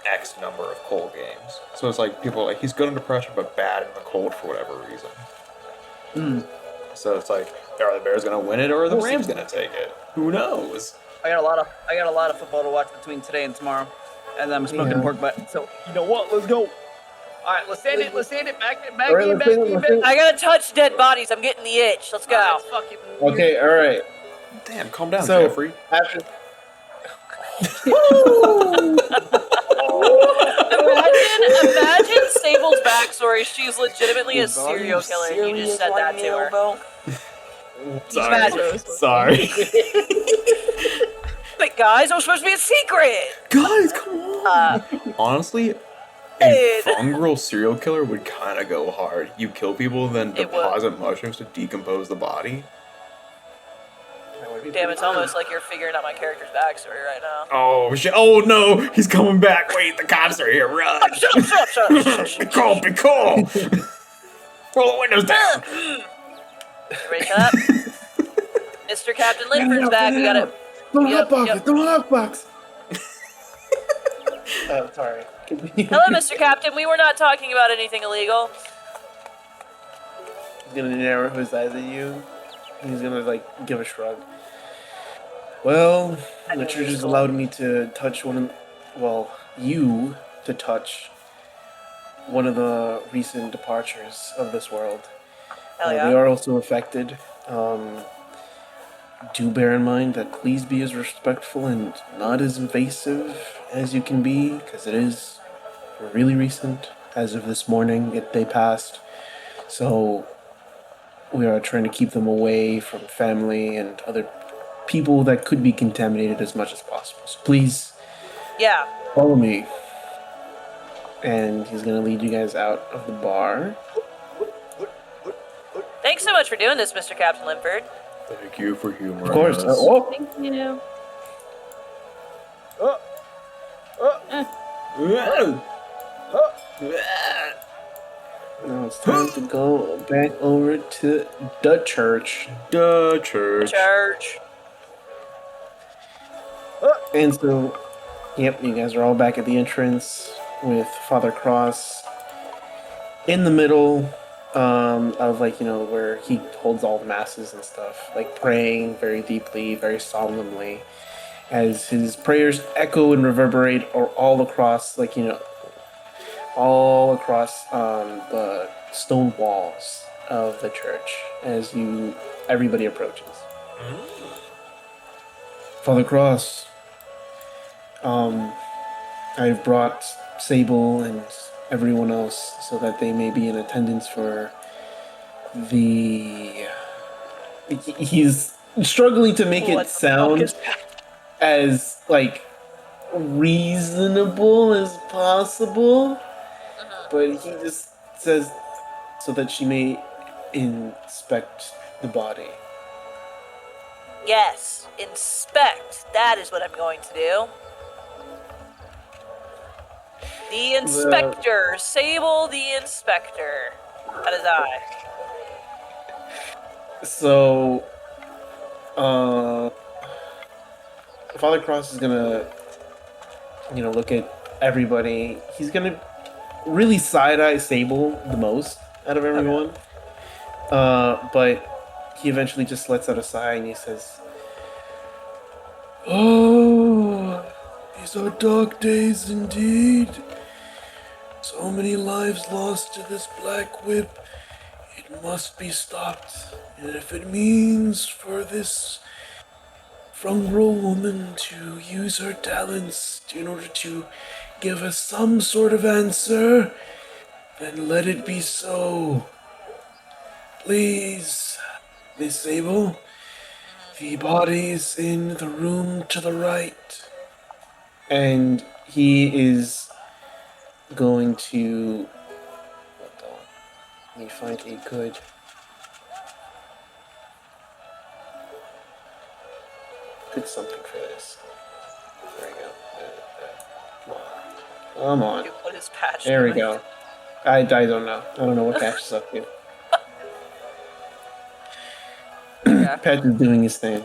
X number of cold games. So it's like, people are like, he's good under pressure, but bad in the cold for whatever reason. So it's like, are the Bears gonna win it, or are the Rams gonna take it? Who knows? I got a lot of football to watch between today and tomorrow, and then I'm smoking Yeah. pork butt. So you know what? Let's go. All right, let's send it. Back All right, in. let's do it. I gotta touch dead bodies. I'm getting the itch. Let's go. Let's fucking. Okay, all right. Damn, calm down, So Jeffrey. after Imagine Sable's backstory. She's legitimately a serial killer. And you just said that to her. Sorry. But guys, it was supposed to be a secret. Guys, come on. Honestly, a Ed. fungal serial killer would kind of go hard. You kill people, then It would. deposit mushrooms to decompose the body. Damn, it's almost like you're figuring out my character's backstory right now. Oh shit! Oh no, he's coming back! Wait, the cops are here! Run! Shut up, shut up, shut up. Be cool, be cool! Roll the windows down. Ready for that? Mr. Captain Linford's back. We gotta. Don't Yep, hotbox yep. it. Don't hotbox. Oh, sorry. Hello, Mr. Captain. We were not talking about anything illegal. He's gonna narrow his eyes at you. And he's gonna like give a shrug. Well, the church has allowed me to touch you to touch one of the recent departures of this world. Hell yeah. They are also affected. Do bear in mind that please be as respectful and not as invasive as you can be, because it is really recent. As of this morning, they passed. So we are trying to keep them away from family and other people that could be contaminated as much as possible. So please Yeah. follow me. And he's gonna lead you guys out of the bar. Thanks so much for doing this, Mr. Captain Linford. Thank you for humoring Of course. us. Thank you. Now it's time to go back over to the church. The church. Church. And so, yep, you guys are all back at the entrance with Father Cross in the middle of, like, you know, where he holds all the masses and stuff, like praying very deeply, very solemnly, as his prayers echo and reverberate all across, like, you know, all across the stone walls of the church as everybody approaches. Father Cross, I've brought Sable and everyone else so that they may be in attendance for the. He's struggling to make What it the sound fuck is as like reasonable as possible, but he just says so that she may inspect the body. Yes. Inspect. That is what I'm going to do. The inspector. Sable the inspector. That is I. So, Father Cross is gonna look at everybody. He's gonna really side-eye Sable the most out of everyone. But he eventually just lets out a sigh and he says, "Oh, these are dark days indeed. So many lives lost to this black whip. It must be stopped. And if it means for this Frungrel woman to use her talents in order to give us some sort of answer, then let it be so. Please, Miss Sable, the body's in the room to the right." And he is going to... Hold on. Let me find a good something for this. There we go. Come on. What is patch There we doing? go. I don't know. I don't know what Patch is up to. Yeah. Patch is doing his thing.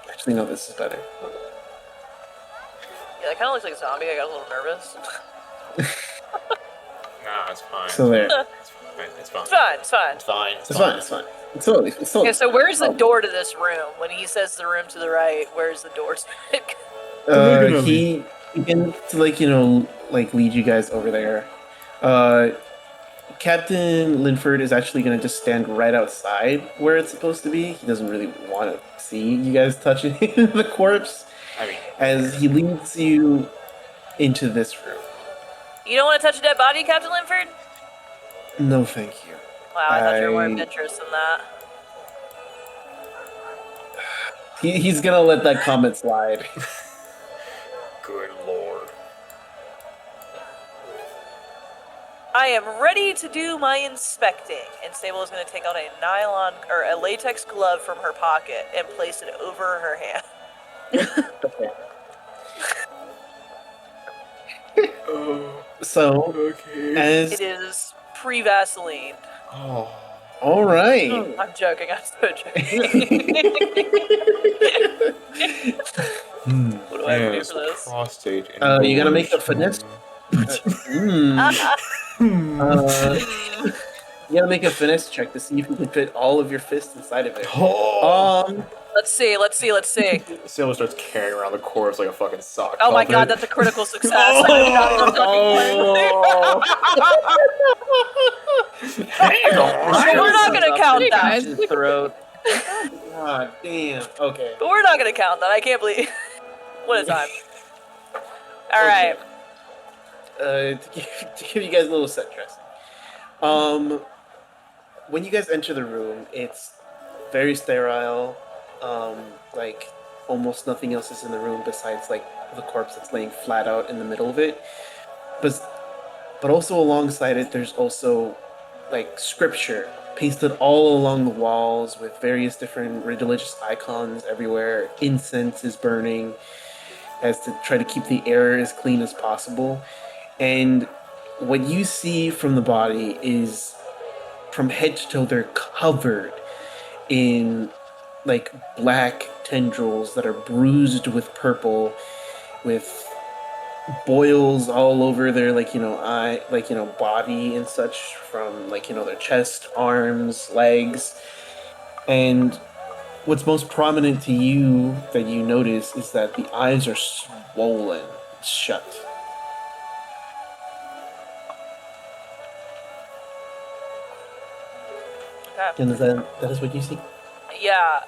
Actually, no, this is better. Yeah, that kind of looks like a zombie. I got a little nervous. Nah, it's fine. So there. It's fine. It's fine. It's fine. It's fine. It's fine. It's fine. It's fine. It's totally. It's totally. Okay, so where's the door to this room? When he says the room to the right, where's the door to it? He begins to lead you guys over there. Captain Linford is actually going to just stand right outside where it's supposed to be. He doesn't really want to see you guys touching the corpse. I mean, As he leads you into this room. You don't want to touch a dead body, Captain Linford? No, thank you. Wow, I thought you were more of I- interest than that. He's going to let that comment slide. good lord. I am ready to do my inspecting. And Sable is going to take out a latex glove from her pocket and place it over her hand. Okay. Oh, So, okay. as... It is pre-Vaseline. Oh. All right. I'm joking. I'm so joking. What do I have to do Yes, for this? prostate. You gotta make a finesse. You gotta make a finesse check to see if you can fit all of your fists inside of it. Oh. Let's see. Sable starts carrying around the corpse like a fucking sock. Oh my puppet. god, that's a critical success. I'm not even fucking playing. So we're not gonna count Hey, that. guys. His throat. God damn. Okay. But we're not gonna count that. I can't believe. What a time. All right. To give you guys a little set dressing. When you guys enter the room, it's very sterile. Like almost nothing else is in the room besides like the corpse that's laying flat out in the middle of it. But also alongside it, there's also like scripture pasted all along the walls with various different religious icons everywhere. Incense is burning as to try to keep the air as clean as possible. And what you see from the body is from head to toe, they're covered in like black tendrils that are bruised with purple, with boils all over their body and such, from their chest, arms, legs. And what's most prominent to you that you notice is that the eyes are swollen shut. Okay. And that is what you see? Yeah.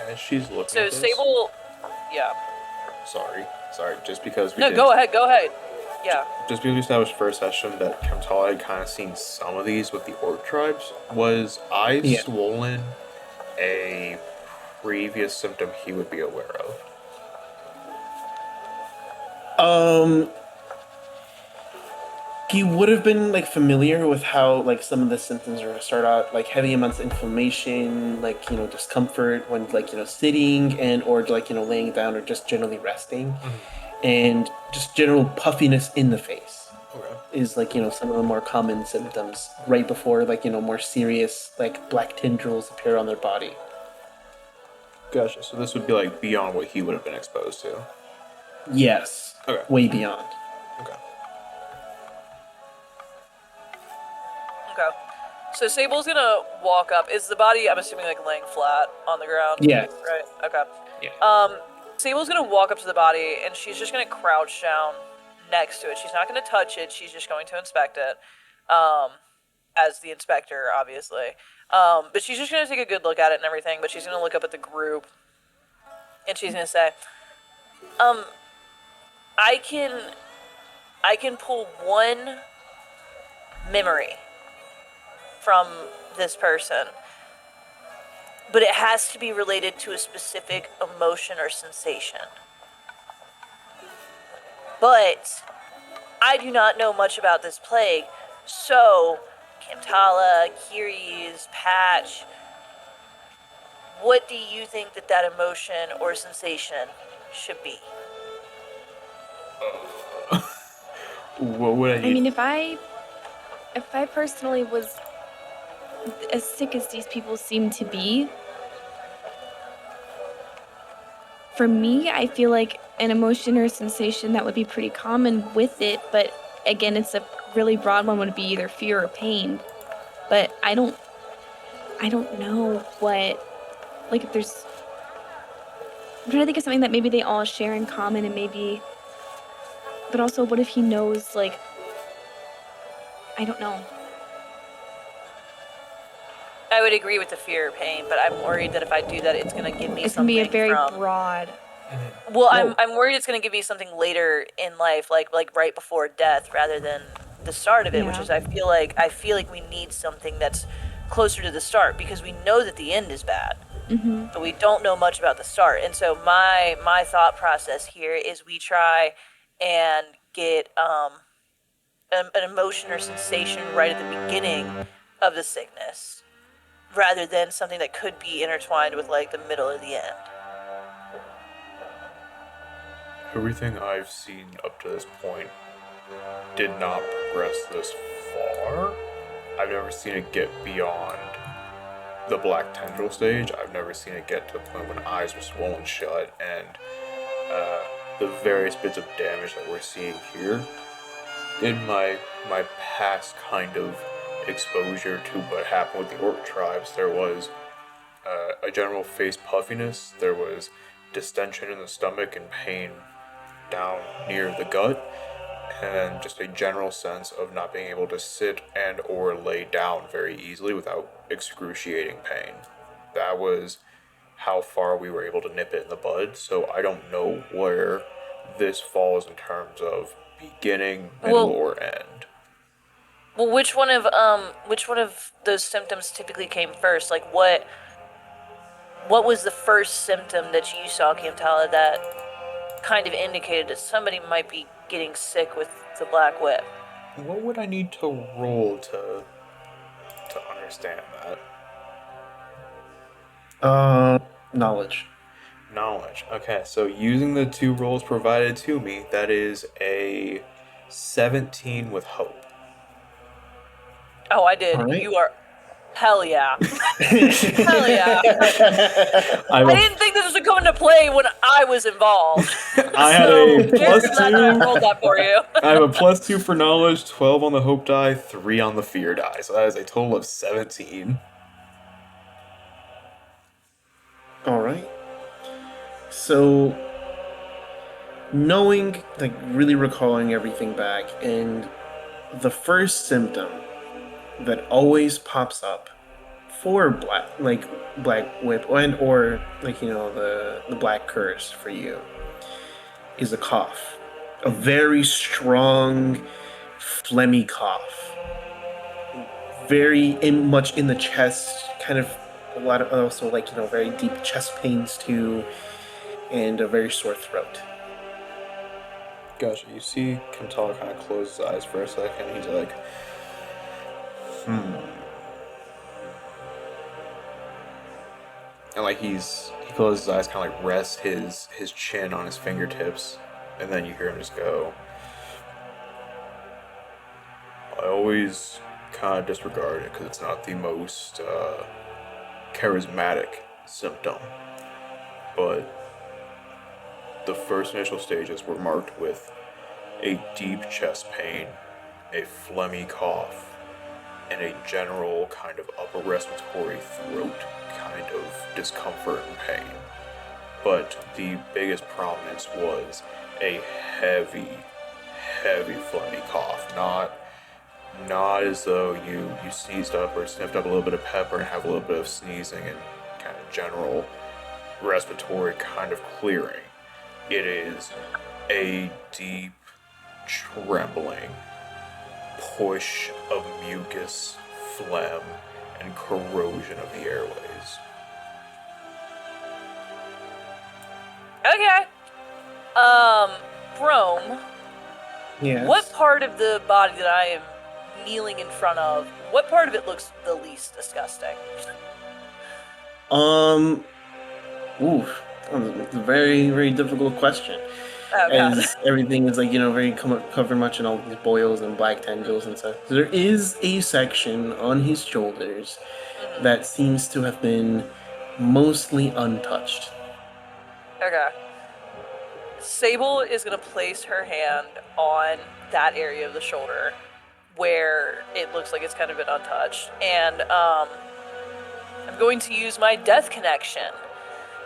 As she's looking So at this, Sable. Yeah. Sorry. Just because we No, did, go ahead. Yeah. Just because we established first session that Kamtala had kind of seen some of these with the orc tribes, was eyes Yeah. swollen a previous symptom he would be aware of? He would have been familiar with how some of the symptoms are start out, like heavy amounts of inflammation, discomfort when sitting and or laying down or just generally resting, and just general puffiness in the face Okay. is some of the more common symptoms right before more serious black tendrils appear on their body. Gotcha. So this would be beyond what he would have been exposed to. Yes. Okay. Way beyond. Okay. Okay. So Sable's gonna walk up. Is the body, I'm assuming, like laying flat on the ground? Yes. Right. Okay. Yeah. Sable's gonna walk up to the body and she's just gonna crouch down next to it. She's not gonna touch it. She's just going to inspect it, as the inspector, obviously. But she's just gonna take a good look at it and everything. But she's gonna look up at the group and she's gonna say, I can pull one memory from this person, but it has to be related to a specific emotion or sensation. But I do not know much about this plague, so Kamtala, Kiri's, Patch, what do you think that emotion or sensation should be? What would I need? I mean, if I personally was as sick as these people seem to be, for me, I feel like an emotion or sensation that would be pretty common with it, but again, it's a really broad one, would be either fear or pain. But I don't know what, like, if there's, I'm trying to think of something that maybe they all share in common, and maybe, but also what if he knows, like, I don't know. I would agree with the fear or pain, but I'm worried that if I do that, it's going to give me It's gonna something be a very from... broad. Well, No. I'm worried it's going to give me something later in life, like right before death, rather than the start of it, which Yeah. is I feel like we need something that's closer to the start, because we know that the end is bad, but we don't know much about the start. And so my thought process here is we try and get an emotion or sensation right at the beginning of the sickness, rather than something that could be intertwined with like the middle or the end. Everything I've seen up to this point did not progress this far. I've never seen it get beyond the black tendril stage. I've never seen it get to the point when eyes were swollen shut, and the various bits of damage that we're seeing here. In my past kind of exposure to what happened with the orc tribes, there was a general face puffiness, there was distension in the stomach and pain down near the gut, and just a general sense of not being able to sit and or lay down very easily without excruciating pain. That was how far we were able to nip it in the bud, so I don't know where this falls in terms of beginning, middle, Well- or end. Well, which one of those symptoms typically came first? Like what was the first symptom that you saw, Kamtala, that kind of indicated that somebody might be getting sick with the black whip? What would I need to roll to understand that? Knowledge. Knowledge. Okay, so using the 2 rolls provided to me, that is a 17 with hope. Oh, I did. All right. You are... Hell yeah. Hell yeah. I didn't think this was going to come into play when I was involved. I had So, a very plus glad that I rolled 2. that for you. I have a plus 2 for knowledge, 12 on the hope die, 3 on the fear die. So that is a total of 17. All right. So, knowing, like, really recalling everything back, and the first symptom that always pops up for black whip, and or like the black curse for you is a cough, a very strong, phlegmy cough, much in the chest, kind of a lot of also very deep chest pains too, and a very sore throat. Gotcha. You see Kentala kind of close his eyes for a second. He's like, and like he closes his eyes, kind of like rests his chin on his fingertips, and then you hear him just go, I always kind of disregard it because it's not the most charismatic symptom, but the first initial stages were marked with a deep chest pain, a phlegmy cough, and a general kind of upper respiratory throat kind of discomfort and pain. But the biggest prominence was a heavy, heavy phlegmy cough. Not as though you sneezed up or sniffed up a little bit of pepper and have a little bit of sneezing and kind of general respiratory kind of clearing. It is a deep, trembling push of mucus, phlegm, and corrosion of the airways. Okay. Rome, Yes. what part of the body that I am kneeling in front of, what part of it looks the least disgusting? Oof. It's a very, very difficult question. Oh, God. As everything is like, very covered much in all these boils and black tendrils and stuff. So there is a section on his shoulders that seems to have been mostly untouched. Okay. Sable is going to place her hand on that area of the shoulder where it looks like it's kind of been untouched. And I'm going to use my death connection.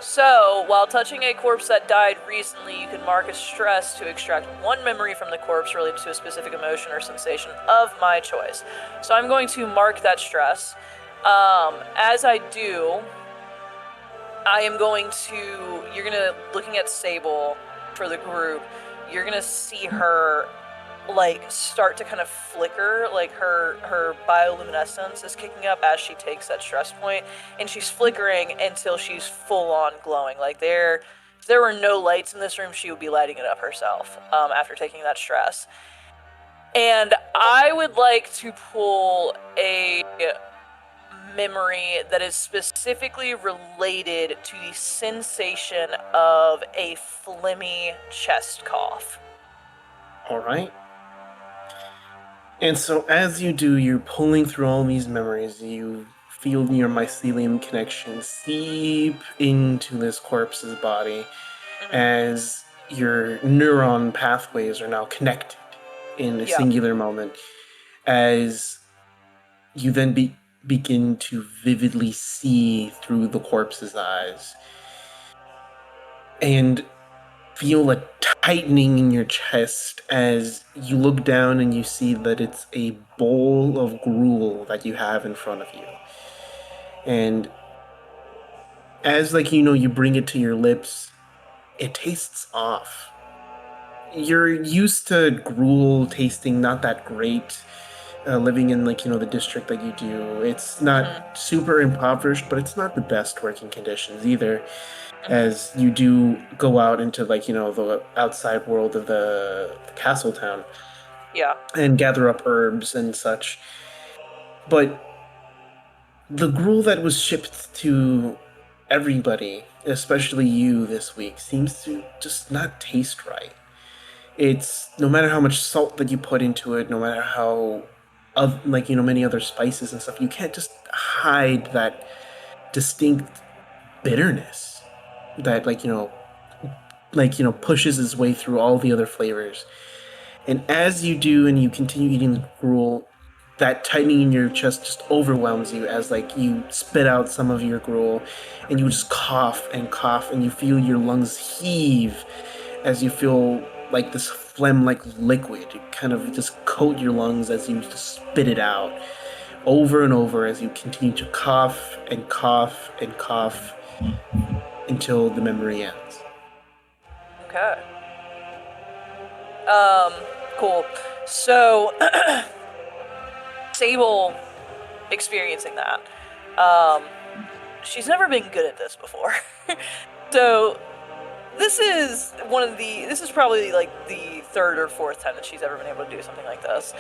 So, while touching a corpse that died recently, you can mark a stress to extract one memory from the corpse related to a specific emotion or sensation of my choice. So I'm going to mark that stress. As I do, I am going to, looking at Sable for the group, you're gonna see her like start to kind of flicker, like her bioluminescence is kicking up as she takes that stress point, and she's flickering until she's full on glowing. Like if there were no lights in this room, she would be lighting it up herself after taking that stress. And I would like to pull a memory that is specifically related to the sensation of a phlegmy chest cough. All right. And so as you do, you're pulling through all these memories. You feel your mycelium connection seep into this corpse's body as your neuron pathways are now connected in a singular moment. As you then begin to vividly see through the corpse's eyes and feel a tightening in your chest as you look down and you see that it's a bowl of gruel that you have in front of you. And as you bring it to your lips, it tastes off. You're used to gruel tasting not that great, living in the district that you do. It's not super impoverished, but it's not the best working conditions either. As you do go out into the outside world of the castle town, and gather up herbs and such. But the gruel that was shipped to everybody, especially you this week, seems to just not taste right. It's no matter how much salt that you put into it, no matter how many other spices and stuff, you can't just hide that distinct bitterness that pushes its way through all the other flavors. And as you do and you continue eating the gruel, that tightening in your chest just overwhelms you as you spit out some of your gruel and you just cough and you feel your lungs heave as you feel like this phlegm-like liquid kind of just coat your lungs as you just spit it out over and over as you continue to cough and cough and cough until the memory ends. Okay. Cool. So, Sable experiencing that. She's never been good at this before. So, this is probably the third or fourth time that she's ever been able to do something like this.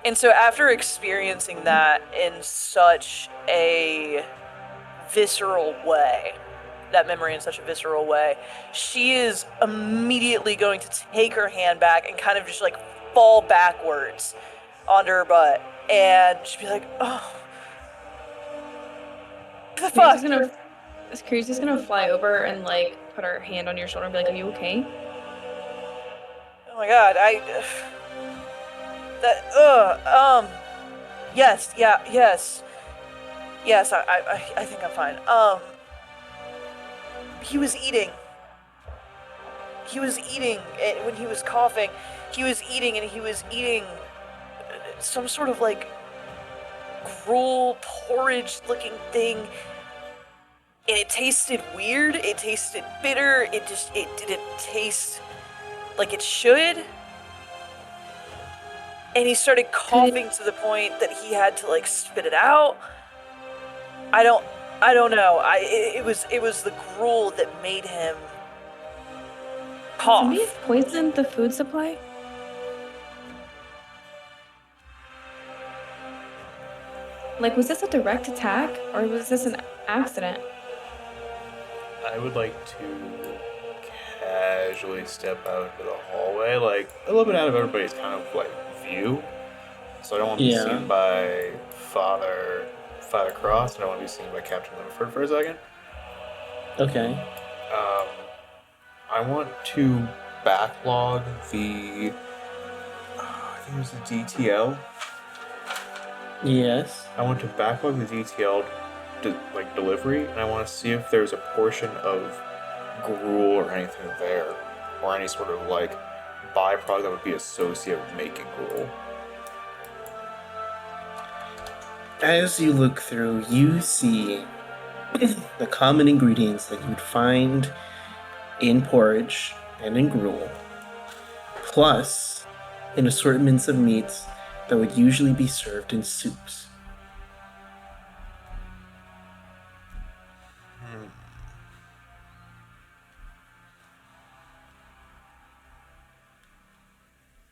And so after experiencing that in such a visceral way, that memory in such a visceral way, she is immediately going to take her hand back and kind of just fall backwards onto her butt, and she'd be like, "Oh, what the fuck?" This Cruise is gonna fly over and put our hand on your shoulder and be like, "Are you okay?" Oh my god, yes, yeah, yes. Yes, I think I'm fine. He was eating. He was eating when he was coughing. He was eating and he was eating some sort of like gruel porridge looking thing. And it tasted weird. It tasted bitter. It didn't taste like it should. And he started coughing to the point that he had to like spit it out. I don't know. It was the gruel that made him cough. Somebody poisoned the food supply? Like, was this a direct attack or was this an accident? I would like to casually step out into the hallway, like a little bit out of everybody's kind of like view. So I don't want to be Yeah. seen by Father Cross, and I don't want to be seen by Captain Linford for a second. Okay. I want to backlog the I think it was the DTL. Yes. I want to backlog the DTL delivery, and I want to see if there's a portion of gruel or anything there, or any sort of like byproduct that would be associated with making gruel. As you look through, you see the common ingredients that you'd find in porridge and in gruel, plus in assortments of meats that would usually be served in soups.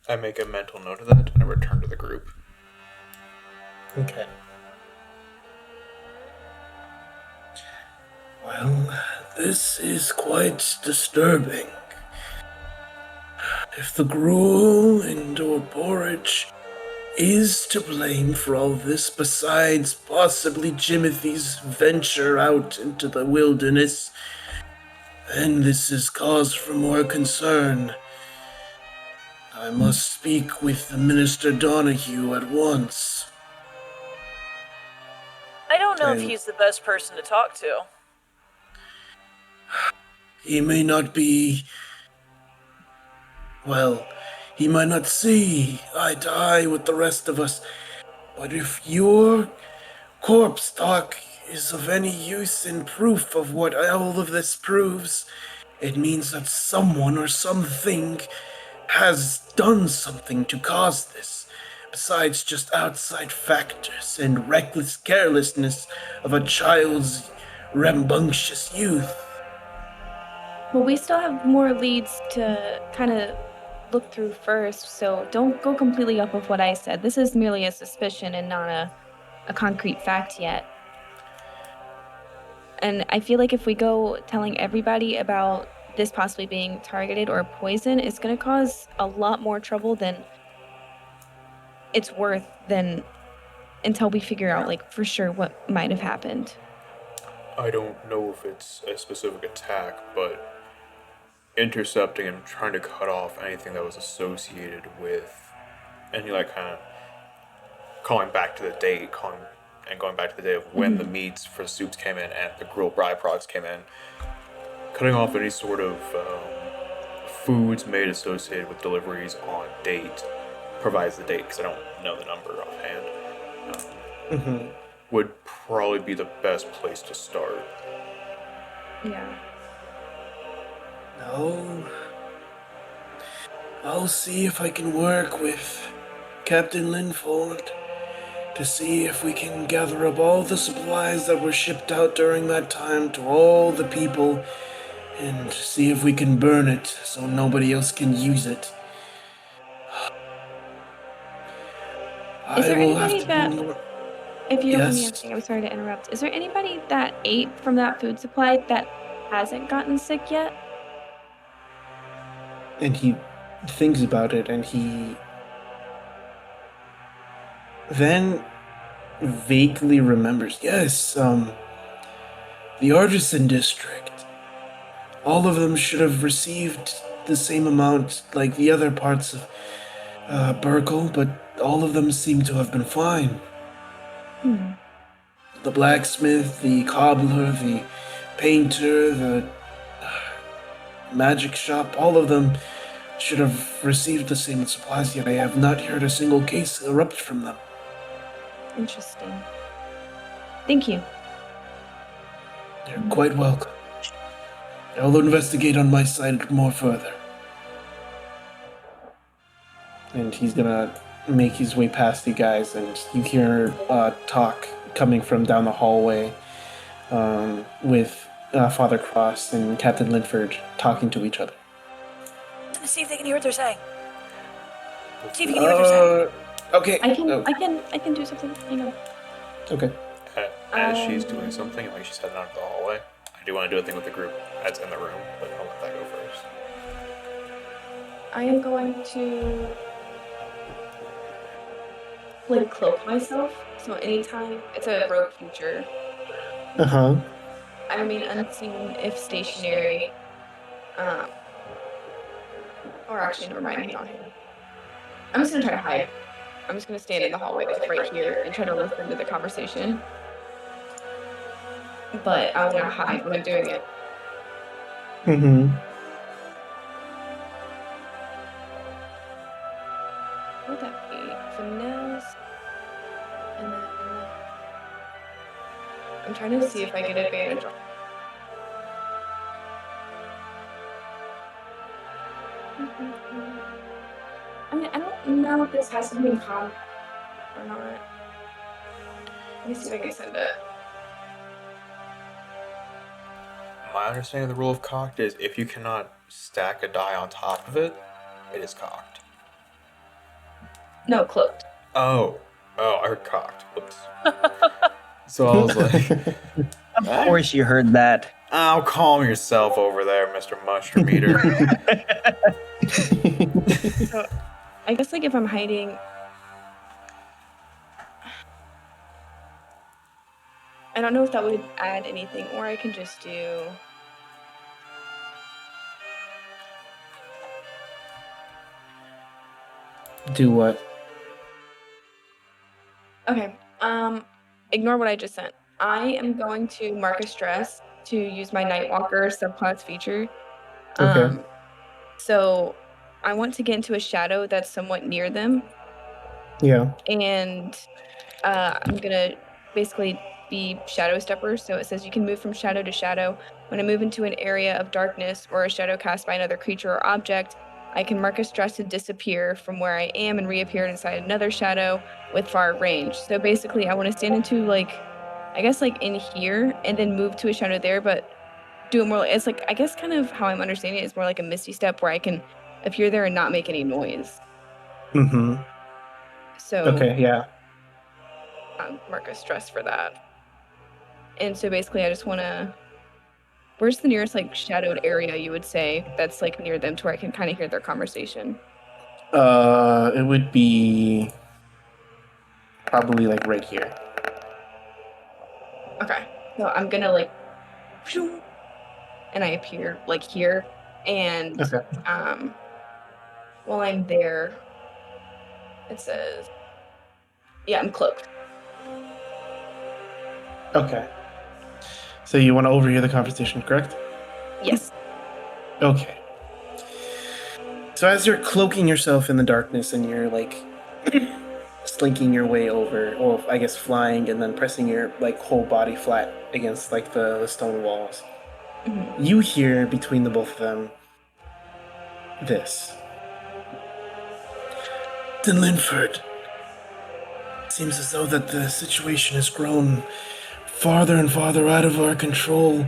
I make a mental note of that, and I return to the group. Okay. Well, this is quite disturbing. If the gruel and or porridge is to blame for all this, besides possibly Jimothy's venture out into the wilderness, then this is cause for more concern. I must speak with the Minister Donahue at once. I don't know if And- he's the best person to talk to. He may not be... Well, he might not see eye to eye with the rest of us, but if your corpse talk is of any use in proof of what all of this proves, it means that someone or something has done something to cause this, besides just outside factors and reckless carelessness of a child's rambunctious youth. Well, we still have more leads to kind of look through first, so don't go completely up with what I said. This is merely a suspicion and not a concrete fact yet. And I feel like if we go telling everybody about this possibly being targeted or poison, it's going to cause a lot more trouble than it's worth until we figure out, like, for sure what might have happened. I don't know if it's a specific attack, but intercepting and trying to cut off anything that was associated with any like kind of going back to the date of when the meats for soups came in and the grilled byproducts came in, cutting off any sort of foods made associated with deliveries on date, provides the date because I don't know the number offhand, would probably be the best place to start. Yeah. No. I'll see if I can work with Captain Linford to see if we can gather up all the supplies that were shipped out during that time to all the people and see if we can burn it so nobody else can use it. Is there I will have anybody to that- be more... If you don't mind me Yes. asking, I'm sorry to interrupt. Is there anybody that ate from that food supply that hasn't gotten sick yet? And he thinks about it, and he then vaguely remembers, yes, the Artisan District. all of them should have received the same amount like the other parts of Berkle, but all of them seem to have been fine. Hmm. The blacksmith, the cobbler, the painter, the magic shop, all of them should have received the same supplies, yet I have not heard a single case erupt from them. Interesting. Thank you. You're quite welcome. I will investigate on my side more further. And he's gonna make his way past you guys, and you hear talk coming from down the hallway with Father Cross and Captain Linford talking to each other. See if they can hear what they're saying. See if you can hear what they're saying. Okay. I can Oh, I can do something. Hang on. okay. As she's doing something, like she's heading out of the hallway, I do want to do a thing with the group that's in the room, but I'll let that go first. I am going to like cloak myself. So anytime it's a rogue feature, Uh-huh. I remain unseen if stationary. Or actually, never mind. Hang on. I'm just gonna try to hide. I'm just gonna stand in the hallway like right here and try to listen to the conversation. But I'm gonna hide when I'm doing it. Mm-hmm. What would that be? Finesse. And then I'm trying to see if I get advantage on. I mean, I don't know if this has to be in combat or not. Let me see if I can send it. My understanding of the rule of cocked is if you cannot stack a die on top of it, it is cocked. No, cloaked. Oh, I heard cocked. Whoops. So I was like, Of course you heard that. "Oh, calm yourself over there, Mr. Mushroom Eater." So I guess like if I'm hiding, I don't know if that would add anything, or I can just do. Do what? Okay. Ignore what I just sent. I am going to mark a stress to use my Nightwalker subclass feature. Okay. So I want to get into a shadow that's somewhat near them, Yeah. and I'm gonna basically be shadow stepper. So it says you can move from shadow to shadow. When I move into an area of darkness or a shadow cast by another creature or object, I can mark a stress to disappear from where I am and reappear inside another shadow with far range. So basically, I want to stand into like, I guess like in here and then move to a shadow there, but do it more. It's like I guess kind of how I'm understanding it is more like a misty step where I can appear there and not make any noise. Mm-hmm. So Okay, yeah. mark a stress for that. And so basically, I just want to. Where's the nearest like shadowed area you would say that's like near them to where I can kind of hear their conversation? It would be probably like right here. Okay. So I'm gonna like, shoo, and I appear like here, and Okay. while I'm there, it says, yeah, I'm cloaked. Okay. So you want to overhear the conversation, correct? Yes. Okay. So as you're cloaking yourself in the darkness and you're like slinking your way over, or I guess flying and then pressing your like whole body flat against like the stone walls, Mhm. you hear between the both of them this. Then Linford. Seems as though that the situation has grown farther and farther out of our control,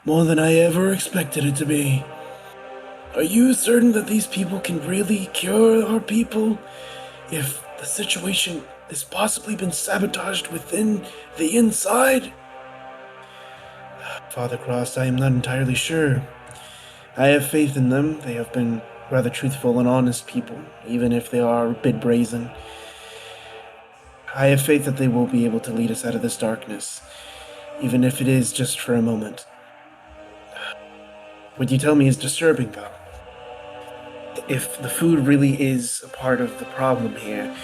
more than I ever expected it to be. Are you certain that these people can really cure our people if the situation has possibly been sabotaged within the inside? Father Cross, I am not entirely sure. I have faith in them. They have been rather truthful and honest people, even if they are a bit brazen. I have faith that they will be able to lead us out of this darkness, even if it is just for a moment. What you tell me is disturbing, though. If the food really is a part of the problem here,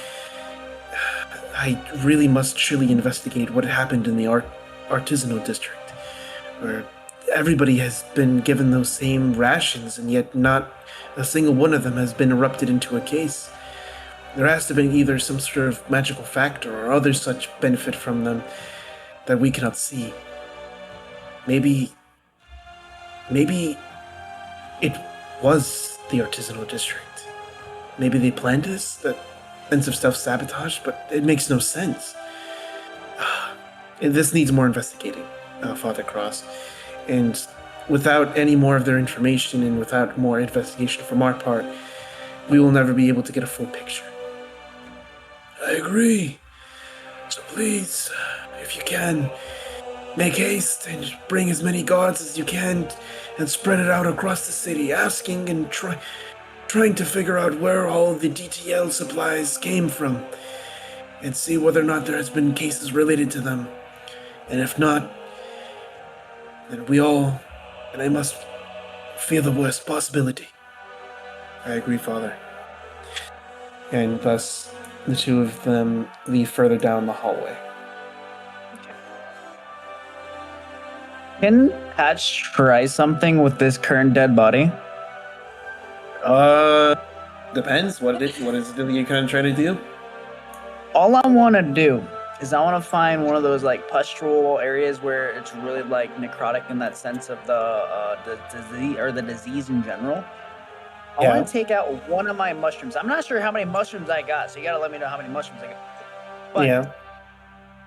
I really must surely investigate what happened in the artisanal district, where everybody has been given those same rations, and yet not a single one of them has been erupted into a case. There has to be either some sort of magical factor or other such benefit from them that we cannot see. Maybe it was the artisanal district. Maybe they planned this, that sense of self-sabotage, but it makes no sense. This needs more investigating, Father Cross. And without any more of their information and without more investigation from our part, we will never be able to get a full picture. I agree. So please, if you can, make haste and bring as many guards as you can and spread it out across the city, asking and trying to figure out where all the DTL supplies came from and see whether or not there has been cases related to them. And if not, then and I must fear the worst possibility. I agree, Father. And thus, the two of them leave further down the hallway. Can Patch try something with this current dead body? Depends. What is it that you're kind of trying to do? All I want to do is I want to find one of those like pustule areas where it's really like necrotic in that sense of the disease or the disease in general. I Yeah. want to take out one of my mushrooms. I'm not sure how many mushrooms I got, so you gotta let me know how many mushrooms I got. But Yeah.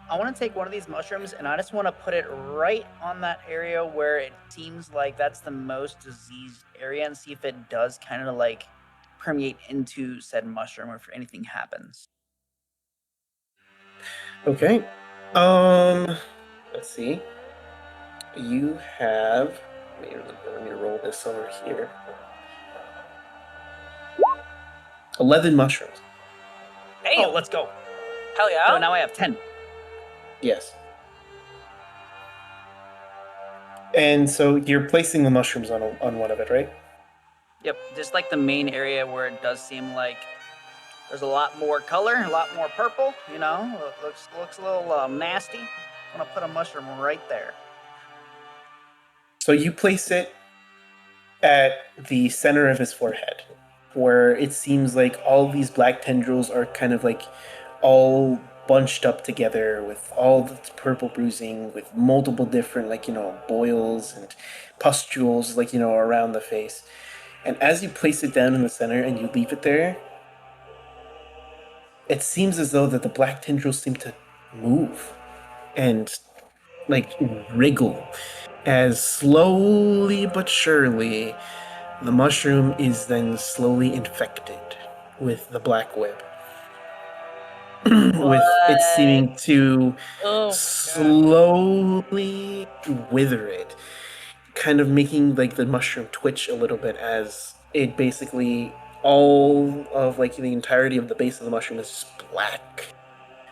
I want to take one of these mushrooms and I just want to put it right on that area where it seems like that's the most diseased area and see if it does kind of like permeate into said mushroom or if anything happens. Okay. Let's see. You have. Let me roll this over here. 11 mushrooms. Damn. Oh, let's go. Hell yeah. So now I have 10. Yes. And so you're placing the mushrooms on one of it, right? Yep, just like the main area where it does seem like there's a lot more color, a lot more purple. You know, it looks a little nasty. I'm gonna put a mushroom right there. So you place it at the center of his forehead, where it seems like all these black tendrils are kind of like all bunched up together with all the purple bruising, with multiple different, like, boils and pustules, like, around the face. And as you place it down in the center and you leave it there, it seems as though that the black tendrils seem to move and, like, wriggle as slowly but surely the mushroom is then slowly infected with the black web. With it seeming to Oh, slowly wither it, kind of making like the mushroom twitch a little bit as it basically all of like the entirety of the base of the mushroom is just black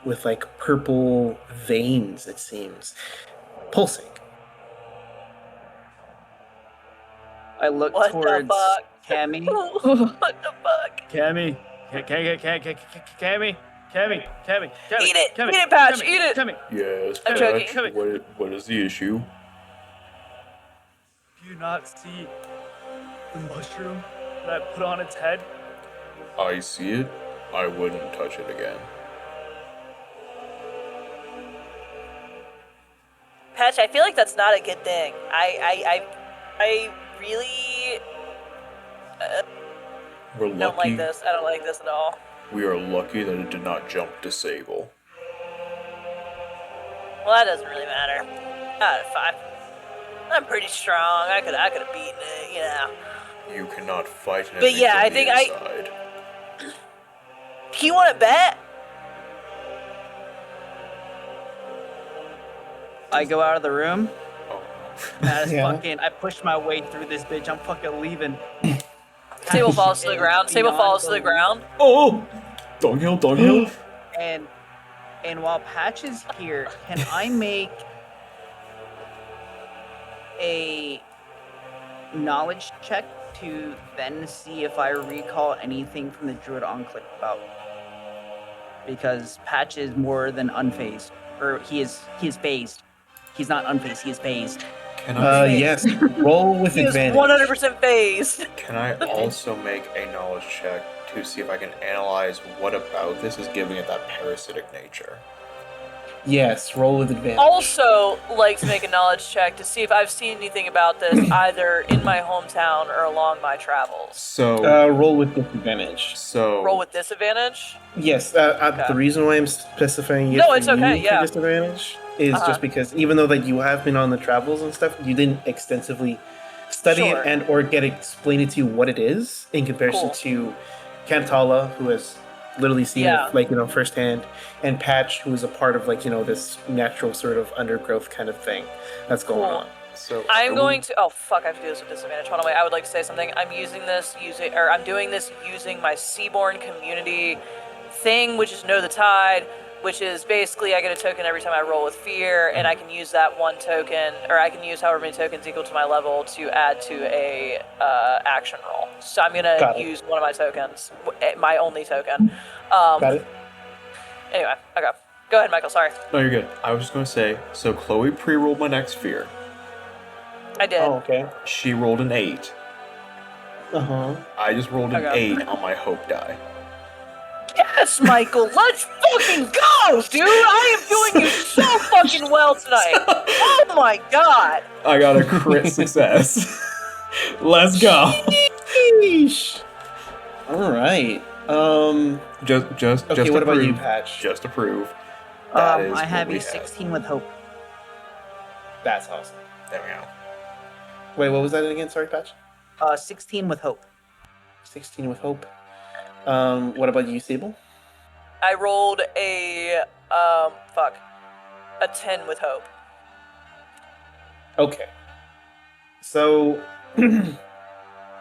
with like purple veins, it seems, pulsing. I look What the towards fuck? Cammy. What the fuck? Cammy, Cammy. Eat it, Patch, eat it. Cammy, Yes, I'm Patch. joking. What is the issue? do you not see the mushroom that I put on its head? I see it. I wouldn't touch it again. Patch, I feel like that's not a good thing. I really We're don't lucky. like this. I don't like this at all. We are lucky that it did not jump to Sable. Well, that doesn't really matter. Out of 5. I'm pretty strong. I could have beaten it, you know. You cannot fight an But enemy yeah, from I the think inside. You want to bet? I go out of the room. Oh. And I just Yeah. I push my way through this bitch. I'm fucking leaving. Sable falls to the Is ground. Sable beyond falls to the ground. Oh! Dunghill. And while Patch is here, can I make a knowledge check to then see if I recall anything from the Druid Enclave about. Because Patch is more than unfazed. Or he is phased. He's not unfazed, he is phased. Can I Yes. Roll with He is advantage. 100% phased. can I also make a knowledge check to see if I can analyze what about this is giving it that parasitic nature? Yes, roll with advantage. Also, like to make a knowledge check to see if I've seen anything about this either in my hometown or along my travels. So Roll with disadvantage. Roll with disadvantage. Yes, Okay. the reason why I'm specifying it No, for it's okay, you yeah. for disadvantage is Uh-huh. just because even though that you have been on the travels and stuff, you didn't extensively study Sure. it and or get explained to you what it is in comparison Cool. to Kantala, who has literally seen Yeah. it like firsthand, and Patch, who is a part of this natural sort of undergrowth kind of thing that's going Cool. on. So I'm going to. Oh fuck! I have to do this with disadvantage. Hold on, wait. I would like to say something. I'm doing this using my Seaborn community thing, which is Know the Tide, which is basically I get a token every time I roll with fear, and I can use that one token, or I can use however many tokens equal to my level to add to a action roll. So I'm gonna Got it. use one of my tokens, my only token. Got it? Anyway, okay. Go ahead, Michael. Sorry, No, you're good. I was just gonna say, so Chloe pre-rolled my next fear. I did. Oh, okay. She rolled an 8. Uh-huh. I just rolled an Okay. 8 on my hope die. Yes, Michael, let's fucking go, dude! I am doing you so fucking well tonight. Oh my god. I got a crit success. Let's go. Sheesh. All right. Just Okay, to what about you, prove- Patch? Just to prove. That is I what have we a 16 with hope. That's awesome. There we go. Wait, what was that again? Sorry, Patch. 16 with hope. 16 with hope. What about you, Sable? I rolled a 10 with hope. Okay. So,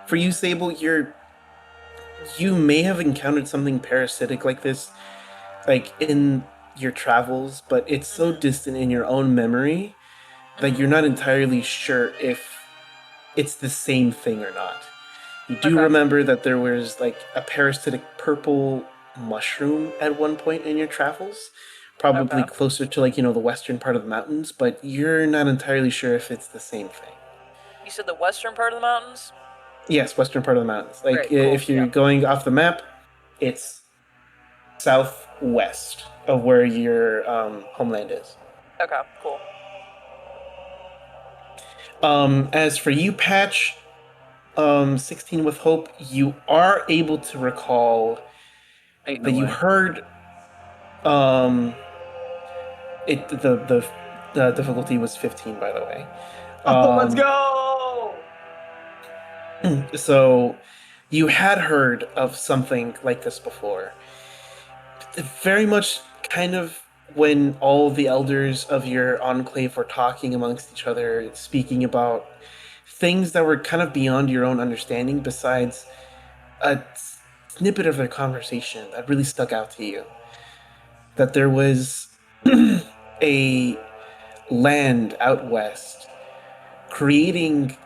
for you, Sable, you may have encountered something parasitic like this, like in your travels, but it's so distant in your own memory that you're not entirely sure if it's the same thing or not. You do Okay. remember that there was like a parasitic purple mushroom at one point in your travels, probably Okay. closer to the western part of the mountains, but you're not entirely sure if it's the same thing. You said the western part of the mountains? Yes, western part of the mountains. Like Great, cool, if you're yeah. going off the map, it's southwest of where your homeland is. Okay, cool. As for you, Patch, 16 with hope, you are able to recall Ain't that no you way. heard the difficulty was 15, by the way. Let's go! So you had heard of something like this before. Very much kind of when all the elders of your enclave were talking amongst each other, speaking about things that were kind of beyond your own understanding, besides a snippet of their conversation that really stuck out to you. That there was a land out west creating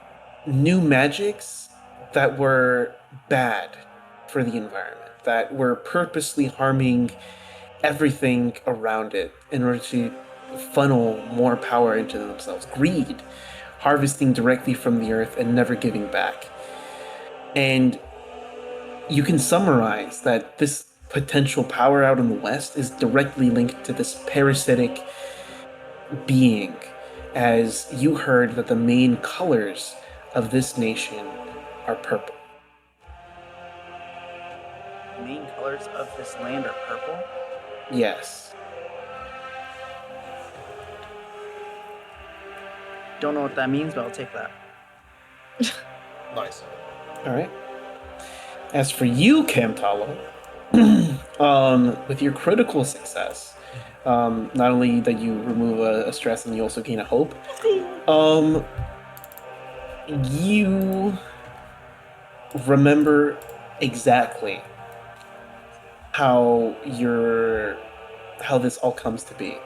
new magics that were bad for the environment, that were purposely harming everything around it in order to funnel more power into themselves. Greed, harvesting directly from the earth and never giving back. And you can summarize that this potential power out in the west is directly linked to this parasitic being, as you heard that the main colors of this nation are purple. The main colors of this land are purple. Yes. Don't know what that means, but I'll take that. Nice. All right. As for you, Kamtalo, with your critical success, not only that you remove a stress and you also gain a hope, you remember exactly how this all comes to be.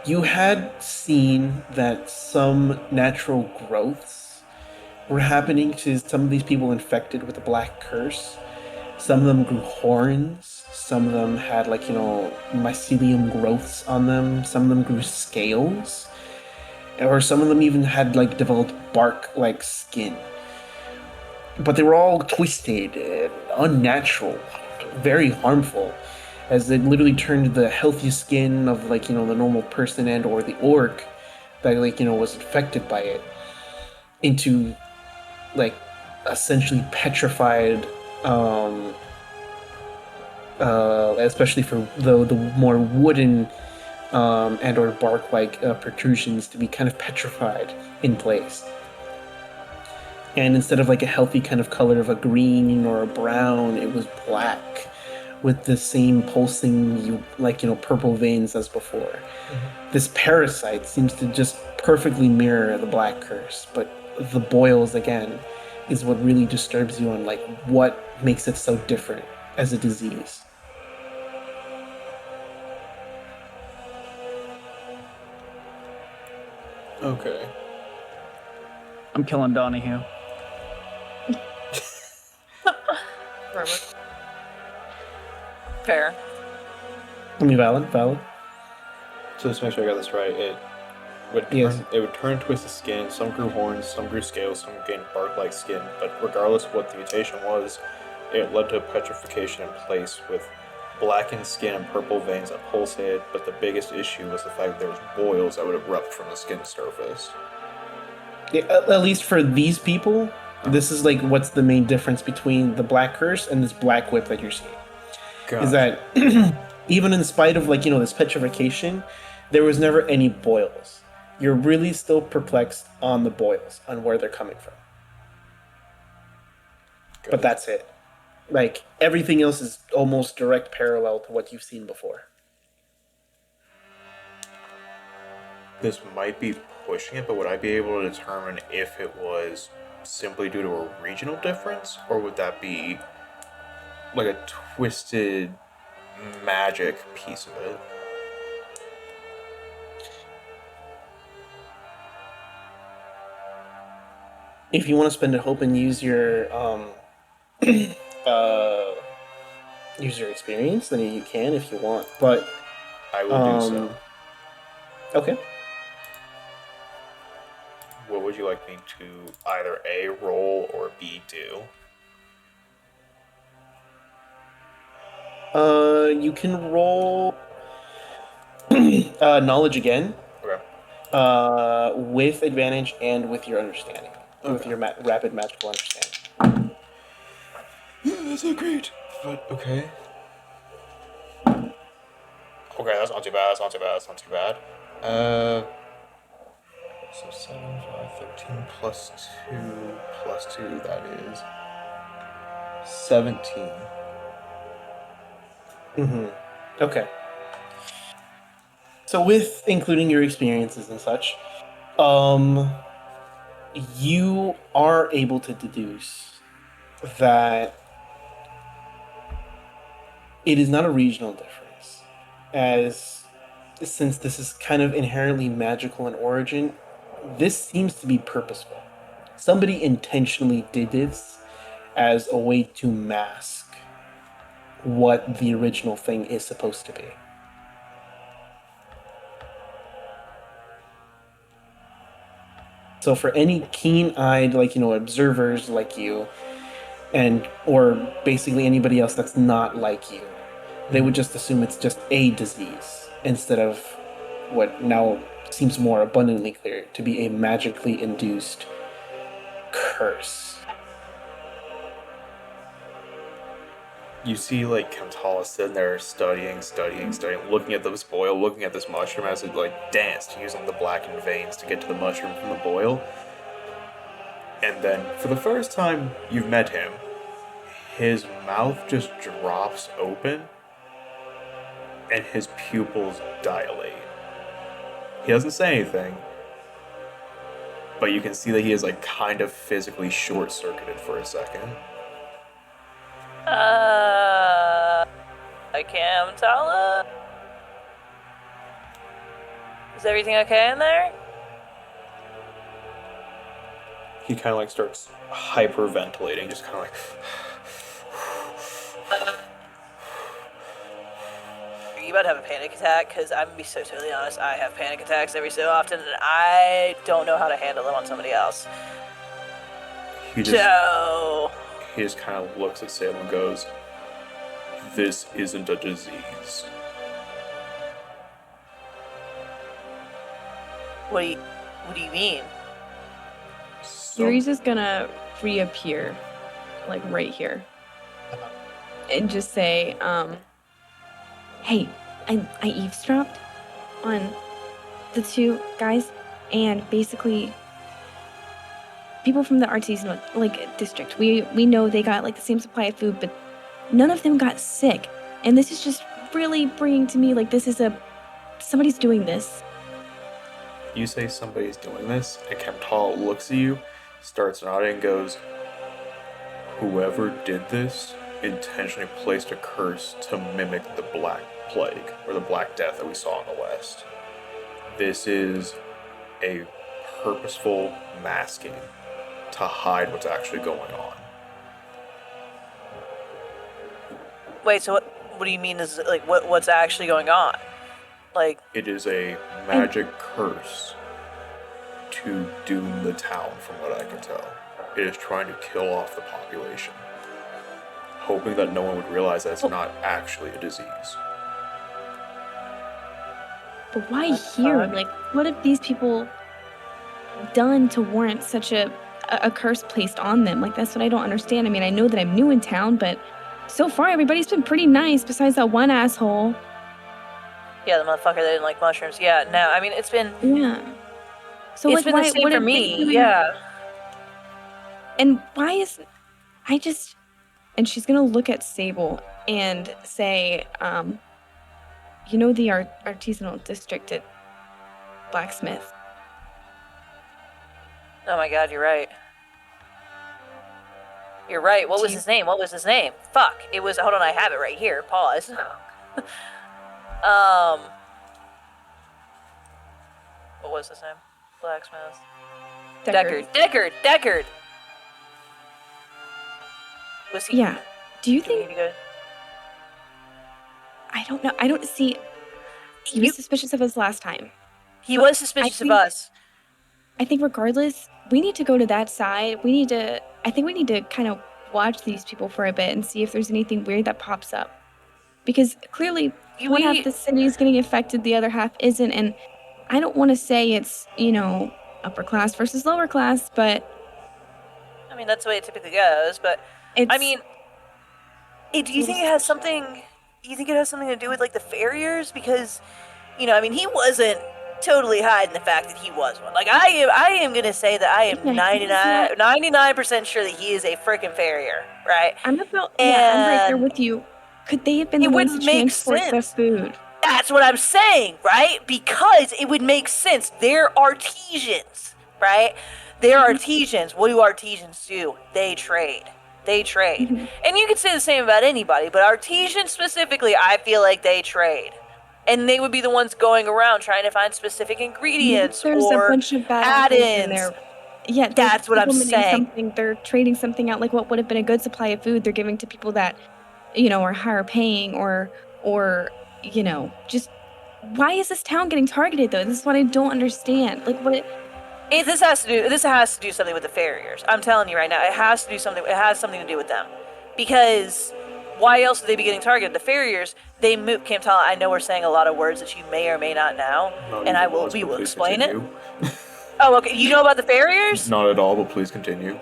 You had seen that some natural growths were happening to some of these people infected with the black curse. Some of them grew horns. Some of them had mycelium growths on them. Some of them grew scales, or some of them even had developed bark-like skin. But they were all twisted, unnatural, very harmful, as it literally turned the healthy skin of the normal person and or the orc that was infected by it into essentially petrified, especially for the more wooden and or bark-like protrusions to be kind of petrified in place. And instead of a healthy kind of color of a green or a brown, it was black with the same pulsing purple veins as before. Mm-hmm. This parasite seems to just perfectly mirror the black curse, but the boils again is what really disturbs you on what makes it so different as a disease. Okay. I'm killing Donahue. Fair. I mean, valid. So just to make sure I got this right, it would turn Yes. it would turn twisted skin. Some grew horns, some grew scales, some gained bark-like skin. But regardless of what the mutation was, it led to petrification in place with blackened skin and purple veins that pulsated. But the biggest issue was the fact that there was boils that would erupt from the skin surface. Yeah, at least for these people, this is what's the main difference between the black curse and this black whip that you're seeing. Gotcha. Is that even in spite of this petrification, there was never any boils. You're really still perplexed on the boils, on where they're coming from. Gotcha. But that's it. Everything else is almost direct parallel to what you've seen before. This might be pushing it, but would I be able to determine if it was simply due to a regional difference, or would that be a twisted magic piece of it? If you want to spend a hope and use your user experience, then you can if you want. But I will do so. Okay. What would you like me to either A, roll, or B, do? You can roll knowledge again. Okay. With advantage and with your understanding. Okay. With your rapid magical understanding. That's not great, but okay. Okay, that's not too bad. So 7, 5, 13 plus 2, that is 17. Mm-hmm. Okay. So with including your experiences and such, you are able to deduce that it is not a regional difference, as since this is kind of inherently magical in origin, this seems to be purposeful. Somebody intentionally did this as a way to mask what the original thing is supposed to be. So for any keen-eyed, observers like you, and or basically anybody else that's not like you, they would just assume it's just a disease instead of what now seems more abundantly clear to be a magically induced curse. You see, Kantala sitting there studying, looking at this boil, looking at this mushroom as it, danced, using the blackened veins to get to the mushroom from the boil. And then, for the first time you've met him, his mouth just drops open, and his pupils dilate. He doesn't say anything, but you can see that he is, kind of physically short-circuited for a second. I can't tell it. Is everything okay in there? he kind of like starts hyperventilating, just kind of like. Are you about to have a panic attack? Because I'm gonna be so totally honest, I have panic attacks every so often, and I don't know how to handle them on somebody else. He just So, kind of looks at Sable and goes, "This isn't a disease." what do you mean? Yuri's is gonna reappear, like right here, and just say, "Hey, I eavesdropped on the two guys, and basically, people from the artisanal district. We know they got like the same supply of food, but none of them got sick. And this is just really bringing to me like somebody's doing this." You say somebody's doing this, and Kemptal looks at you, starts nodding, and goes, "Whoever did this intentionally placed a curse to mimic the Black Plague, or the Black Death that we saw in the West. This is a purposeful masking to hide what's actually going on." Wait, so what do you mean is like what's actually going on? Like, It is a magic curse to doom the town, from what I can tell. It is trying to kill off the population, hoping that no one would realize that it's not actually a disease. But why here? Like, what have these people done to warrant such a curse placed on them? Like, that's what I don't understand. I mean, I know that I'm new in town, but so far everybody's been pretty nice, besides that one asshole. yeah, the motherfucker that didn't like mushrooms. Yeah, no, I mean it's been So it's like, been why? the same What for are they me. doing? Yeah. And why is and she's gonna look at Sable and say, you know the artisanal district at Blacksmith? Oh my God, you're right. You're right. What was his name? What was his name? Fuck. It was. Hold on, I have it right here. Pause. What was his name? Blacksmith. Deckard. Was he? Yeah. Do you Do we think? need to go? I don't know. I don't see. He was suspicious of us last time. He was suspicious of us. I think regardless, we need to go to that side. I think we need to kind of watch these people for a bit and see if there's anything weird that pops up. Because clearly, one half of the city is getting affected, the other half isn't. And I don't want to say it's, upper class versus lower class, but I mean, that's the way it typically goes. But I mean, do you think it has something? Do you think it has something to do with like the farriers? Because, I mean, he wasn't totally hiding the fact that he was one. Like I am gonna say that I am 99% sure that he is a freaking farrier, right? I'm right there with you. Could they have been the ones to transport the food? That's what I'm saying, right? Because it would make sense. They're artisans, right? They're artisans. What do artisans do? They trade. Mm-hmm. And you could say the same about anybody, but artisans specifically, I feel like they trade. And they would be the ones going around trying to find specific ingredients There's or a bunch of add-ins. in there. Yeah, that's what I'm saying. They're trading something out, like what would have been a good supply of food. They're giving to people that, are higher paying or just why is this town getting targeted though? This is what I don't understand. Like what? This has to do something with the farriers. I'm telling you right now, it has to do something. It has something to do with them, because why else would they be getting targeted? The farriers, they move. Camtala, I know we're saying a lot of words that you may or may not know, and we will explain it. Oh, okay. You know about the farriers? Not at all, but please continue.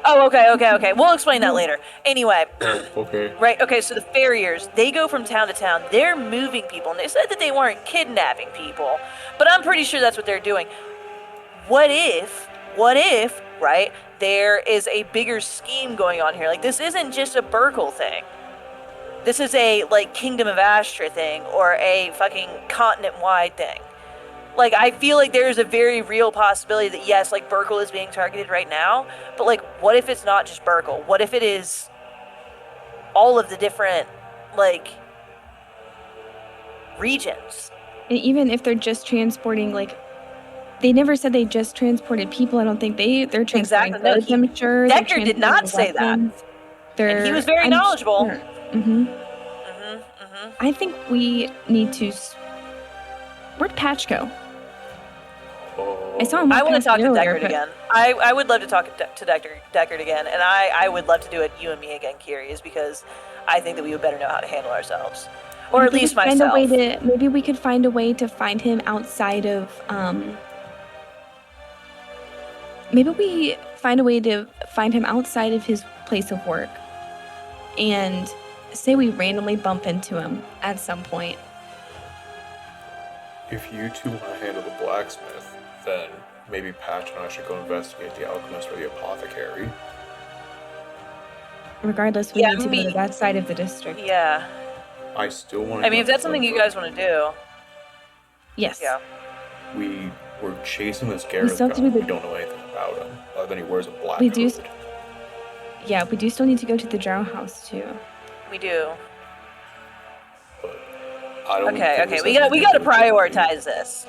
Oh, okay. We'll explain that later. Anyway. Okay. Right, okay, so the farriers, they go from town to town. They're moving people, and they said that they weren't kidnapping people, but I'm pretty sure that's what they're doing. What if, right, there is a bigger scheme going on here? Like, this isn't just a Berkle thing. This is a, like, Kingdom of Astra thing, or a fucking continent-wide thing. Like, I feel like there's a very real possibility that, yes, like, Berkle is being targeted right now, but, like, what if it's not just Berkle? What if it is all of the different, like, regions? And even if they're just transporting, like, They never said they just transported people. I don't think they're transporting Exactly. No, goods, I'm sure. They're Decker did not say that. weapons. And he was very knowledgeable. Mm-hmm. I think we need to. Where'd Patch go? I saw him. I want to talk to earlier, Deckard but- again. I would love to talk to Deckard again, and I would love to do it you and me again, Curious, because I think that we would better know how to handle ourselves, or at Maybe least we find a myself. way maybe we could find a way to find him outside of. Maybe we find a way to find him outside of his place of work, and say we randomly bump into him at some point. If you two want to handle the blacksmith, then maybe Patch and I should go investigate the alchemist or the apothecary. Regardless, we Yeah, need to go me- to that side of the district. Yeah. I still want to. I mean, if that's something you guys want to do, Yes. yeah. We were chasing this Gareth still guy. have to do We the- don't know anything about him, other than he wears a black We do hood. Yeah, we do still need to go to the drow house too. We do. But I don't Okay, think okay. this We has got to anything to do with prioritize this.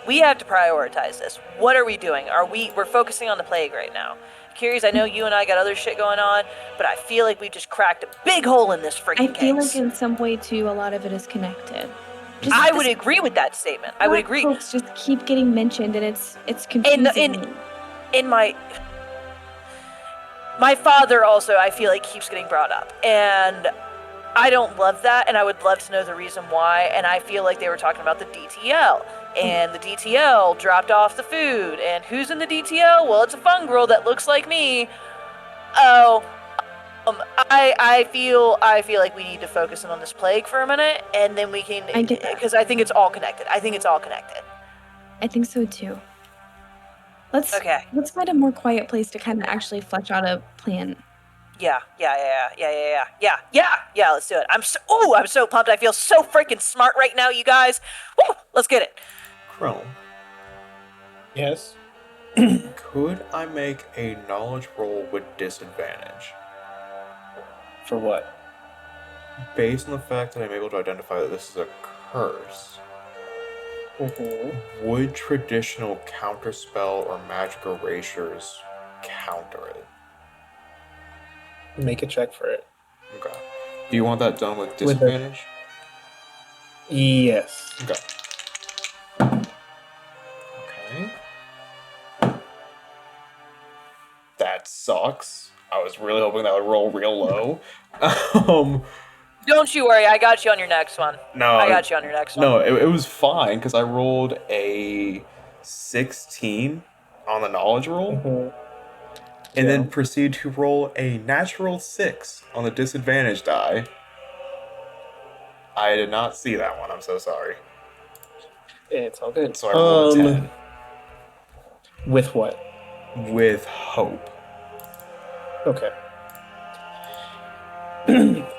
We have to prioritize this. What are we doing? We're focusing on the plague right now. Curious, I know you and I got other shit going on, but I feel like we just cracked a big hole in this I freaking feel case. like in some way too, a lot of it is connected. I would agree with that statement. I would black agree. Folks just keep getting mentioned, and it's confusing. In my father also, I feel like keeps getting brought up, and I don't love that, and I would love to know the reason why. And I feel like they were talking about the DTL, and the DTL dropped off the food, and who's in the DTL? Well, it's a fungrel that looks like me. Oh, I feel like we need to focus in on this plague for a minute, and then we can, I get that. because I think it's all connected. I think so too. Let's find a more quiet place to kind of actually flesh out a plan. Yeah. Let's do it. I'm so pumped. I feel so freaking smart right now, you guys. Woo, let's get it. Chrome, Yes. could I make a knowledge roll with disadvantage? For what? Based on the fact that I'm able to identify that this is a curse, Mm-hmm. would traditional counterspell or magic erasures counter it? Make a check for it. Okay. Do you want that done with the- disadvantage? Yes. Okay. Okay. That sucks. I was really hoping that would roll real low. Don't you worry. I got you on your next one. No, I got you on your next one. No, it was fine because I rolled a 16 on the knowledge roll, Mm-hmm. and Yeah. then proceed to roll a natural 6 on the disadvantage die. I did not see that one. I'm so sorry. It's all good. So I rolled a 10 With what? with hope. Okay.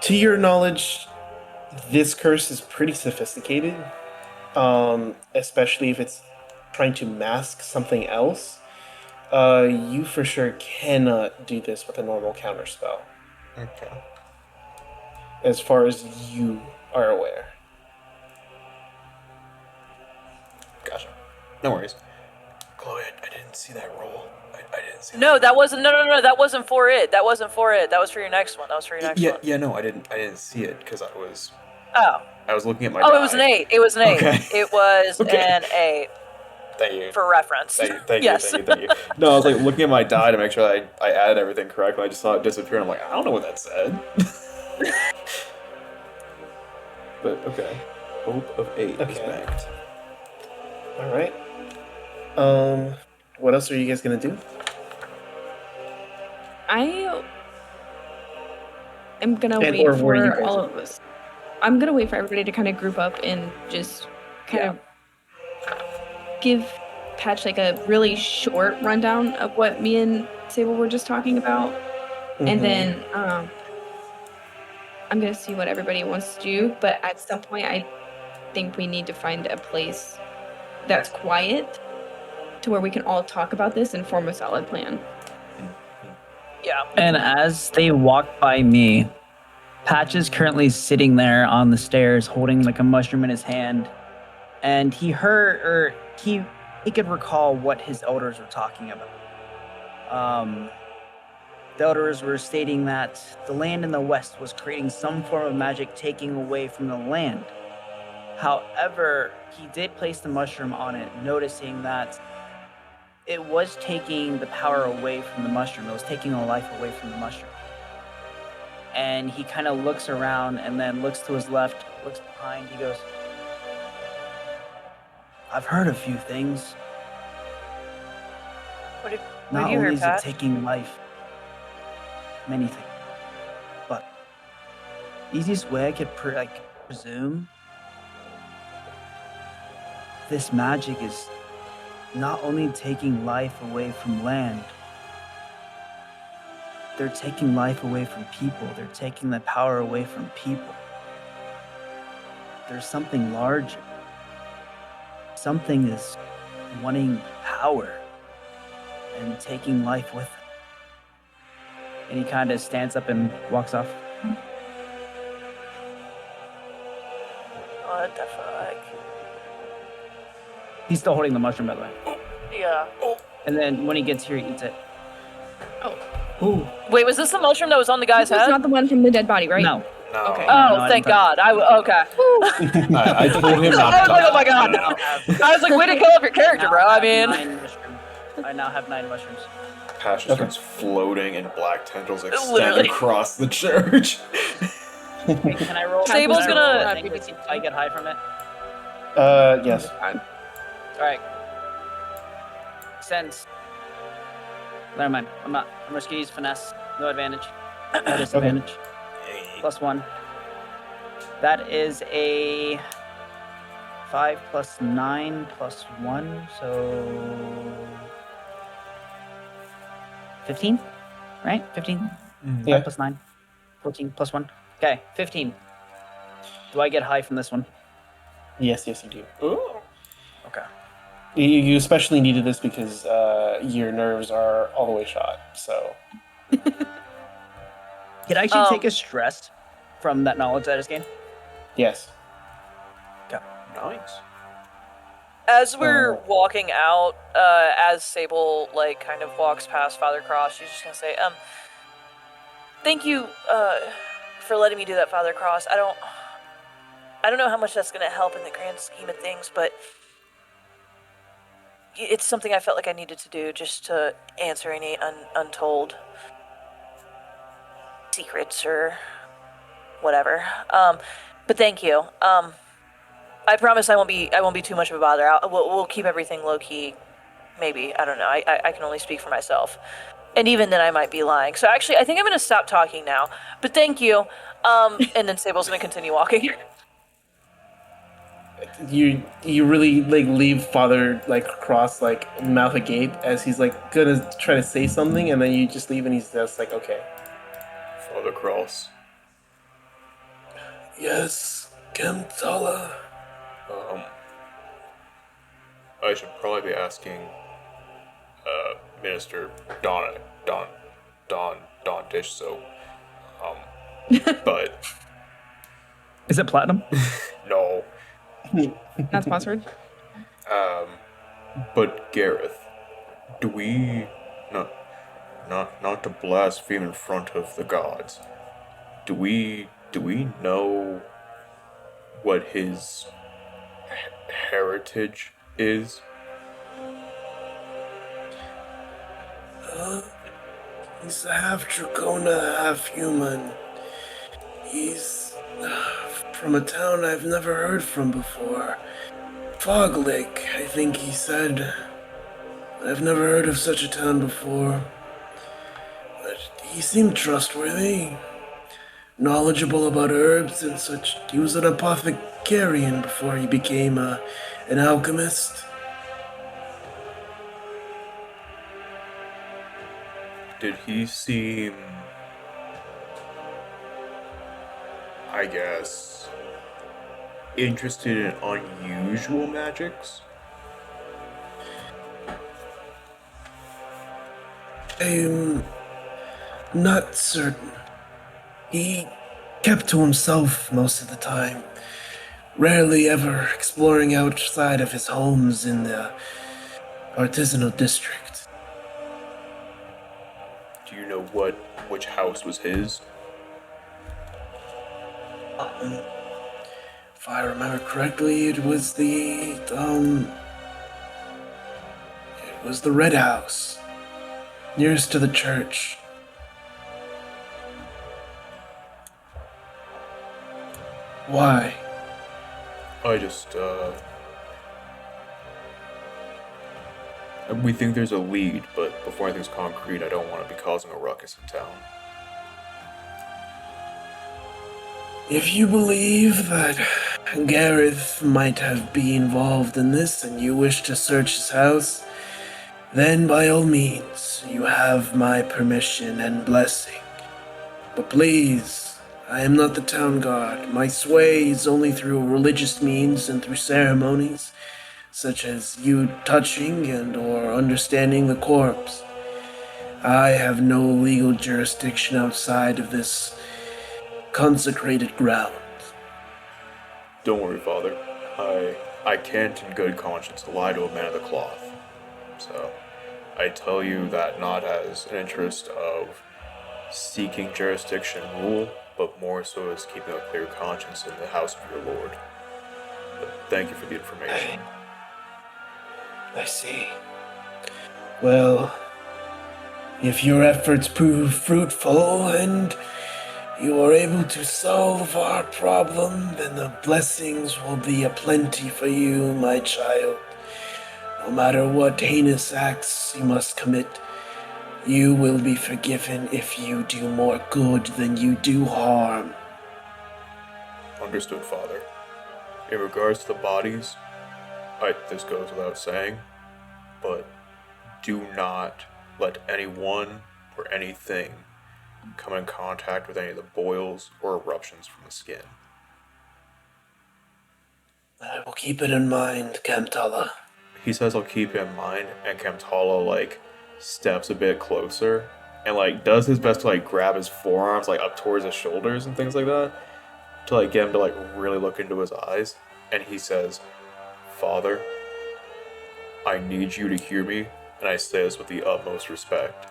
To your knowledge, this curse is pretty sophisticated, especially if it's trying to mask something else. You for sure cannot do this with a normal counterspell, Okay. as far as you are aware. Gotcha. No worries. Chloe, I didn't see that roll. I didn't see No, that wasn't. No. That wasn't for it. That wasn't for it. That was for your next one. That was for your next one. Yeah, no, I didn't see it because I was looking at my Oh, die. it was an 8. It was an 8. Okay. It was Okay. an 8 Thank you. for reference. Thank Yes. you. No, I was like looking at my die to make sure that I added everything correctly. I just saw it disappear and I'm like, I don't know what that said. But okay. Hope of 8 is Okay. banked. All right. What else are you guys gonna do? I am gonna And- wait or were you for guys- all of us. I'm gonna wait for everybody to kind of group up and just kind of give Patch like a really short rundown of what me and Sable were just talking about, and Mhm. then I'm gonna see what everybody wants to do. But at some point, I think we need to find a place that's quiet to where we can all talk about this and form a solid plan. Yeah. And as they walk by me, Patch is currently sitting there on the stairs holding like a mushroom in his hand. And he he could recall what his elders were talking about. The elders were stating that the land in the west was creating some form of magic taking away from the land. However, he did place the mushroom on it, noticing that it was taking the power away from the mushroom. It was taking the life away from the mushroom. And he kind of looks around and then looks to his left, looks behind. He goes, I've heard a few things. What have Not you only heard, is it Pat? taking life, many things, but easiest way I could presume this magic is not only taking life away from land, they're taking life away from people. They're taking the power away from people. There's something larger. Something is wanting power and taking life with it. And he kind of stands up and walks off. What the fuck? He's still holding the mushroom, by the way. Yeah. And then when he gets here, he eats it. Ooh. Wait, was this the mushroom that was on the guy's This was head? not the one from the dead body, right? No. No. Okay. Oh, No, I thank didn't touch God. Okay. I told him not I to was like, oh touch my it. God. now have, I was like, way to kill up your character, now bro. I have mean, 9 mushrooms. I now have 9 mushrooms. Pash just starts floating and black tendrils extend Literally. across the church. Wait, can I roll? Sable's can I roll gonna- a thing to see if I get high from it? Yes. God. All right. Sense. Never mind. I'm just gonna use finesse. No advantage. No disadvantage. +1. That is a 5 + 9 + 1, so 15, right? 15. Yeah. 5 + 9, 14 + 1. Okay, 15. Do I get high from this one? Yes, you do. Ooh. Okay. You especially needed this because your nerves are all the way shot. So Can I actually take a stress from that knowledge that I just gained? yes. Nice. as we're walking out, as Sable like kind of walks past Father Cross, she's just gonna say, thank you, for letting me do that, Father Cross. I don't know how much that's gonna help in the grand scheme of things, but it's something I felt like I needed to do just to answer any untold secrets or whatever. But thank you. I promise I won't be too much of a bother. We'll keep everything low key. Maybe, I don't know. I can only speak for myself, and even then I might be lying. So actually, I think I'm gonna stop talking now. But thank you. And then Sable's gonna continue walking. You really like leave Father like Cross like mouth agape as he's like gonna try to say something, and then you just leave and he's just like, okay. Father Cross. Yes, Kemtala. I should probably be asking Minister Don Dish, so but Is it platinum? no. Not sponsored. But Gareth, do we not to blaspheme in front of the gods? Do we know what his heritage is? He's half Dracona, half human. He's from a town I've never heard from before. Fog Lake, I think he said. I've never heard of such a town before. But he seemed trustworthy. Knowledgeable about herbs and such. He was an apothecarian before he became an alchemist. Did he seem, I guess, interested in unusual magics? I'm not certain. He kept to himself most of the time, rarely ever exploring outside of his homes in the artisanal district. Do you know which house was his? If I remember correctly, it was the red house, nearest to the church. Why? I just, we think there's a lead, but before anything's concrete, I don't want to be causing a ruckus in town. If you believe that Gareth might have been involved in this and you wish to search his house, then by all means, you have my permission and blessing. But please, I am not the town guard. My sway is only through religious means and through ceremonies, such as you touching and or understanding the corpse. I have no legal jurisdiction outside of this consecrated ground. Don't worry, Father. I can't in good conscience lie to a man of the cloth. So, I tell you that not as an interest of seeking jurisdiction and rule, but more so as keeping a clear conscience in the house of your lord. But thank you for the information. I see. Well, if your efforts prove fruitful and you are able to solve our problem, then the blessings will be aplenty for you, my child. No matter what heinous acts you must commit, you will be forgiven if you do more good than you do harm. Understood, Father. In regards to the bodies, this goes without saying, but do not let anyone or anything come in contact with any of the boils or eruptions from the skin. I will keep it in mind, Kamtala. He says I'll keep it in mind, and Kamtala, steps a bit closer and, does his best to, grab his forearms, up towards his shoulders and things like that, to, get him to, really look into his eyes. And he says, Father, I need you to hear me, and I say this with the utmost respect.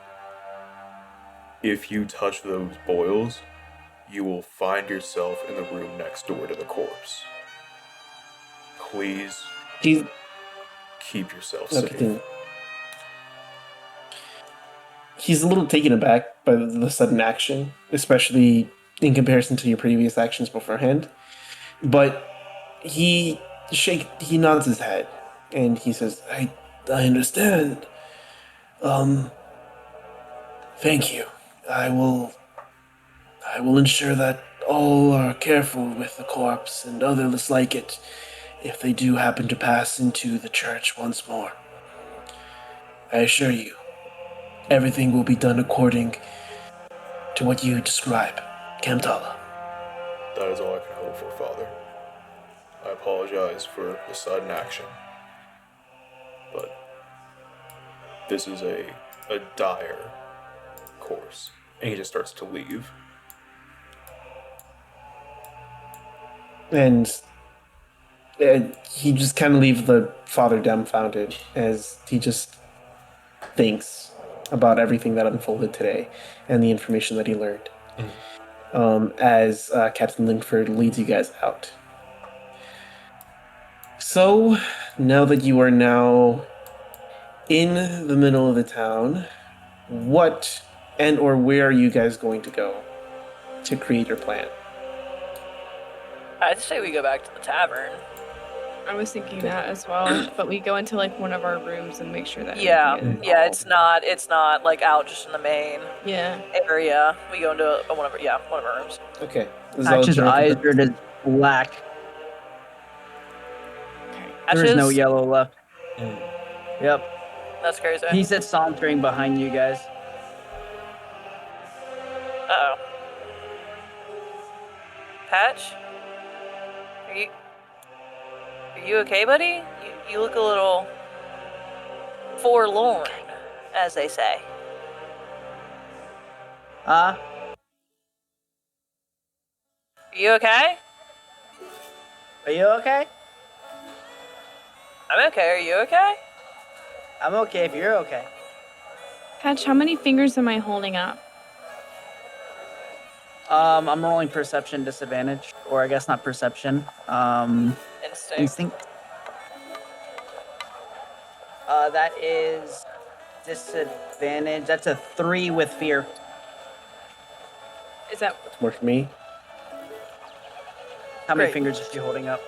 If you touch those boils, you will find yourself in the room next door to the corpse. Please He's keep yourself no, safe. continue. He's a little taken aback by the sudden action, especially in comparison to your previous actions beforehand. But he nods his head and he says, I understand. Thank you. I will ensure that all are careful with the corpse and others like it if they do happen to pass into the church once more. I assure you, everything will be done according to what you describe, Kamtala. That is all I can hope for, Father. I apologize for the sudden action, but this is a dire course. And he just starts to leave. And he just kind of leaves the father dumbfounded as he just thinks about everything that unfolded today and the information that he learned. As Captain Linford leads you guys out. So, now that you are now in the middle of the town, what and or where are you guys going to go to create your plan? I'd say we go back to the tavern. I was thinking that as well, but we go into one of our rooms and make sure that Yeah, everything is yeah. involved. It's not out just in the main Yeah. area. We go into one of our rooms. Okay. Patch's eyes are just black. Okay. There's no Ashes? yellow left. Yep. That's crazy. He said sauntering behind you guys. Uh-oh. Patch? Are you okay, buddy? You look a little forlorn, as they say. Huh? Are you okay? Are you okay? I'm okay. Are you okay? I'm okay if you're okay. Patch, how many fingers am I holding up? I'm rolling perception disadvantage, or I guess not perception. Instinct. That is disadvantage. That's a 3 with fear. Is that That's more for me. How many Great. fingers is she holding up?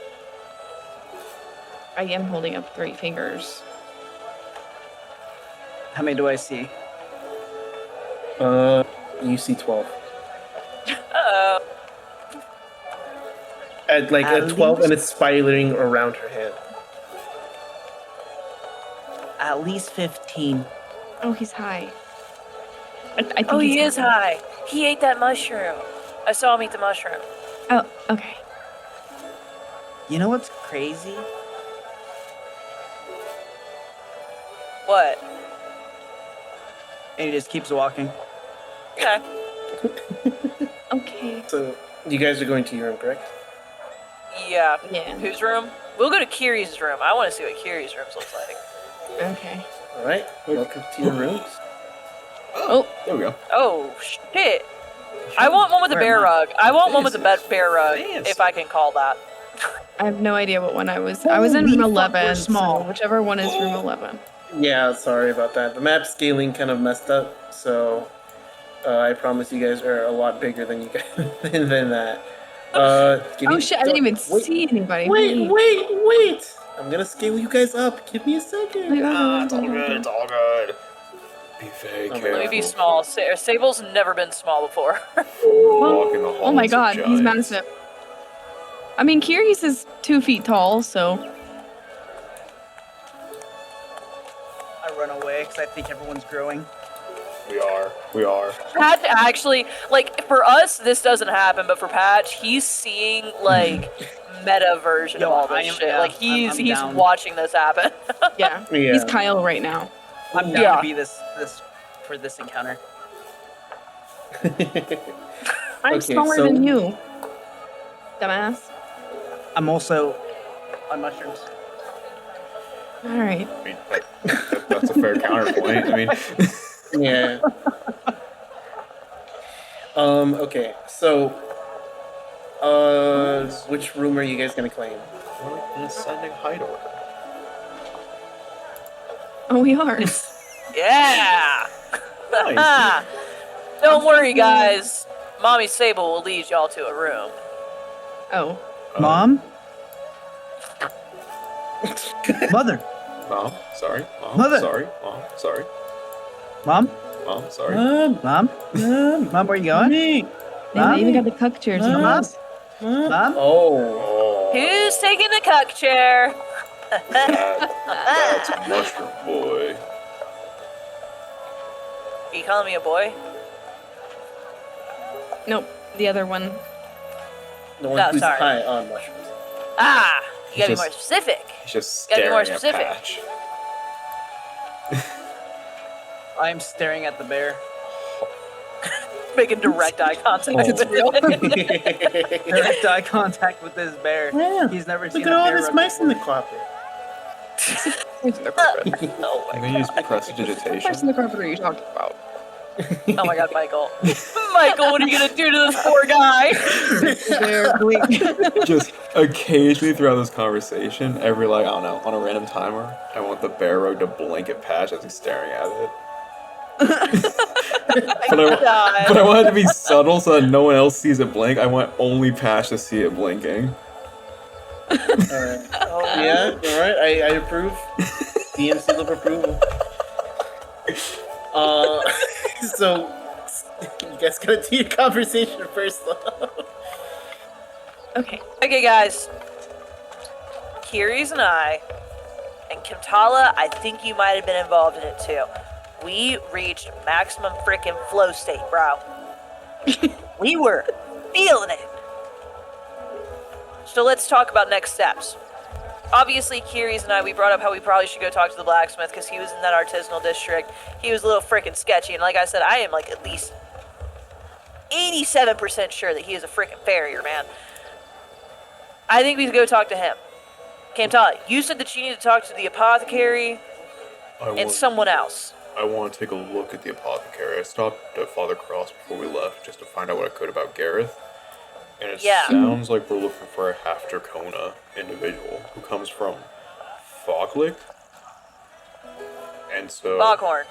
I am holding up 3 fingers. How many do I see? You see 12. Uh-oh. At like At a 12, least- and it's spiraling around her hand. At least 15. Oh, he's high. I think Oh, he's he is high. He ate that mushroom. I saw him eat the mushroom. Oh, okay. You know what's crazy? What? And he just keeps walking. Okay. Okay. So, you guys are going to your room, correct? Yeah. Yeah. Whose room? We'll go to Kiri's room. I want to see what Kiri's room looks like. Okay. Alright, welcome to your rooms. Oh, There we go. Oh, shit. I want one with a Where bear am I? rug. I want one with a Fancy. bear rug, Fancy. if I can call that. I have no idea what one I was. I was in Holy room fuck, we're 11. small. So whichever one is room 11. Yeah, sorry about that. The map scaling kind of messed up, so I promise you guys are a lot bigger than you guys than that. Give Oh me- shit! I didn't even wait, see anybody. Wait! I'm gonna scale you guys up. Give me a second. It's all good. It's all good. Be very Let me careful. Let me be small. Sable's never been small before. Walk in the halls Oh my of god, he's giants. massive. I mean, Kyrie's is 2 feet tall, so I run away because I think everyone's growing. We are. Patch actually, like, for us, this doesn't happen, but for Patch, he's seeing, like, meta version of Yo, all I this am- shit. yeah, Like, he's I'm down. watching this happen. yeah. Yeah. He's Kyle right now. I'm down Yeah. to be this for this encounter. I'm Okay, smaller so- than you, dumbass. I'm also on mushrooms. All right. I mean, that's a fair counterpoint. I mean, Yeah. Okay, so which room are you guys gonna claim? we're in ascending height order. Oh, we are. Yeah! Nice. Don't worry, guys. Mommy Sable will lead y'all to a room. Oh. Mom? Mother? Mom, sorry. Mom, Mother. sorry. Mom, sorry. Mom? Mom, sorry. Mom, Mom? Mom, where you going? me, They even got the cuck chairs. in the Mom? house. Mom? Oh, Oh, Who's taking the cuck chair? that's mushroom boy. Are you calling me a boy? Nope. The other one. the one No, who's sorry. high on mushrooms. Ah! You gotta be Just- more specific. He's just Gotta be staring more at specific. Patch. I'm staring at the bear. Making direct eye contact. Oh. with it. Direct eye contact with this bear. Yeah, He's never look seen at a all bear this rug mice in the before. carpet. Oh I'm my gonna use god. prestidigitation. the carpet are you talking about? Oh my god, Michael. Michael, what are you gonna do to this poor guy? They're bleak. Just occasionally throughout this conversation, every like I don't know, on a random timer, I want the bear rug to blink at Patch as he's staring at it. But I want it to be subtle so that no one else sees it blink. I want only Patch to see it blinking. Alright. Yeah, alright, I approve. DM seal of approval. So, you guys gotta do your conversation first, though. Okay. Okay, guys. Kiri's and I, and Kimtala, I think you might have been involved in it too. We reached maximum freaking flow state, bro. We were feeling it. So let's talk about next steps. Obviously, Kiri's and I, we brought up how we probably should go talk to the blacksmith because he was in that artisanal district. He was a little freaking sketchy, and like I said, I am like at least 87% sure that he is a freaking farrier, man. I think we should go talk to him. Kamtala, you said that you need to talk to the apothecary and someone else. I want to take a look at the apothecary. I stopped at Father Cross before we left just to find out what I could about Gareth. And it Yeah. sounds like we're looking for a half Dracona individual who comes from Foglick. And so. Foghorn.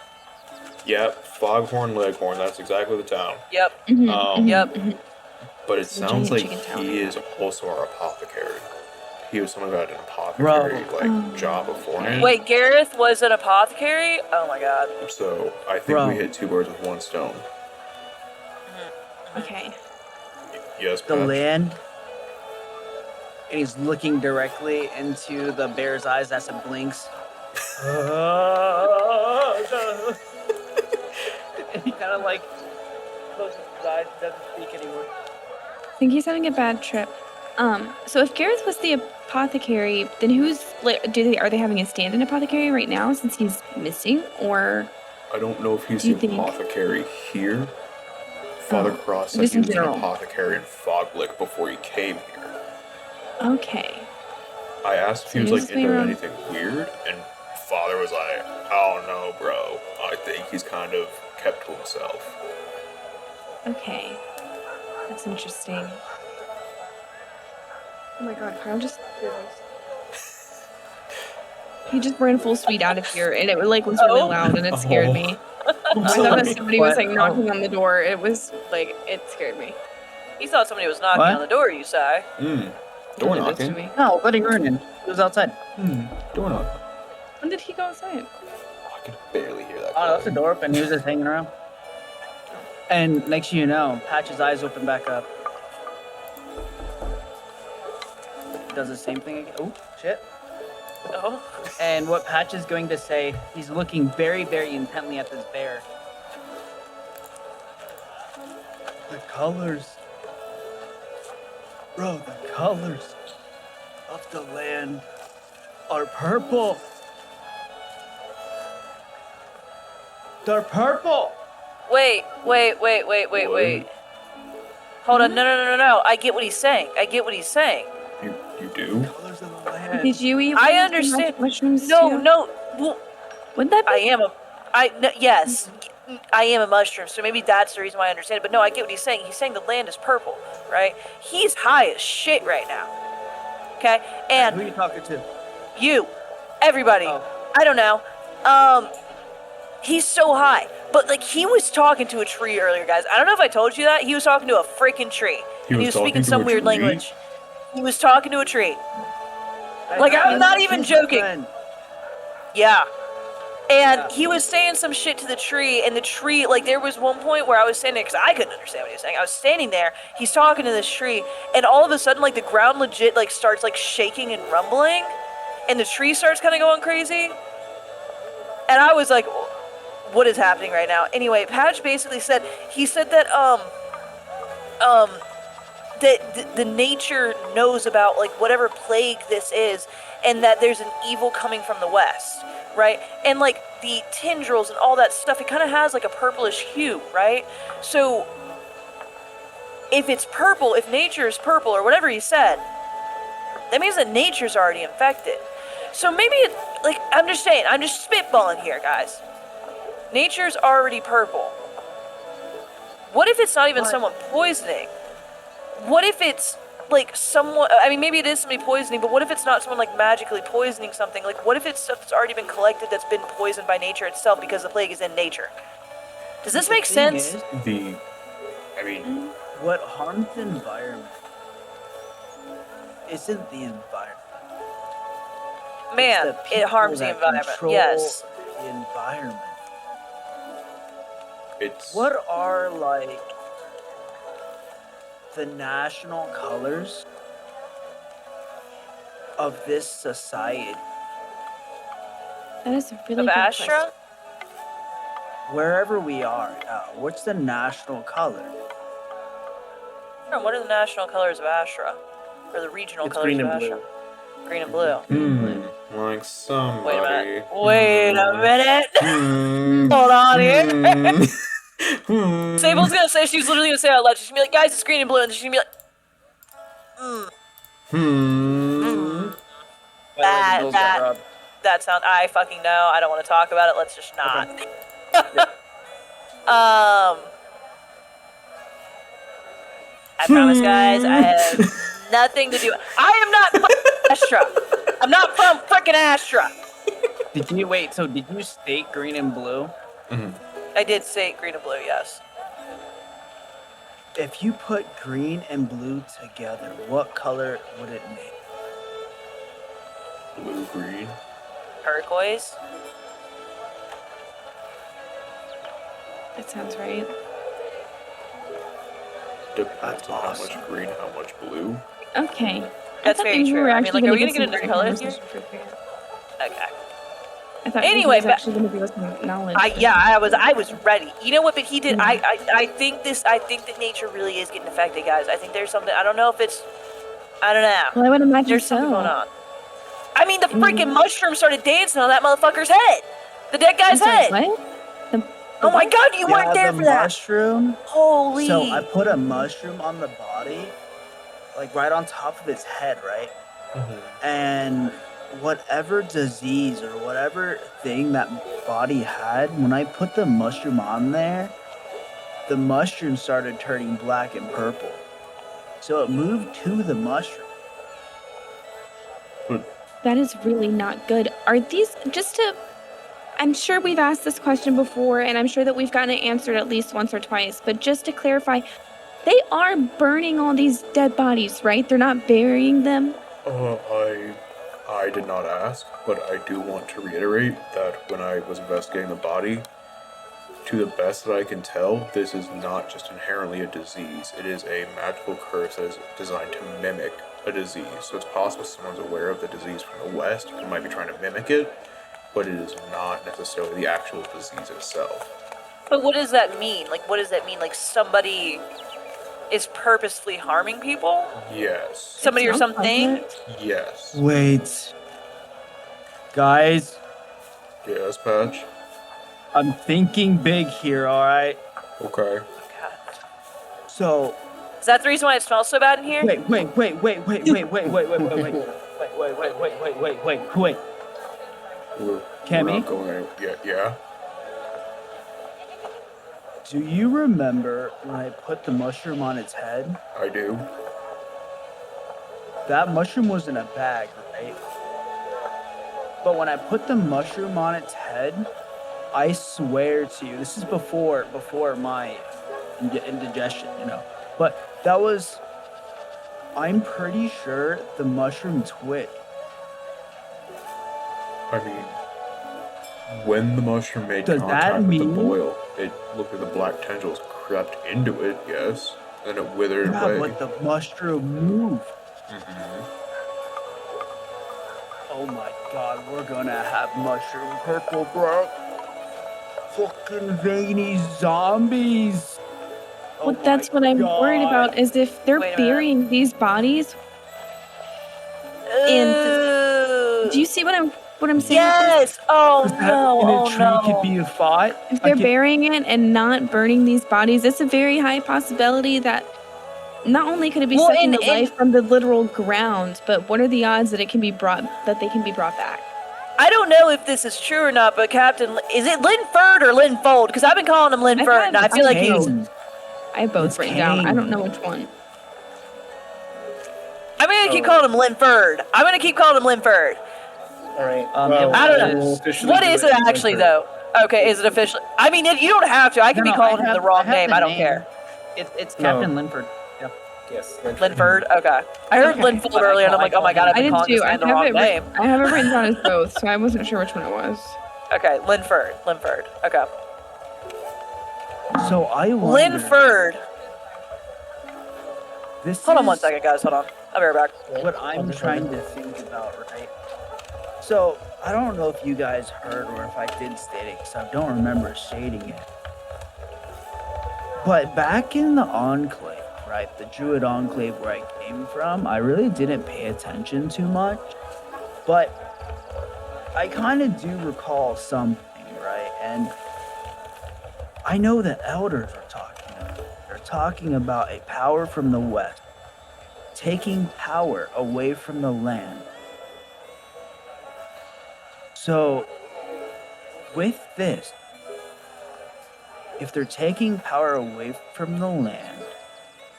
Yep, Foghorn Leghorn, that's exactly the town. Yep. Yep. But it It's a sounds like giant chicken town. he is also our apothecary. He was someone who had an apothecary job beforehand. Wait, Gareth was an apothecary? Oh my god. So I think Bro. we hit two birds with one stone. Okay. Yes, The Patch? land. And he's looking directly into the bear's eyes as it blinks. And he kind of like closes his eyes, doesn't speak anymore. I think he's having a bad trip. So if Gareth was the apothecary, then who's like? Are they having a stand-in apothecary right now since he's missing, or? I don't know if he's Do you the think- apothecary here. Father Cross said just he in was an general. apothecary in Foglick before he came here. Okay. I asked if So he was he like was into way wrong. anything weird, and Father was like, "I don't know, bro. I think he's kind of kept to himself." Okay. That's interesting. Oh my god, Carl just he just ran full speed out of here, and it like was really Oh. loud, and it scared me. I thought that somebody was like What? knocking on the door. It was like it scared me. You thought somebody was knocking What? on the door, you say? Door It did this to knocking. me. No, buddy Vernon. He was outside. Door knocking. When did he go outside? I can barely hear that. Oh, I left the door open. He was just hanging around. And next thing you know, Patch's eyes open back up. Does the same thing again. Oh, shit. Oh. And what Patch is going to say, he's looking very, very intently at this bear. The colors. Bro, the colors of the land are purple. They're purple. Wait. Hold on, no. I get what he's saying. You do? Colors of the land. Did you eat? I one of the understand. magic mushrooms No, too? no. Well, Would that be? yes, I am a mushroom, so maybe that's the reason why I understand it. But no, I get what he's saying. He's saying the land is purple, right? He's high as shit right now. Okay? Who And are you talking to? you, everybody, Oh. I don't know. He's so high. But like he was talking to a tree earlier, guys. I don't know if I told you that. He was talking to a freaking tree. He And was he was talking speaking to some a weird tree? language. He was talking to a tree. Like, I'm not even joking. Yeah. And Yeah. he was saying some shit to the tree, and the tree, like, there was one point where I was standing, because I couldn't understand what he was saying. I was standing there, he's talking to this tree, and all of a sudden, like, the ground legit, like, starts, like, shaking and rumbling, and the tree starts kind of going crazy. And I was like, what is happening right now? Anyway, Patch basically said, he said that, that the nature knows about, like, whatever plague this is, and that there's an evil coming from the west, right? And, like, the tendrils and all that stuff, it kind of has, like, a purplish hue, right? So, if it's purple, if nature is purple, or whatever he said, that means that nature's already infected. So maybe it, like, I'm just saying, I'm just spitballing here, guys. Nature's already purple. What if it's not even someone poisoning? What if it's like someone, I mean, maybe it is somebody poisoning, but what if it's not someone like magically poisoning something? Like, what if it's stuff that's already been collected that's been poisoned by nature itself because the plague is in nature? Does this make sense? What harms the environment isn't the environment. Man, It's the it people harms the that environment. control Yes. The environment. It's What are like the national colors of this society? That is a really Of good Astra? question. Wherever we are now, what's the national color? What are the national colors of Astra? Or the regional It's colors green of and Astra? blue. Green and blue. like somebody. Wait a minute. Wait a minute. Hmm. Hold on here. Hmm. Sable's gonna say, she's literally gonna say out loud, she's gonna be like, guys, it's green and blue, and she's gonna be like, Hmm. By the way, the bills got That- robbed. That sound. I fucking know. I don't want to talk about it. Let's just not. I promise, guys. I have nothing to do. I am not from Astra. I'm not from frickin' Astra. Did you state green and blue? I did say green and blue. Yes. If you put green and blue together, what color would it make? Blue green. Turquoise. That sounds right. Depends on how much green, how much blue. Okay. That's I thought very maybe we true. were I mean, actually like, are we gonna gonna get some into great colors here? conversation for Grant. Okay. I thought Anyway, he was actually going to give us some knowledge. I was ready. You know what? But he did. I think that nature really is getting affected, guys. I think there's something. I don't know if it's. I don't know. Well, I would imagine There's so. something going on. I mean, the freaking mushroom started dancing on that motherfucker's head. The dead I'm guy's sorry, head. what? Oh my god, you weren't there the for that. mushroom. Holy. So I put a mushroom on the body, like right on top of its head, right? And whatever disease or whatever thing that body had, when I put the mushroom on there, the mushroom started turning black and purple. So it moved to the mushroom. That is really not good. Are these just to? I'm sure we've asked this question before, and I'm sure that we've gotten it answered at least once or twice. But just to clarify, they are burning all these dead bodies, right? They're not burying them. I did not ask, but I do want to reiterate that when I was investigating the body, to the best that I can tell, this is not just inherently a disease. It is a magical curse that is designed to mimic a disease. So it's possible someone's aware of the disease from the West and might be trying to mimic it, but it is not necessarily the actual disease itself. But what does that mean? Like, what does that mean? Like, somebody is purposefully harming people? Yes. Somebody or It sounds like something? it. Yes. Wait. Guys, Yes, Patch? I'm thinking big here, alright? Okay. God. So, Is that the reason why it smells so bad in here? wait. We're Cammy? not going anywhere. Yeah. Do you remember when I put the mushroom on its head? I do. That mushroom was in a bag, right? But when I put the mushroom on its head, I swear to you, this is before my indigestion, you know. But that was, I'm pretty sure the mushroom twitched. I mean, when the mushroom made Does contact that with the mean- boil, it looked like the black tendrils crept into it, yes. Then it withered Yeah, away. but the mushroom moved. Oh my god, we're gonna have mushroom purple, bro. Fucking veiny zombies. Well, that's what I'm worried about. Is if they're Wait a minute. burying these bodies. Ooh. Do you see what I'm saying? Yes. Oh That no. in a Oh tree no. could be a fight. If they're burying it and not burning these bodies, it's a very high possibility that not only could it be Well, sucking and- the life from the literal ground, but what are the odds that they can be brought back? I don't know if this is true or not, but Captain, is it Linford or Linfold? Because I've been calling him Linford, and I feel like he's. I have both It's written down. I don't Kane. know which one. I'm gonna keep calling him Linford. All right. I don't know. we'll officially What do is it in actually, Linford. though? Okay, is it officially? I mean, you don't have to. I can be calling him the wrong name. I don't care. It's No. Captain Linford. Yep. Yes. Linford. Okay. I heard Okay. Linfold earlier, and I'm like, oh my god, I've I been did calling this too. I man the wrong name. have it written down as both, so I wasn't sure which one it was. Okay, Linford. Okay. So I wonder. Linford. This Hold on one is second, guys. Hold on. I'll be right back. what I'm trying to think about, right? So I don't know if you guys heard or if I did state it, because I don't remember stating it. But back in the Enclave, right, the Druid Enclave where I came from, I really didn't pay attention too much. But I kind of do recall something, right? And I know the elders are talking about it. They're talking about a power from the West, taking power away from the land. So, with this, if they're taking power away from the land,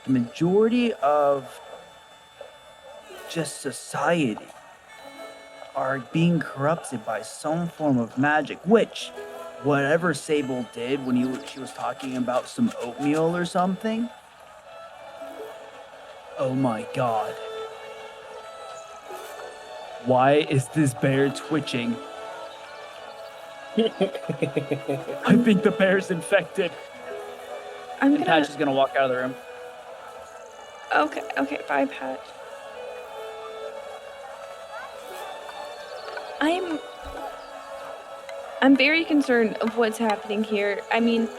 the majority of just society are being corrupted by some form of magic, which whatever Sable did when she was talking about some oatmeal or something, oh my god. Why is this bear twitching? I think the bear's infected. I'm And gonna. Patch is gonna walk out of the room. Okay, bye, Patch. I'm very concerned of what's happening here. I mean,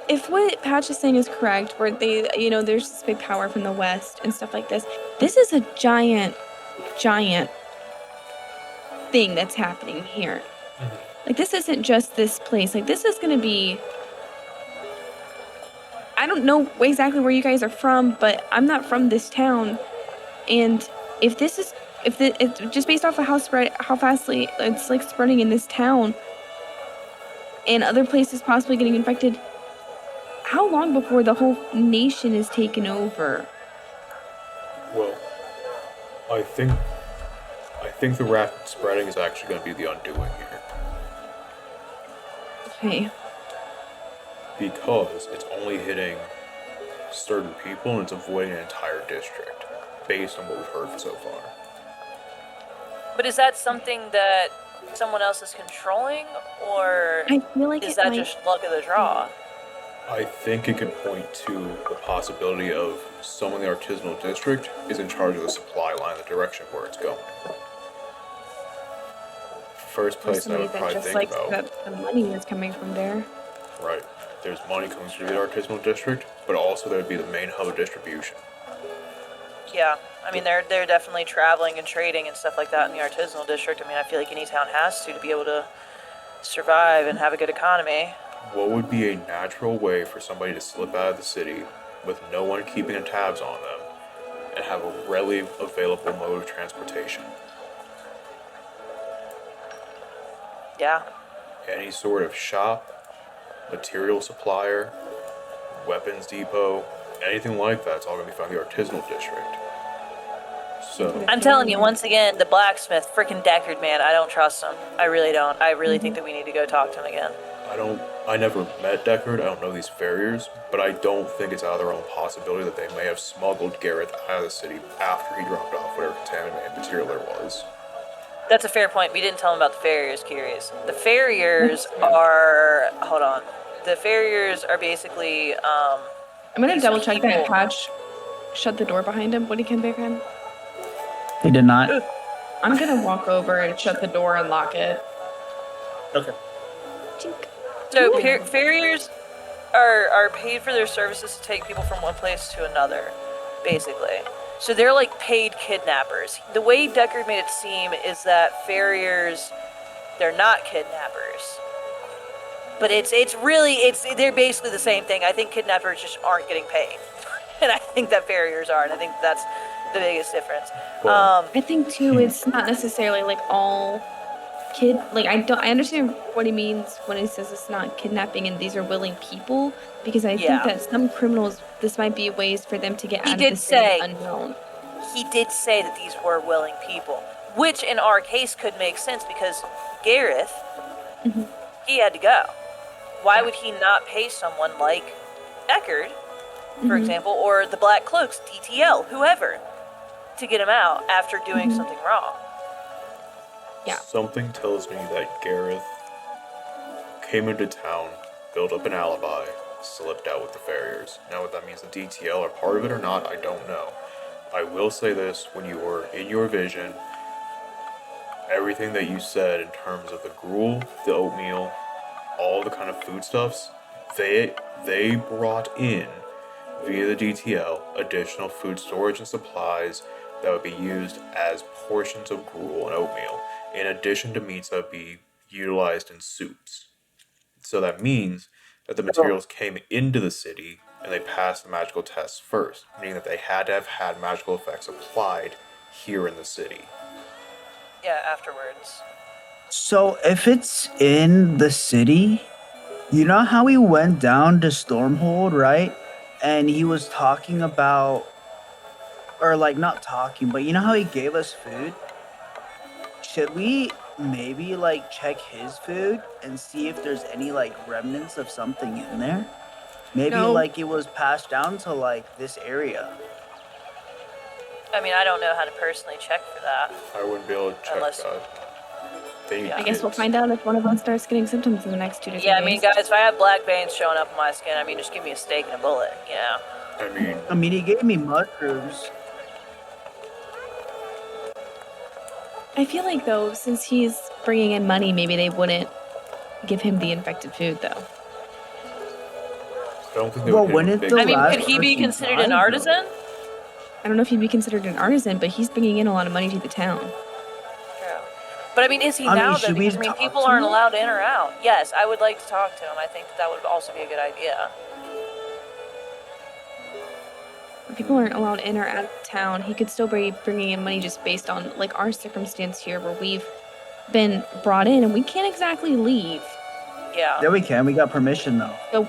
if what Patch is saying is correct, where there's this big power from the west and stuff like this is a giant thing that's happening here. Like, this isn't just this place. Like, this is gonna be. I don't know exactly where you guys are from, but I'm not from this town, and if just based off of how fastly it's like spreading in this town, and other places possibly getting infected, how long before the whole nation is taken over? Well, I think the rapid spreading is actually going to be the undoing here. Okay. Because it's only hitting certain people and it's avoiding an entire district, based on what we've heard so far. But is that something that someone else is controlling, or I feel like is that just luck of the draw? I think it could point to the possibility of someone in the artisanal district is in charge of the supply line, the direction where it's going. First place I would probably think about. That the money is coming from there. Right. There's money coming through the artisanal district, but also there would be the main hub of distribution. Yeah, I mean they're definitely traveling and trading and stuff like that in the artisanal district. I mean, I feel like any town has to be able to survive and have a good economy. What would be a natural way for somebody to slip out of the city with no one keeping tabs on them and have a readily available mode of transportation? Yeah. Any sort of shop, material supplier, weapons depot, anything like that's all going to be found in the artisanal district. So I'm telling you, once again, the blacksmith, freaking Deckard, man, I don't trust him. I really don't. I really think that we need to go talk to him again. I never met Deckard, I don't know these farriers, but I don't think it's out of their own possibility that they may have smuggled Gareth out of the city after he dropped off whatever contaminated material there was. That's a fair point. We didn't tell him about the farriers, curious. The farriers are... Hold on. The farriers are basically... I'm gonna double check that people- Patch shut the door behind him when he came back in. They did not. I'm gonna walk over and shut the door and lock it. Okay. Tink. So farriers are paid for their services to take people from one place to another, basically. So they're like paid kidnappers. The way Deckard made it seem is that farriers, they're not kidnappers. But they're basically the same thing. I think kidnappers just aren't getting paid. And I think that farriers are, and I think that's the biggest difference. I think too, it's not necessarily like all I understand what he means when he says it's not kidnapping and these are willing people, because I think that some criminals, this might be ways for them to get out of the city unknown. He did say that these were willing people, which in our case could make sense because Gareth, he had to go. Why would he not pay someone like Deckard, for example, or the Black Cloaks, DTL, whoever, to get him out after doing something wrong? Yeah. Something tells me that Gareth came into town, built up an alibi, slipped out with the farriers. Now what that means, the DTL are part of it or not, I don't know. I will say this, when you were in your vision, everything that you said in terms of the gruel, the oatmeal, all the kind of foodstuffs, they brought in, via the DTL, additional food storage and supplies that would be used as portions of gruel and oatmeal, in addition to meats that would be utilized in soups. So that means that the materials came into the city and they passed the magical tests first, meaning that they had to have had magical effects applied here in the city. Yeah, afterwards. So if it's in the city, you know how he went down to Stormhold, right? And he was talking about, or like not talking, but you know how he gave us food? Should we maybe like check his food and see if there's any like remnants of something in there? Maybe No. like it was passed down to like this area. I mean, I don't know how to personally check for that. I wouldn't be able to check Unless- that. They need Yeah. I guess we'll kids. find out if one of us starts getting symptoms in the next 2 to 3 Yeah, I days. mean, guys, if I have black veins showing up on my skin, I mean, just give me a steak and a bullet, you know? I mean, He gave me mushrooms. I feel like, though, since he's bringing in money, maybe they wouldn't give him the infected food, though. I don't think they Well, would when hit it a big the I mean, last could he be person considered an died, though? artisan? I don't know if he'd be considered an artisan, but he's bringing in a lot of money to the town. True. But I mean, is he I mean, now, though? should we Because, I mean, talk people to aren't him? allowed in or out. Yes, I would like to talk to him. I think that would also be a good idea. If people aren't allowed in or out of town, he could still be bringing in money just based on, like, our circumstance here where we've been brought in and we can't exactly leave. Yeah. Yeah, we can. We got permission though. So,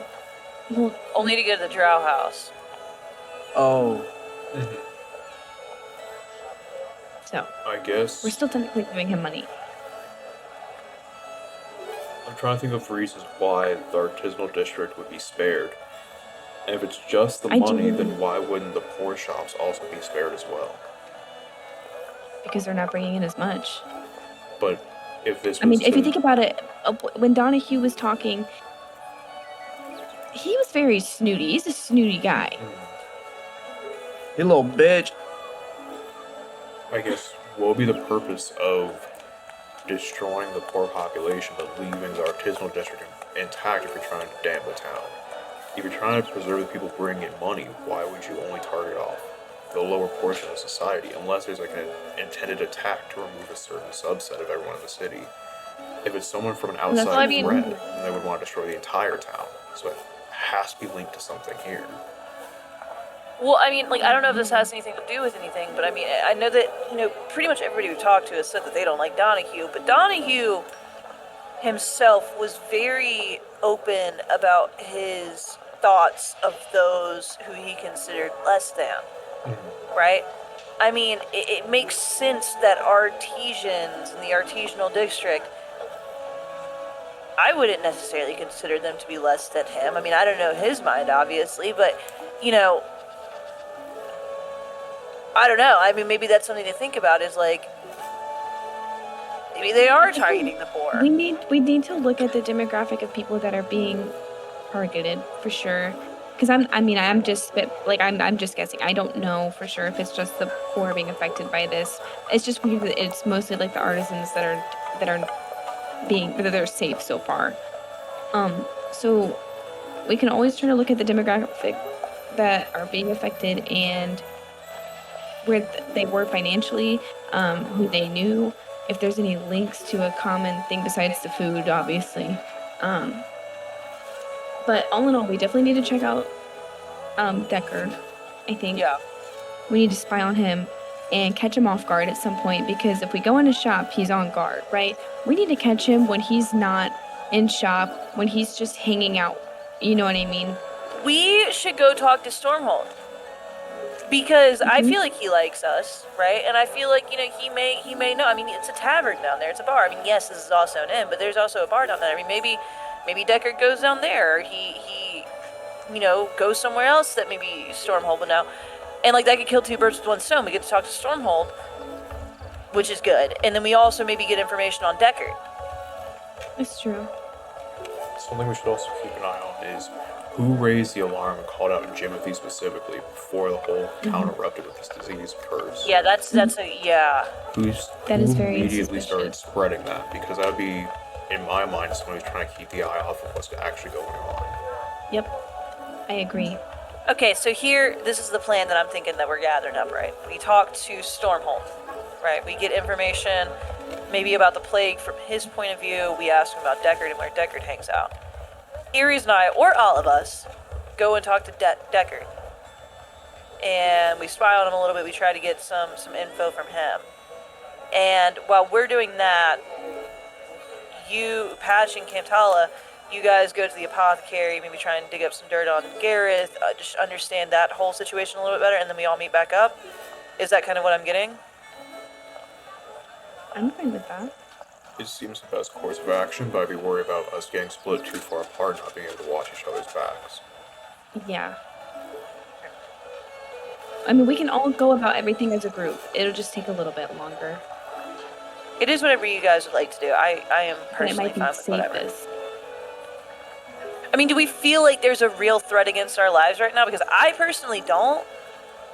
well, Only to go to the drow house. Oh, so I guess. we're still technically giving him money. I'm trying to think of reasons why the artisanal district would be spared. And if it's just the I money, do- then why wouldn't the poor shops also be spared as well? Because they're not bringing in as much. But if this was I mean, if you to- think about it, when Donahue was talking, he was very snooty. He's a snooty guy. you little bitch. I guess what would be the purpose of destroying the poor population but leaving the artisanal district intact if you're trying to dam the town? If you're trying to preserve the people bringing in money, why would you only target off the lower portion of society unless there's like an intended attack to remove a certain subset of everyone in the city? If it's someone from an that's outside what I mean. threat, then they would want to destroy the entire town. So it has to be linked to something here. Well, I mean, like, I don't know if this has anything to do with anything, but I mean, I know that, you know, pretty much everybody we talked to has said that they don't like Donahue, but Donahue himself was very open about his thoughts of those who he considered less than, right? I mean, it makes sense that artisans in the artisanal district, I wouldn't necessarily consider them to be less than him. I mean, I don't know his mind, obviously, but, you know, I don't know. I mean, maybe that's something to think about is like, maybe they are targeting the poor. We need to look at the demographic of people that are being targeted for sure. Because I'm just guessing. I don't know for sure if it's just the poor being affected by this. It's just weird that it's mostly like the artisans that are safe so far. So we can always try to look at the demographic that are being affected and where they were financially, who they knew, if there's any links to a common thing besides the food, obviously. But all in all, we definitely need to check out Deckard. I think Yeah. we need to spy on him and catch him off guard at some point, because if we go in his shop, he's on guard, right? We need to catch him when he's not in shop, when he's just hanging out. You know what I mean? We should go talk to Stormhold. Because I feel like he likes us, right? And I feel like, you know, he may know. I mean, it's a tavern down there. It's a bar. I mean, yes, this is also an inn, but there's also a bar down there. I mean, maybe Deckard goes down there. Or he you know, goes somewhere else that maybe Stormhold would know. And, like, that could kill two birds with one stone. We get to talk to Stormhold, which is good. And then we also maybe get information on Deckard. That's true. Something we should also keep an eye on is who raised the alarm and called out Jimothy specifically before the whole town erupted with this disease curse. Yeah, that's a, yeah. That is Who very immediately started suspicious. spreading that? Because that would be, in my mind, someone who's trying to keep the eye off of what's actually going on. Yep, I agree. Okay, so here, this is the plan that I'm thinking that we're gathering up, right? We talk to Stormhold, right? We get information maybe about the plague from his point of view. We ask him about Deckard and where Deckard hangs out. Ares and I, or all of us, go and talk to Deckard. And we spy on him a little bit. We try to get some info from him. And while we're doing that, you, Patch, and Camtala, you guys go to the apothecary, maybe try and dig up some dirt on Gareth, just understand that whole situation a little bit better, and then we all meet back up. Is that kind of what I'm getting? I'm fine with that. It seems the best course of action, but I'd be worried about us getting split too far apart, not being able to watch each other's backs. Yeah. I mean, we can all go about everything as a group. It'll just take a little bit longer. It is whatever you guys would like to do. I am But it personally might be fine with whatever. safest. I mean, do we feel like there's a real threat against our lives right now? Because I personally don't.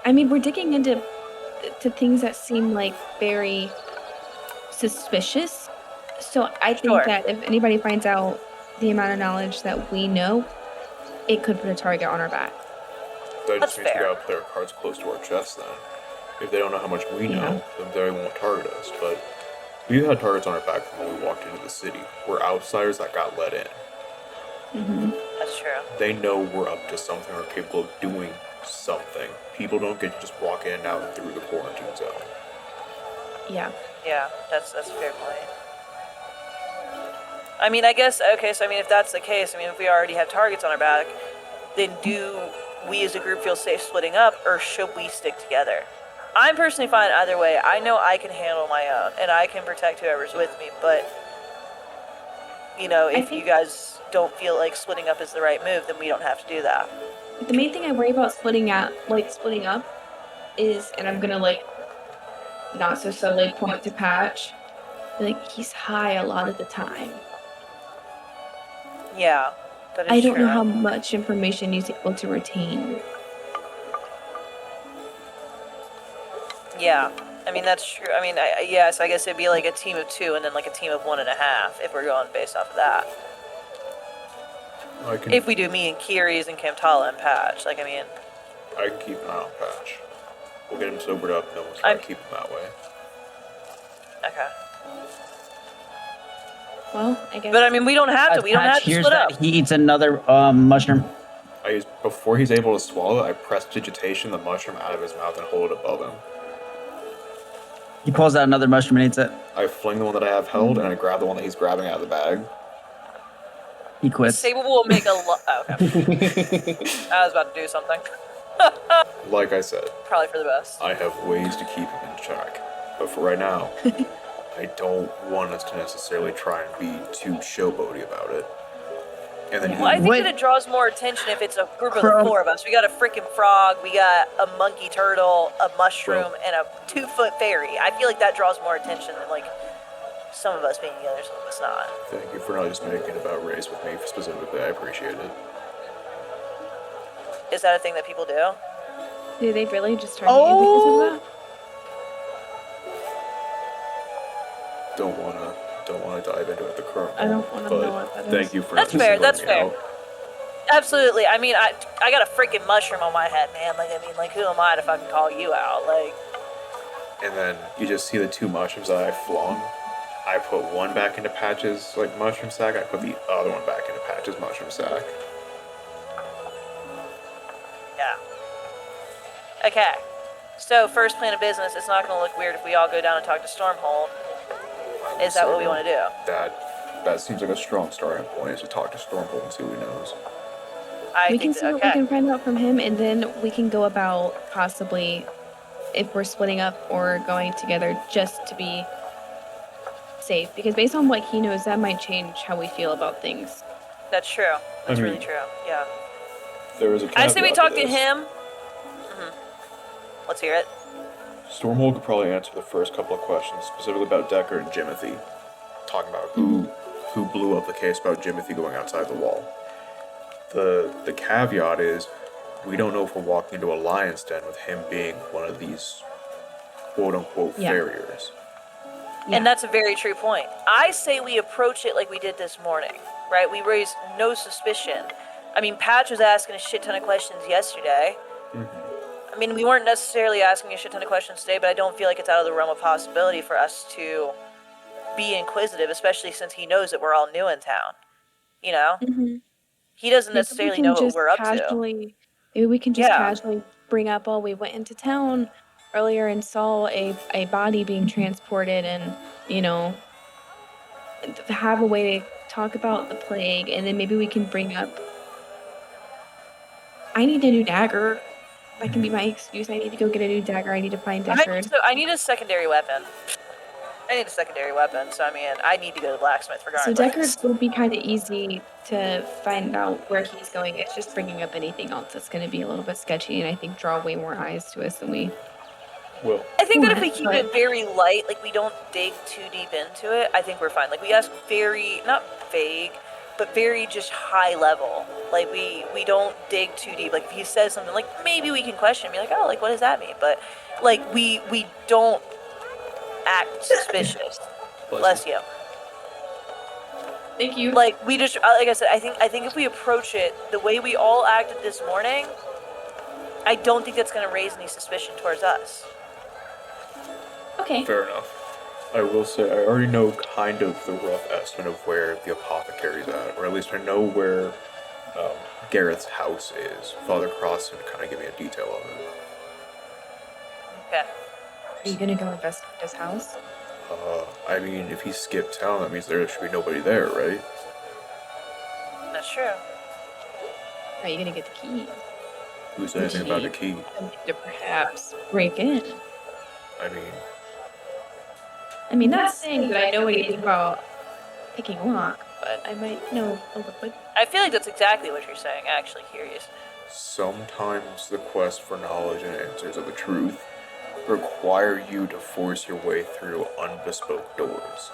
I mean, we're digging into things that seem like very suspicious. So I think Sure. that if anybody finds out the amount of knowledge that we know, it could put a target on our back. That That's just means fair. we gotta play our cards close to our chest then. If they don't know how much we know, then they won't target us. But we had targets on our back from when we walked into the city. We're outsiders that got let in. Mm-hmm. That's true. They know we're up to something or capable of doing something. People don't get to just walk in and out through the quarantine zone. Yeah. Yeah, that's a fair point. I mean, I guess, okay, so I mean, if that's the case, I mean, if we already have targets on our back, then do we as a group feel safe splitting up, or should we stick together? I'm personally fine either way. I know I can handle my own, and I can protect whoever's with me, but, you know, if you guys don't feel like splitting up is the right move, then we don't have to do that. The main thing I worry about splitting up is, and I'm gonna not so subtly point to Patch, he's high a lot of the time. Yeah, that is I don't true. know how much information he's able to retain. Yeah, I mean, that's true. I mean, so I guess it'd be like a team of 2 and then like a team of 1.5 if we're going based off of that. If we do me and Kiri's and Camtala and Patch, like, I mean... I can keep an eye on Patch. We'll get him sobered up, and then we'll try to keep him that way. Okay. Well, I guess... But, I mean, we don't have to. We don't have to split up. He eats another mushroom. Before he's able to swallow, I press digitation the mushroom out of his mouth and hold it above him. He pulls out another mushroom and eats it. I fling the one that I have held, and I grab the one that he's grabbing out of the bag. He quits. Sable will make a okay. I was about to do something. Like I said, Probably for the best. I have ways to keep him in check. But for right now, I don't want us to necessarily try and be too showboaty about it. And then Well, I think that it draws more attention if it's a group of the 4 of us. We got a freaking frog, we got a monkey turtle, a mushroom, and a 2-foot fairy. I feel like that draws more attention than, like, some of us being together, some of us not. Thank you for not just making it about race with me specifically. I appreciate it. Is that a thing that people do? Do they really just target you because of that? Don't wanna dive into it at the current I don't moment, wanna know but what that thank is. you for That's not fair, just that's letting me fair. out. Absolutely. I mean, I got a freaking mushroom on my head, man. Like, I mean, like, who am I to fucking call you out? Like... And then you just see the 2 mushrooms that I flung. I put one back into Patch's mushroom sack. I put the other one back into Patch's mushroom sack. Yeah. Okay. So, first plan of business, it's not going to look weird if we all go down and talk to Stormhold. Is that what we want to do? That seems like a strong starting point, is to talk to Stormhold and see what he knows. We can see what we can find out from him, and then we can go about possibly, if we're splitting up or going together, just to be safe. Because based on what he knows, that might change how we feel about things. That's true. That's really true. Yeah. There is a I say we talk to this. him. Let's hear it. Stormhold could probably answer the first couple of questions, specifically about Decker and Jimothy. Talking about who blew up the case about Jimothy going outside the wall. The caveat is, we don't know if we're walking into a lion's den with him being one of these quote-unquote farriers. Yeah. And that's a very true point. I say we approach it like we did this morning, right? We raise no suspicion. I mean, Patch was asking a shit ton of questions yesterday. I mean, we weren't necessarily asking a shit ton of questions today, but I don't feel like it's out of the realm of possibility for us to be inquisitive, especially since he knows that we're all new in town. You know? Mm-hmm. He doesn't necessarily know what we're up to. Maybe we can just casually bring up, we went into town earlier and saw a body being transported and, you know, have a way to talk about the plague, and then maybe we can bring up, I need a new dagger. That can be my excuse. I need to go get a new dagger. I need to find Deckard. I need a secondary weapon. So I mean, I need to go to the blacksmith So regardless. Deckard would be kind of easy to find out where he's going. It's just bringing up anything else that's going to be a little bit sketchy, and I think draw way more eyes to us than we. Will. I think that if we What? keep But- it very light, like we don't dig too deep into it, I think we're fine. Like we ask very, not vague, but very just high level. Like we don't dig too deep. Like if he says something, like maybe we can question and be like, oh, like what does that mean? But like we don't act suspicious. Bless you. Thank you. Like we just, like I said, I think if we approach it the way we all acted this morning, I don't think that's going to raise any suspicion towards us. Okay. Fair enough. I will say I already know kind of the rough estimate of where the apothecary's at, or at least I know where Garrett's house is. Father Cross can kind of give me a detail of it. Okay. Are you gonna go investigate his house? I mean, if he skipped town, that means there should be nobody there, right? That's true. Are you gonna get the key? Who said anything about the key? To perhaps break in. I mean, Not saying that I know anything about picking a lock, but I might know a little bit. I feel like that's exactly what you're saying. Actually, curious. sometimes the quest for knowledge and answers of the truth require you to force your way through unbespoke doors.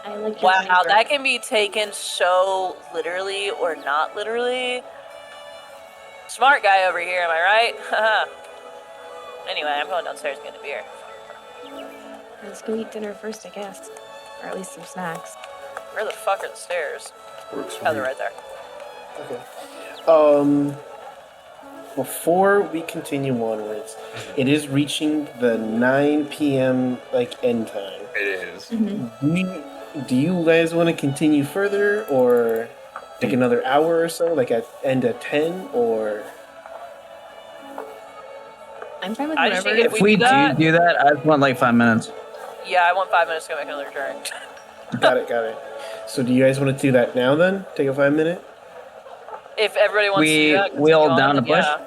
I like your Wow, flavor. that can be taken so literally or not literally. Smart guy over here, am I right? Anyway, I'm going downstairs to get a beer. Let's go eat dinner first, I guess. Or at least some snacks. Where the fuck are the stairs? Works for Oh, me. they're right there. Okay. Before we continue onwards, it is reaching the 9 p.m. end time. It is. Do you guys want to continue further, or take another hour or so, end at 10, or? I'm fine with I just whatever. think If we do that- do that, I just want like 5 minutes. Yeah, I want 5 minutes to go make another drink. Got it. So do you guys want to do that now then? Take a 5 minute? If everybody wants to do that, we all continue on, down to then push? yeah.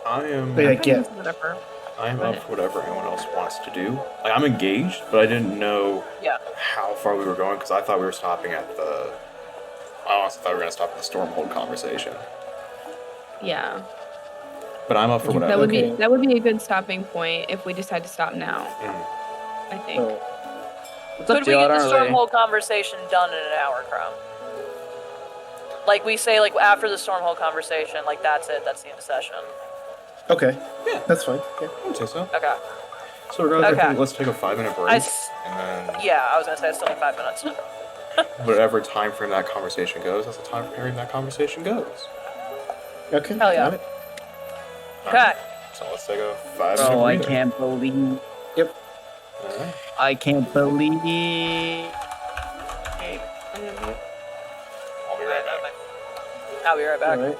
I am. Wait, I'm fine yeah. with whatever. I am up for whatever anyone else wants to do. Like, I'm engaged, but I didn't know Yeah. how far we were going because I thought we were stopping at the. I honestly thought we were gonna stop at the Stormhold conversation. Yeah. But I'm up for whatever. Okay. That would be a good stopping point if we decide to stop now, I think. Oh, What's up, Could we Jill? I get the don't really- Stormhold conversation done in an hour, Crumb? Like we say, like after the Stormhold conversation, like that's it. That's the end of session. okay. Yeah. That's fine. Yeah. I would say so. Okay. So regardless, Okay. let's take a 5-minute break, and then Yeah, I was gonna say I still need 5 minutes. whatever time frame that conversation goes, that's the time frame that conversation goes. Okay. Hell yeah. Got it. Okay. So let's take a 5-minute Bro, I breather. can't believe. Yep. Alright. I can't believe. I'll be right back. I'll be right back. All right.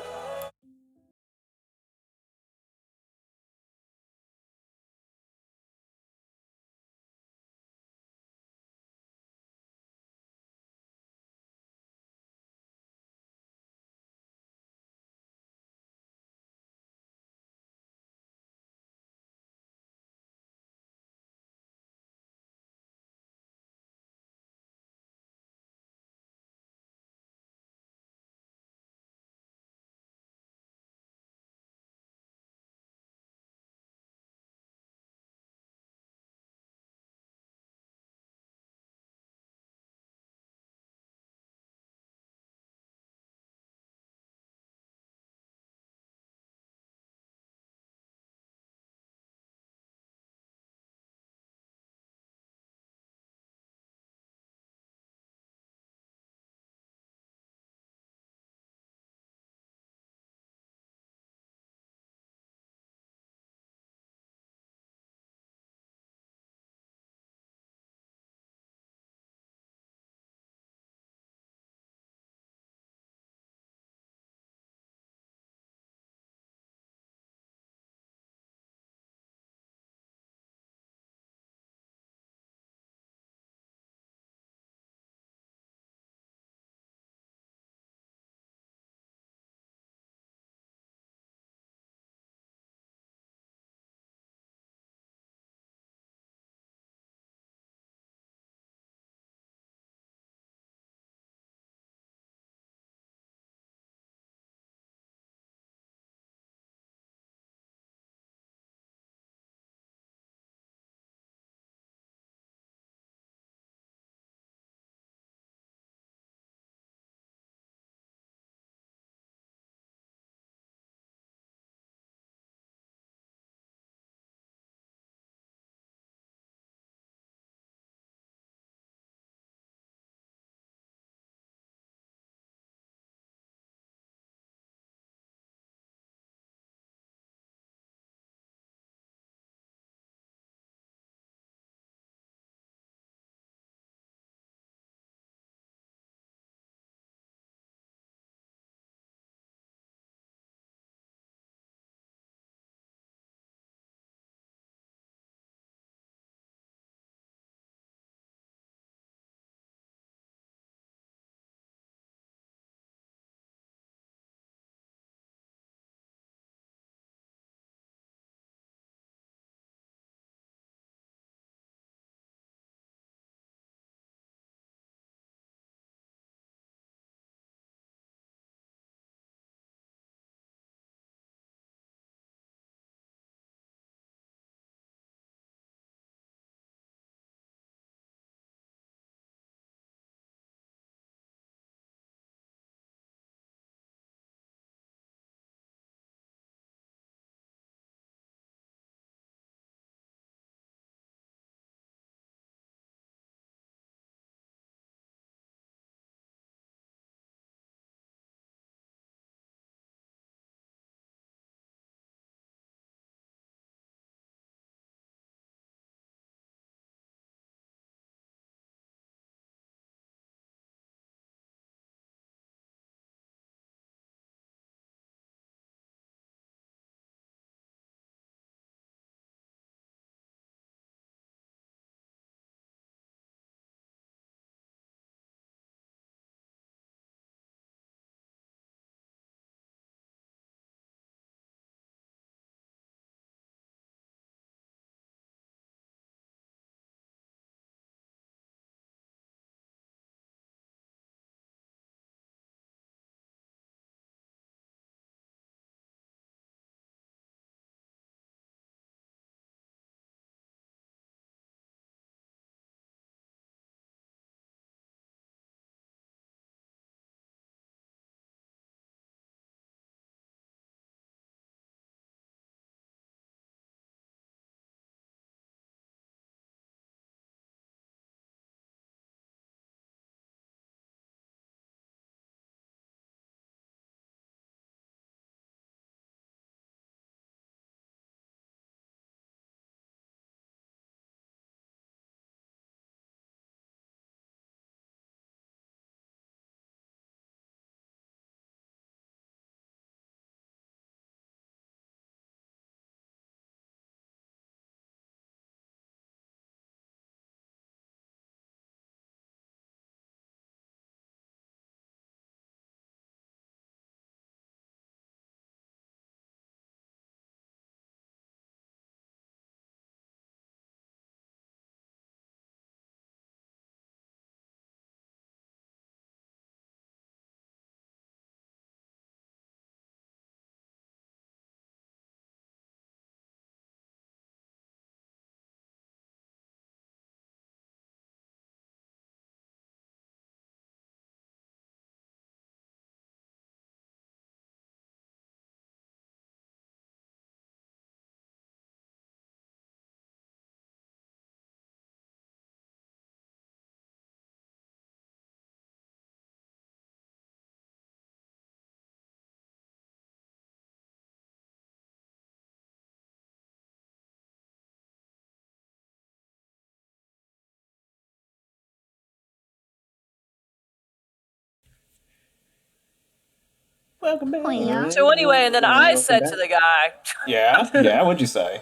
Welcome back. Alright. So anyway, and then I Welcome said back. to the guy, Yeah. What'd you say?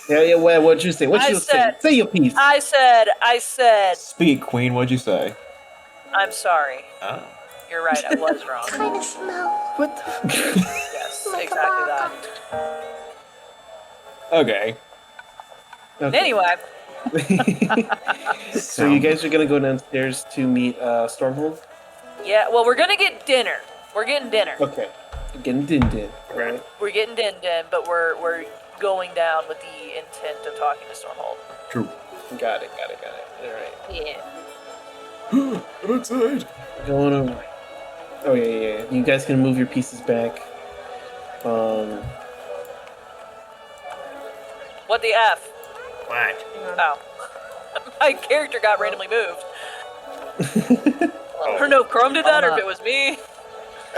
Yeah. What'd you say? What I you said- say? Say your piece. I said, Speak, Queen. What'd you say? I'm sorry. Oh. You're right, I was wrong. Kind of smell What the? Yes, like exactly a that. Okay. Okay. Anyway, So you guys are gonna go downstairs to meet Stormhold. yeah, well, we're gonna get dinner. We're getting dinner. Okay. Again, din. Right. We're getting din, but we're going down with the intent of talking to Stormhold. True. Got it. All right. Yeah. I'm outside. Going over. Oh yeah. You guys can move your pieces back. What the F? What? Oh. My character got randomly moved. I don't know if Chrome did that or if it was me.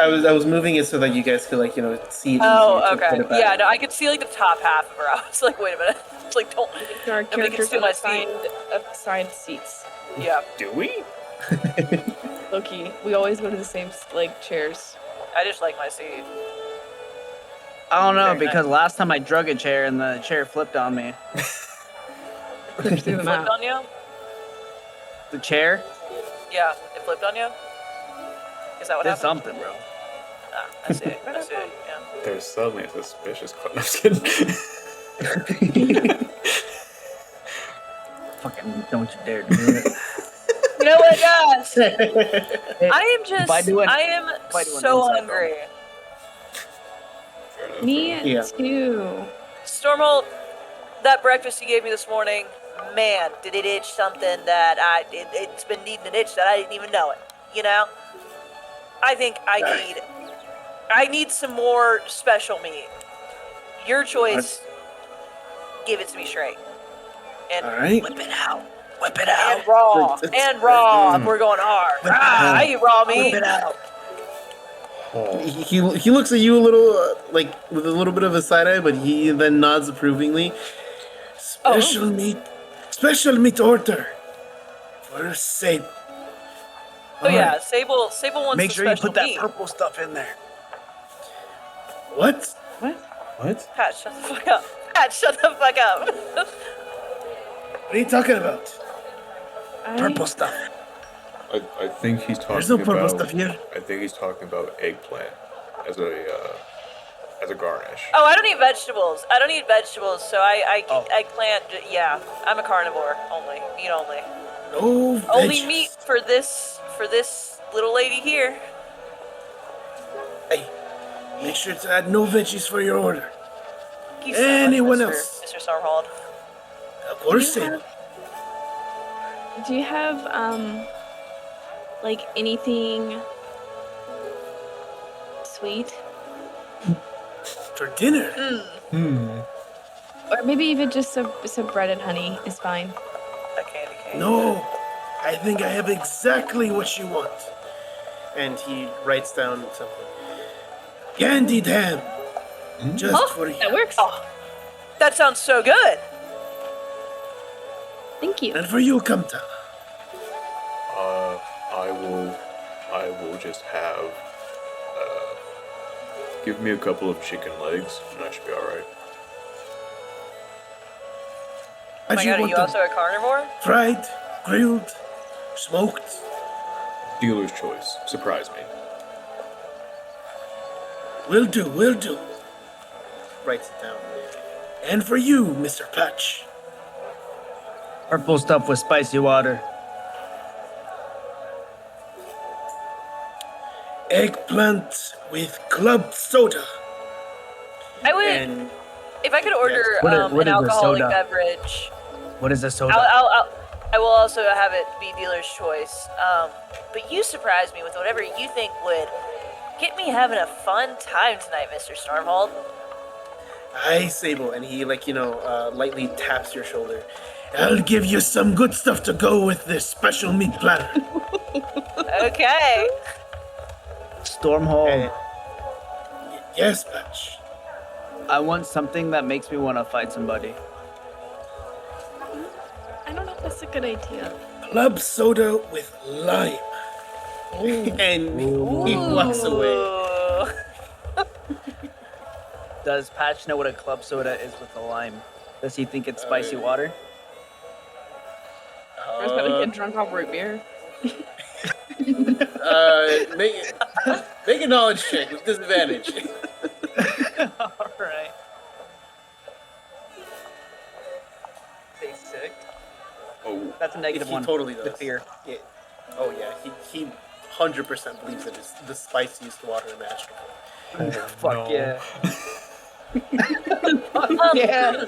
I was moving it so that you guys could see it. Oh, easier to okay. put it back. Yeah, no, I could see the top half of her. I was like, wait a minute. It's like, don't. So our Nobody can characters steal are my seat. assigned seats. Yeah, Do we? Loki, we always go to the same chairs. I just like my seat. I don't know, Very because last time I drug a chair and the chair flipped on me. Push through them Flipped out. on you? The chair Yeah, it flipped on you? Is that what did happened? something, bro. Ah, I see it. Yeah. There's suddenly a suspicious clown. I'm just kidding. Fucking don't you dare do it. You know what, guys? Hey, I am just. By doing- I am by doing so inside hungry. Me Yeah. too. Stormhold, that breakfast you gave me this morning, man, did it itch something that it's been needing an itch that I didn't even know it. You know? I think I need some more special meat. Your choice. Give it to me straight. And All right. whip it out. Whip it out. And raw. It's- And raw. If we're going hard. Ah, I eat raw meat. Whip it out. He looks at you a little with a little bit of a side eye, but he then nods approvingly. Special meat order for Sable. Oh yeah, Sable wants Make the sure you special put that meat. purple stuff in there. What? What? Pat, shut the fuck up. Pat, shut the fuck up. What are you talking about? Purple stuff. I think he's talking There's no purple about. stuff here. I think he's talking about eggplant as a garnish. Oh, I don't eat vegetables. So I Oh. eggplant. Yeah, I'm a carnivore only. Meat only. No Only veggies. meat for this little lady here. Hey, make sure to add no veggies for your order. Thank you so much, Anyone Mr. else? Mr. Stormhold. Of course, Sable. Do you have anything sweet? For dinner. Or maybe even just some bread and honey is fine. A candy cane. No, I think I have exactly what you want. And he writes down something. Candied ham. Just for you. That works. Oh, that sounds so good. Thank you. And for you, Kamta. I will just have. Give me a couple of chicken legs, and I should be all right. Oh my How'd you god, are want you them? also a carnivore? Fried, grilled, smoked. Dealer's choice. Surprise me. Will do. Writes it down. And for you, Mr. Patch. Purple stuff with spicy water. Eggplant with club soda. I would, And if I could order What is an the alcoholic soda? beverage. What is a soda? I will also have it be dealer's choice. But you surprised me with whatever you think would get me having a fun time tonight, Mr. Stormhold. Hi, Sable. And he, lightly taps your shoulder. I'll give you some good stuff to go with this special meat platter. Okay. Stormhold. Yes, Patch. I want something that makes me want to fight somebody. I don't know if that's a good idea. Club soda with lime. And he walks away. Ooh. does Patch know what a club soda is with the lime? Does he think it's spicy water? I was about to get drunk off root beer. Make a knowledge check with disadvantage. All right. Stay sick. Oh, That's a negative He one. totally does. The fear. Yeah. Oh yeah, he 100% believes it is the spiciest water imaginable. Fuck no. yeah. Fuck yeah.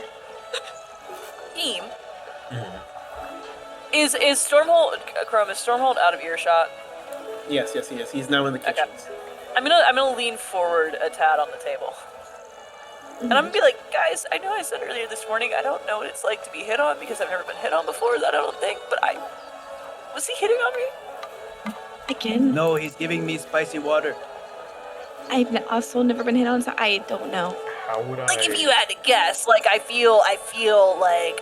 Team. Is Stormhold Chrome? Is Stormhold out of earshot? Yes, he is. He's now in the kitchens. I'm gonna lean forward a tad on the table, and I'm gonna be like, guys, I know I said earlier this morning I don't know what it's like to be hit on because I've never been hit on before. That I don't think, but was he hitting on me? Again, No, he's giving me spicy water. I've also never been hit on, so I don't know. How would I? Like if you had to guess, like I feel like.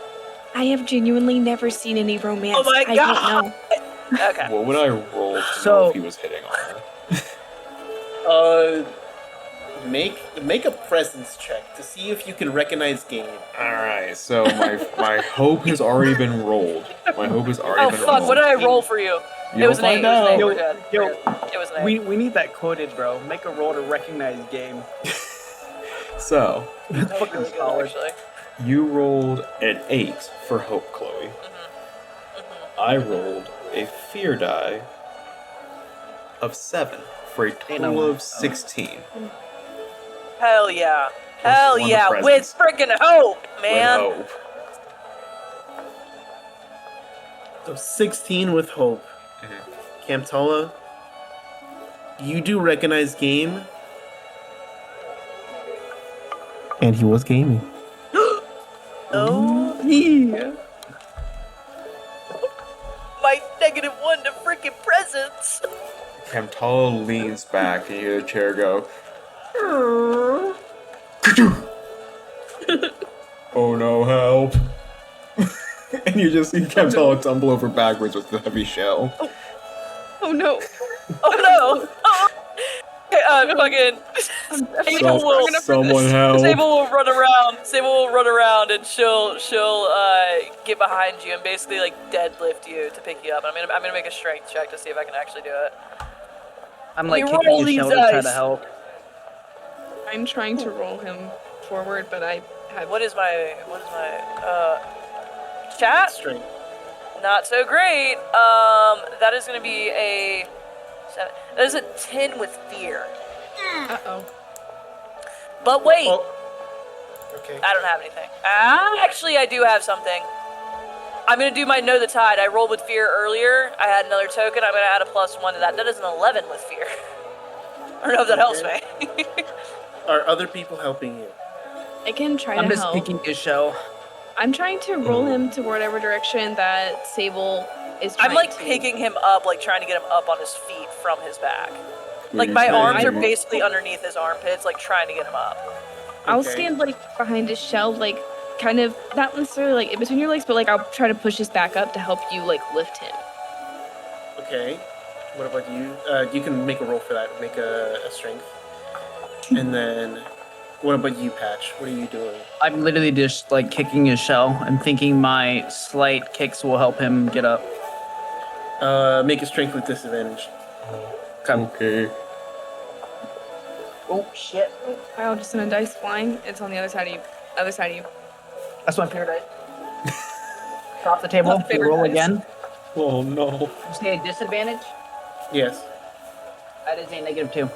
I have genuinely never seen any romance. Oh my I God. don't know. Okay. What would I roll to know So- if he was hitting on her? Make a presence check to see if you can recognize game. All right, so my hope has already been rolled. My hope has already Oh been fuck! rolled. What did I roll for you? You'll It was an 8. find out. We're good. Yo, We're good. It was an 8. We need that quoted, bro. Make a roll to recognize game. So That was fucking really good, solid. actually. you rolled an 8 for hope, Chloe. I rolled a fear die of 7 for a total of 16. Hell yeah! Plus Hell one yeah! With presence. freaking hope, man. With hope. So 16 with hope. Camtala, you do recognize game. And he was gaming. Oh, Yeah. my -1 to freaking presence. Camtala leans back and you hear the chair go. Oh no, help. And you just see Camtala tumble over backwards with the heavy shell. Oh no. Oh no! Fucking Sable will. Someone help. Sable will run around. Sable will run around, and she'll get behind you and basically like deadlift you to pick you up. I'm gonna make a strength check to see if I can actually do it. I'm like We kicking roll his these shoulder to try dice. to help. I'm trying to roll him forward, but I have. What is my chat? Straight. Not so great. That is gonna be a 7. That is a 10 with fear. Uh-oh. But wait, Oh. Okay. I don't have anything. Actually, I do have something. I'm gonna do my Know the Tide. I rolled with fear earlier. I had another token. I'm gonna add a +1 to that. That is an 11 with fear. I don't know if that helps me. Are other people helping you? I can try I'm to just help. kicking his shell. I'm trying to roll him to whatever direction that Sable is trying I'm like to. picking him up, like trying to get him up on his feet from his back. Were Like you my saying arms are you- basically underneath his armpits, like trying to get him up. I'll Okay. stand like behind his shell, like kind of not necessarily like in between your legs, but like I'll try to push his back up to help you like lift him. Okay. What about you? You can make a roll for that. Make a strength. And then, what about you, Patch? What are you doing? I'm literally just like kicking his shell and thinking my slight kicks will help him get up. Make a strength with disadvantage. Okay. Oh shit. I'll just send a dice flying. It's on the other side of you. Other side of you. That's my favorite dice. Drop the table. Not favorite Roll dice. again. Oh no. You say a disadvantage? Yes. That is a -2.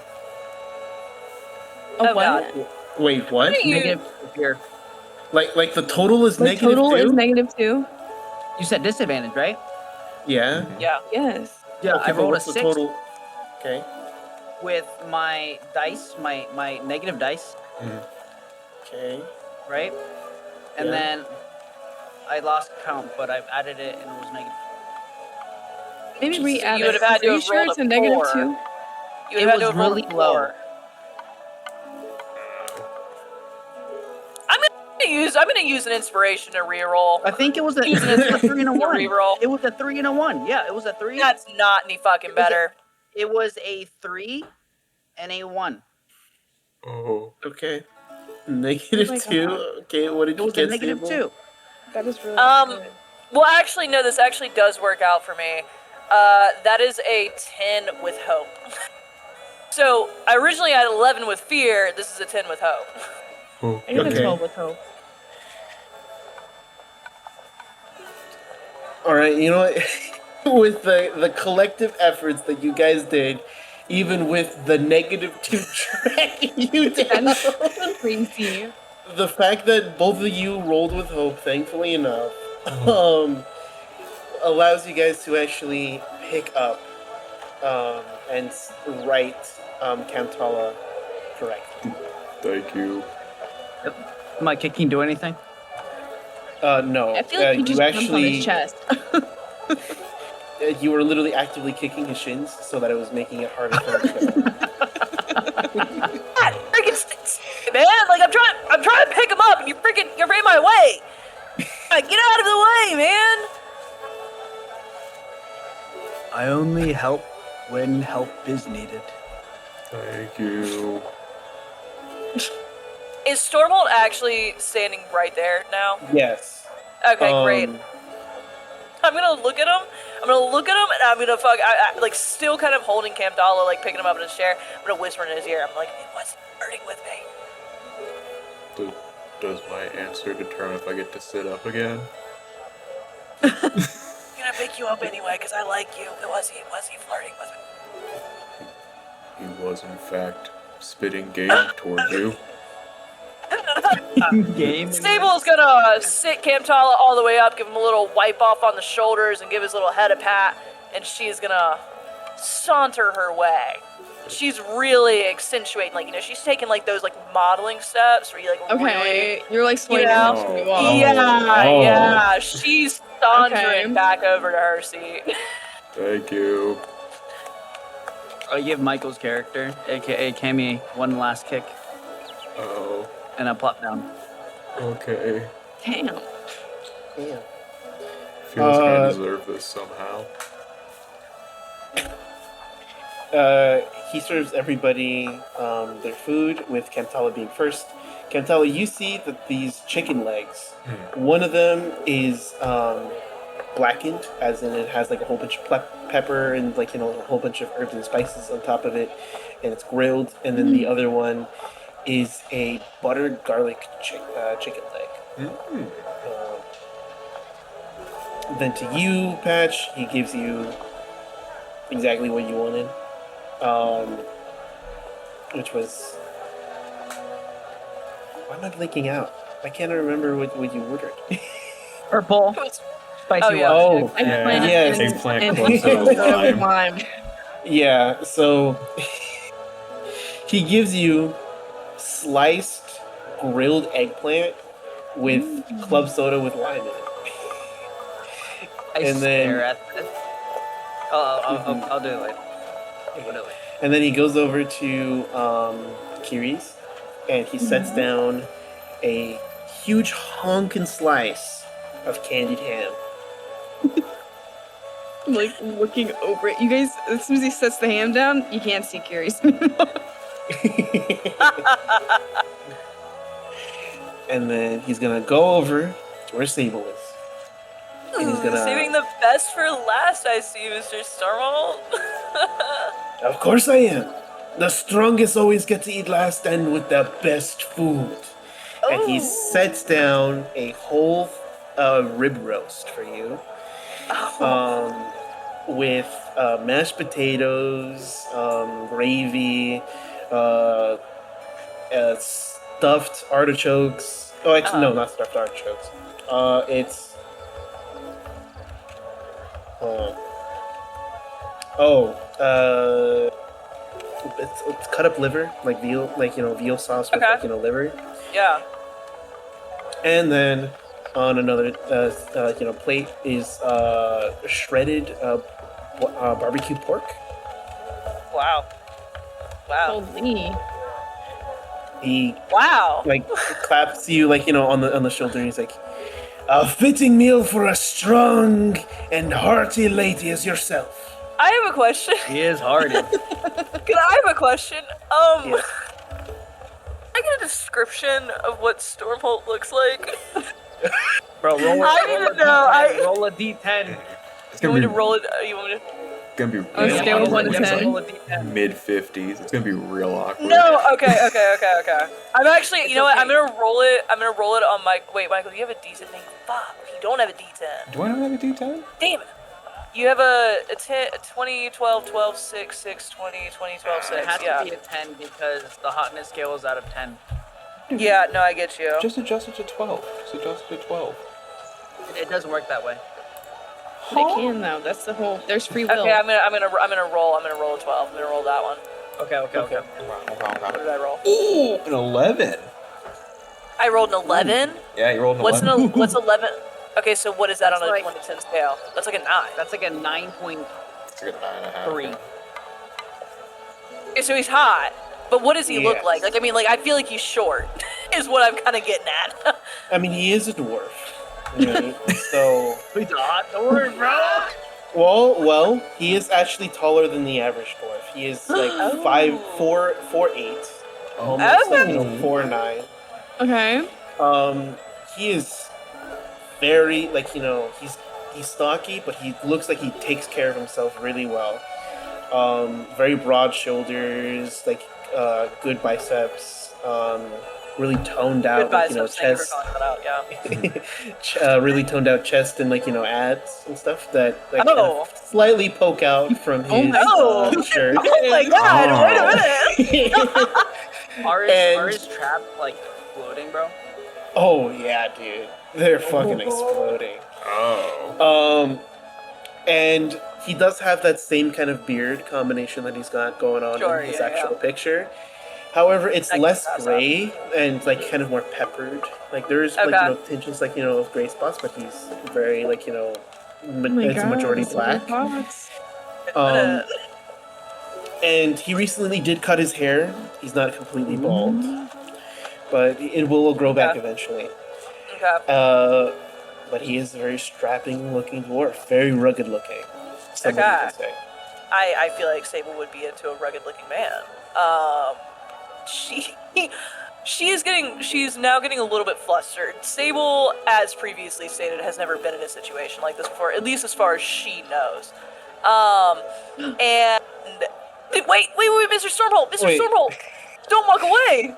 Oh, Oh, what? God. Wait, what? You- Negative here. Like the total is The negative total 2? is -2. You said disadvantage, right? Yeah. Yeah. Yes. Yeah, Okay, I but rolled a what's the 6 total? Okay. with my dice, my negative dice, Okay. right? And Yeah. then I lost count, but I added it and it was negative. Maybe Jesus, re-add you it. would have had to Are you have sure rolled it's a a -2? 4. You It had was to have rolled a really low. 4. I'm gonna use an inspiration to reroll. I think it was a, Use it was a 3 and a to 1. reroll. It was a 3 and a 1. Yeah, it was a 3. That's not any fucking better. It was a 3 and a 1. Oh. Okay. Negative Oh my 2. God. Okay, what did It you was a get? negative Sable? 2. That is really good. Well, actually, no, this actually does work out for me. That is a 10 with hope. So, I originally had 11 with fear. This is a 10 with hope. I got a Okay. 12 with hope. All right, you know what? With the collective efforts that you guys did, even with the negative 2 dragging you down, That's crazy. the fact that both of you rolled with hope, thankfully enough, um, allows you guys to actually pick up and write Kantala correctly. Thank you. Am I kicking do anything? No, I feel like you just jumped on actually his chest. you were literally actively kicking his shins so that it was making it harder for him to get up. God, freaking man! Like I'm trying to pick him up, and you're in my way. Like, get out of the way, man! I only help when help is needed. Thank you. Is Stormhold actually standing right there now? Yes. Okay, great. I'm gonna look at him. And I'm gonna like still kind of holding Camdala, like picking him up in his chair. I'm gonna whisper in his ear. I'm like, "What's flirting with me?" Does my answer determine if I get to sit up again? I'm gonna pick you up anyway because I like you. Was he flirting with me? He was, in fact, spitting game towards you. Game. Sable's gonna sit Camtala all the way up, give him a little wipe off on the shoulders, and give his little head a pat, and she's gonna saunter her way. She's really accentuating, like, she's taking like those like modeling steps where you like Okay, you're like swinging Yeah. off the wall. yeah, she's sauntering Okay. back over to her seat. Thank you. I give Michael's character, aka Cammy, one last kick, Oh, and I plop down. okay. Damn. Yeah. Feels like I deserve this somehow. He serves everybody their food, with Kantala being first. Kantala, you see that these chicken legs, one of them is blackened, as in it has like a whole bunch of pepper and like a whole bunch of herbs and spices on top of it, and it's grilled. And then the other one is a buttered garlic chicken leg. Then to you, Patch, he gives you exactly what you wanted. Which was... Why am I blinking out? I can't remember what you ordered. Purple. Spicy Oh, yeah. water. Oh, Eggplant yes. Eggplant and club soda lime. lime. Yeah, so he gives you sliced grilled eggplant with club soda with lime in it. I And stare then- at this. I'll do it later. I'll do it later. And then he goes over to Kiri's, and he sets down a huge honkin' slice of candied ham. I'm like looking over it. You guys, as soon as he sets the ham down, you can't see Curious. And then he's gonna go over to where Sable is. And he's gonna... Saving the best for last, I see, Mr. Stormhold. Of course I am. The strongest always get to eat last and with the best food. And he sets down a whole rib roast for you. With mashed potatoes, gravy, stuffed artichokes. Oh, actually, no, not stuffed artichokes. It's... it's cut up liver, like veal, like veal sauce with Okay. liver, Yeah. and then on another plate is shredded barbecue pork. Wow. Holy. He Wow. like claps you on the shoulder, and he's like, "A fitting meal for a strong and hearty lady as yourself." I have a question. He is hardy. I have a question. Yes. I get a description of what Stormholt looks like? Bro, roll I roll didn't a know, D10. Roll a D10. It's You want me to be roll it? You want me to? gonna be On a real scale of awkward. 1 to It's 10. Roll a D10. mid 50s. It's gonna be real awkward. No. Okay. I'm actually. It's You know what? I'm okay. gonna roll it. I'm gonna roll it on my. Wait, Michael, do you have a D10 thing? Fuck. You don't have a D10. Do I not have a D10? Damn it. You have a 10, 20, 12, 12, 6, 6, 20, 20, 12, 6. It has Yeah. to be a 10 because the hotness scale is out of 10. Yeah. No, I get you. Just adjust it to 12. Just adjust it to 12. It doesn't work that way. But it can though. That's the whole. There's free will. Okay. I'm gonna roll. I'm gonna roll a 12. I'm gonna roll that one. Okay. What did I roll? Ooh, an 11. I rolled an 11. Yeah, you rolled an What's 11. what's 11? Okay, so what is that That's on a like- 1 to 10 scale? That's like a 9. That's like a 9.3. It's like a 9.5. Okay, so he's hot. But what does he look Yes. like? Like, I mean, like, I feel like he's short, is what I'm kind of getting at. I mean, he is a dwarf, right? So, He's hot. Don't worry, bro. well, he is actually taller than the average dwarf. He is like Oh. 4'8", almost like, 4'9". Okay. He is very he's stocky, but he looks like he takes care of himself really well. Very broad shoulders, like good biceps, really toned out, Good biceps, thank you for chest, calling that out, yeah. really toned out chest and abs and stuff that kind Oh. of slightly poke out from his no. shirt. Oh my god, Oh. wait a minute! Are And- his traps like floating, bro? Oh yeah, dude, they're fucking exploding. Oh. And he does have that same kind of beard combination that he's got going on Sure, in his yeah, actual picture. However, it's That less can pass gray and like kind of more peppered. Like there's Okay. tinges of gray spots, but he's very Oh my it's a God, majority it's black. Fox. And he recently did cut his hair. He's not completely bald, but it will grow back Okay. eventually. Okay. But he is a very strapping looking dwarf, very rugged looking. Somebody Okay. could say. I feel like Sable would be into a rugged looking man. She's now getting a little bit flustered. Sable, as previously stated, has never been in a situation like this before, at least as far as she knows. And wait, Mr. Stormholt, Wait. Stormholt, don't walk away.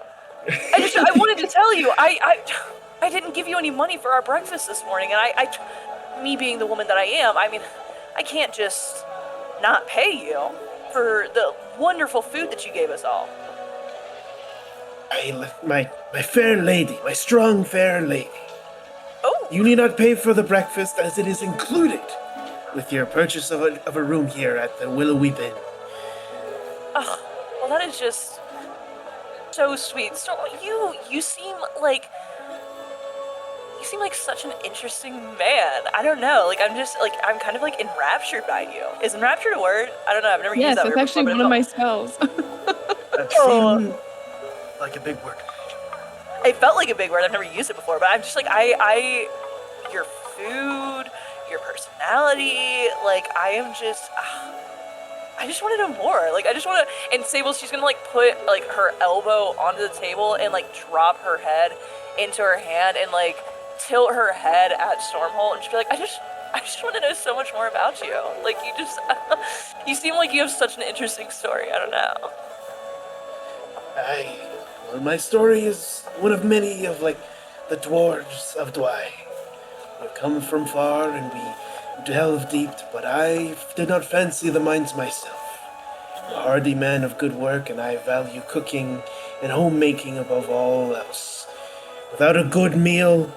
I wanted to tell you, I didn't give you any money for our breakfast this morning, and me being the woman that I am, I mean, I can't just not pay you for the wonderful food that you gave us all. My fair lady, my strong fair lady. Oh, You need not pay for the breakfast as it is included with your purchase of a room here at the Willow Weep Inn. well, that is just so sweet. So you seem like such an interesting man. I don't know. Like I'm kind of like enraptured by you. Is enraptured a word? I don't know. I've never Yes, used that it's word actually before, one of but my spells. That Oh. seemed like a big word. it felt like a big word. I've never used it before, but I'm just like your food, your personality, like I just want to know more. Like I just want to. And Sable, she's gonna like put like her elbow onto the table and like drop her head into her hand and like tilt her head at Stormholt and just be like, I just want to know so much more about you. Like you seem like you have such an interesting story. I don't know. Well, my story is one of many of the dwarves of Dwy. We've come from far and we delve deep, but I did not fancy the mines myself. I'm a hardy man of good work, and I value cooking and homemaking above all else. Without a good meal,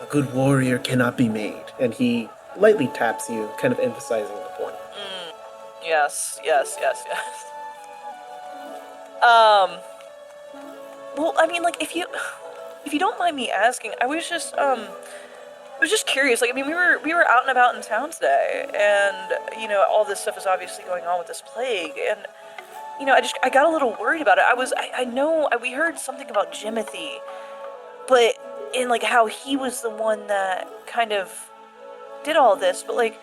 a good warrior cannot be made. And he lightly taps you, kind of emphasizing the point. Yes. Well, I mean, like, if you don't mind me asking, I was just curious. Like, I mean, we were out and about in town today, and all this stuff is obviously going on with this plague, and I got a little worried about it. I know we heard something about Jimothy, but in like how he was the one that kind of did all this, but like.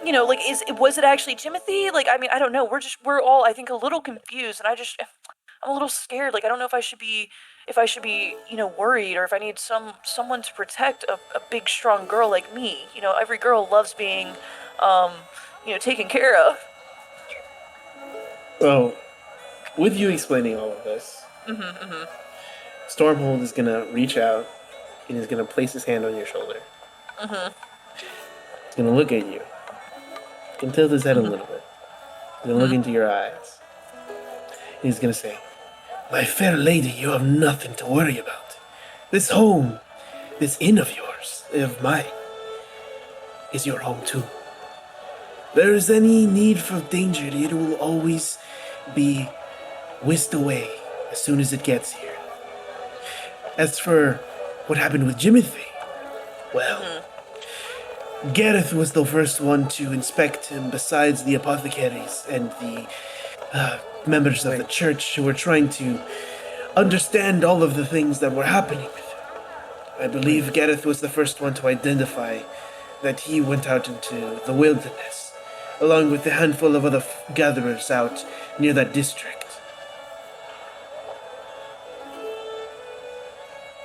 Was it actually Jimothy? Like, I mean, I don't know. We're all, I think, a little confused, and I I'm a little scared. Like, I don't know if I should be, worried, or if I need someone to protect a big, strong girl like me. Every girl loves being, taken care of. So, with you explaining all of this, Stormhold is gonna reach out and he's gonna place his hand on your shoulder. He's gonna look at you. He can tilt his head a little bit. He's gonna look into your eyes. And he's gonna say, "My fair lady, you have nothing to worry about. This home, this inn of yours, of mine, is your home too. There is any need for danger, it will always be whisked away as soon as it gets here. As for what happened with Jimothy, well, Gareth was the first one to inspect him besides the apothecaries and the members of the church who were trying to understand all of the things that were happening with him. I believe Gareth was the first one to identify that he went out into the wilderness, along with a handful of other gatherers out near that district.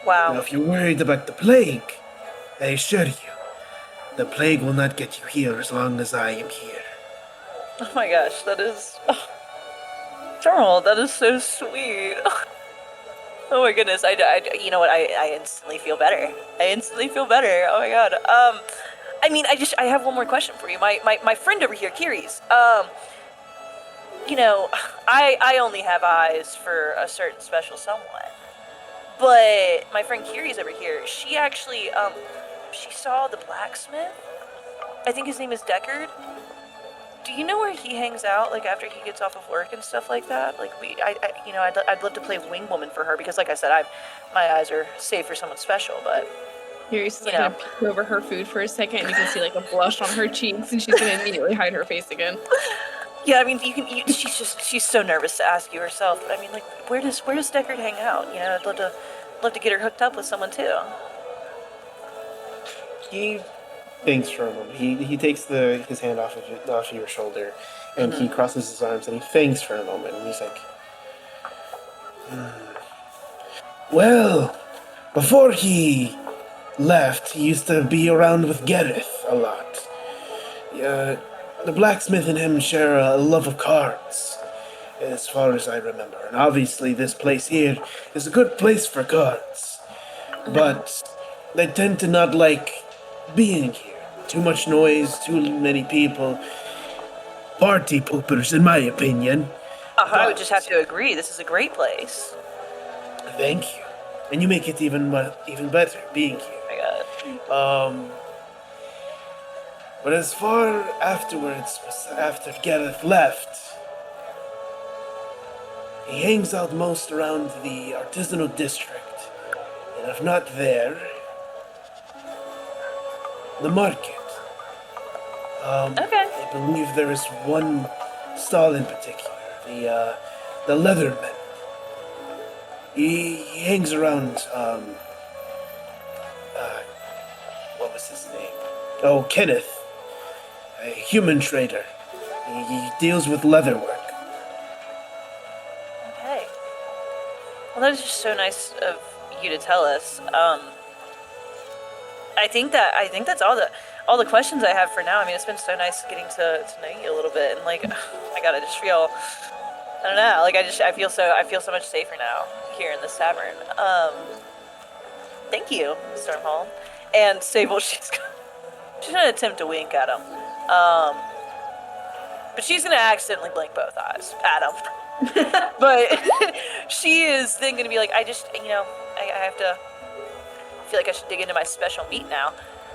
Wow. Now, if you're worried about the plague, I assure you, the plague will not get you here as long as I am here." Oh my gosh, that is... Darnold, that is so sweet. Oh my goodness, you know what, I instantly feel better. Oh my god. I have one more question for you. My friend over here, Kiri's, I only have eyes for a certain special someone. But my friend Kiri's over here, she actually, she saw the blacksmith. I think his name is Deckard. Do you know where he hangs out, like, after he gets off of work and stuff like that? Like, I'd love to play wing woman for her, because, like I said, my eyes are saved for someone special, but... Furious is gonna peek over her food for a second, and you can see like a blush on her cheeks, and she's gonna immediately hide her face again. Yeah, I mean, she's so nervous to ask you herself, but I mean, like, where does Deckard hang out? I'd love to get her hooked up with someone too. He thinks for a moment. He takes his hand off of your shoulder, and he crosses his arms, and he thinks for a moment, and he's like, "Well, before he left, he used to be around with Gareth a lot. The blacksmith and him share a love of cards, as far as I remember. And obviously this place here is a good place for cards. But they tend to not like being here. Too much noise, too many people. Party poopers, in my opinion." I would just have to agree. This is a great place. Thank you. And you make it even better being here. Oh my god. But as far afterwards, after Gareth left, he hangs out most around the artisanal district. And if not there, the market. Okay. I believe there is one stall in particular, the Leatherman. He hangs around, what was his name? Oh, Kenneth, a human trader. He deals with leather work. Okay. Well, that is just so nice of you to tell us. I think that's all the questions I have for now. I mean, it's been so nice getting to know you a little bit, and like, oh my god, I just feel, I don't know, like I feel so much safer now here in this tavern. Thank you, Stormhold. And Sable, she's gonna attempt to wink at him, but she's gonna accidentally blink both eyes at him. But she is then gonna be like, I have to feel like I should dig into my special meat now.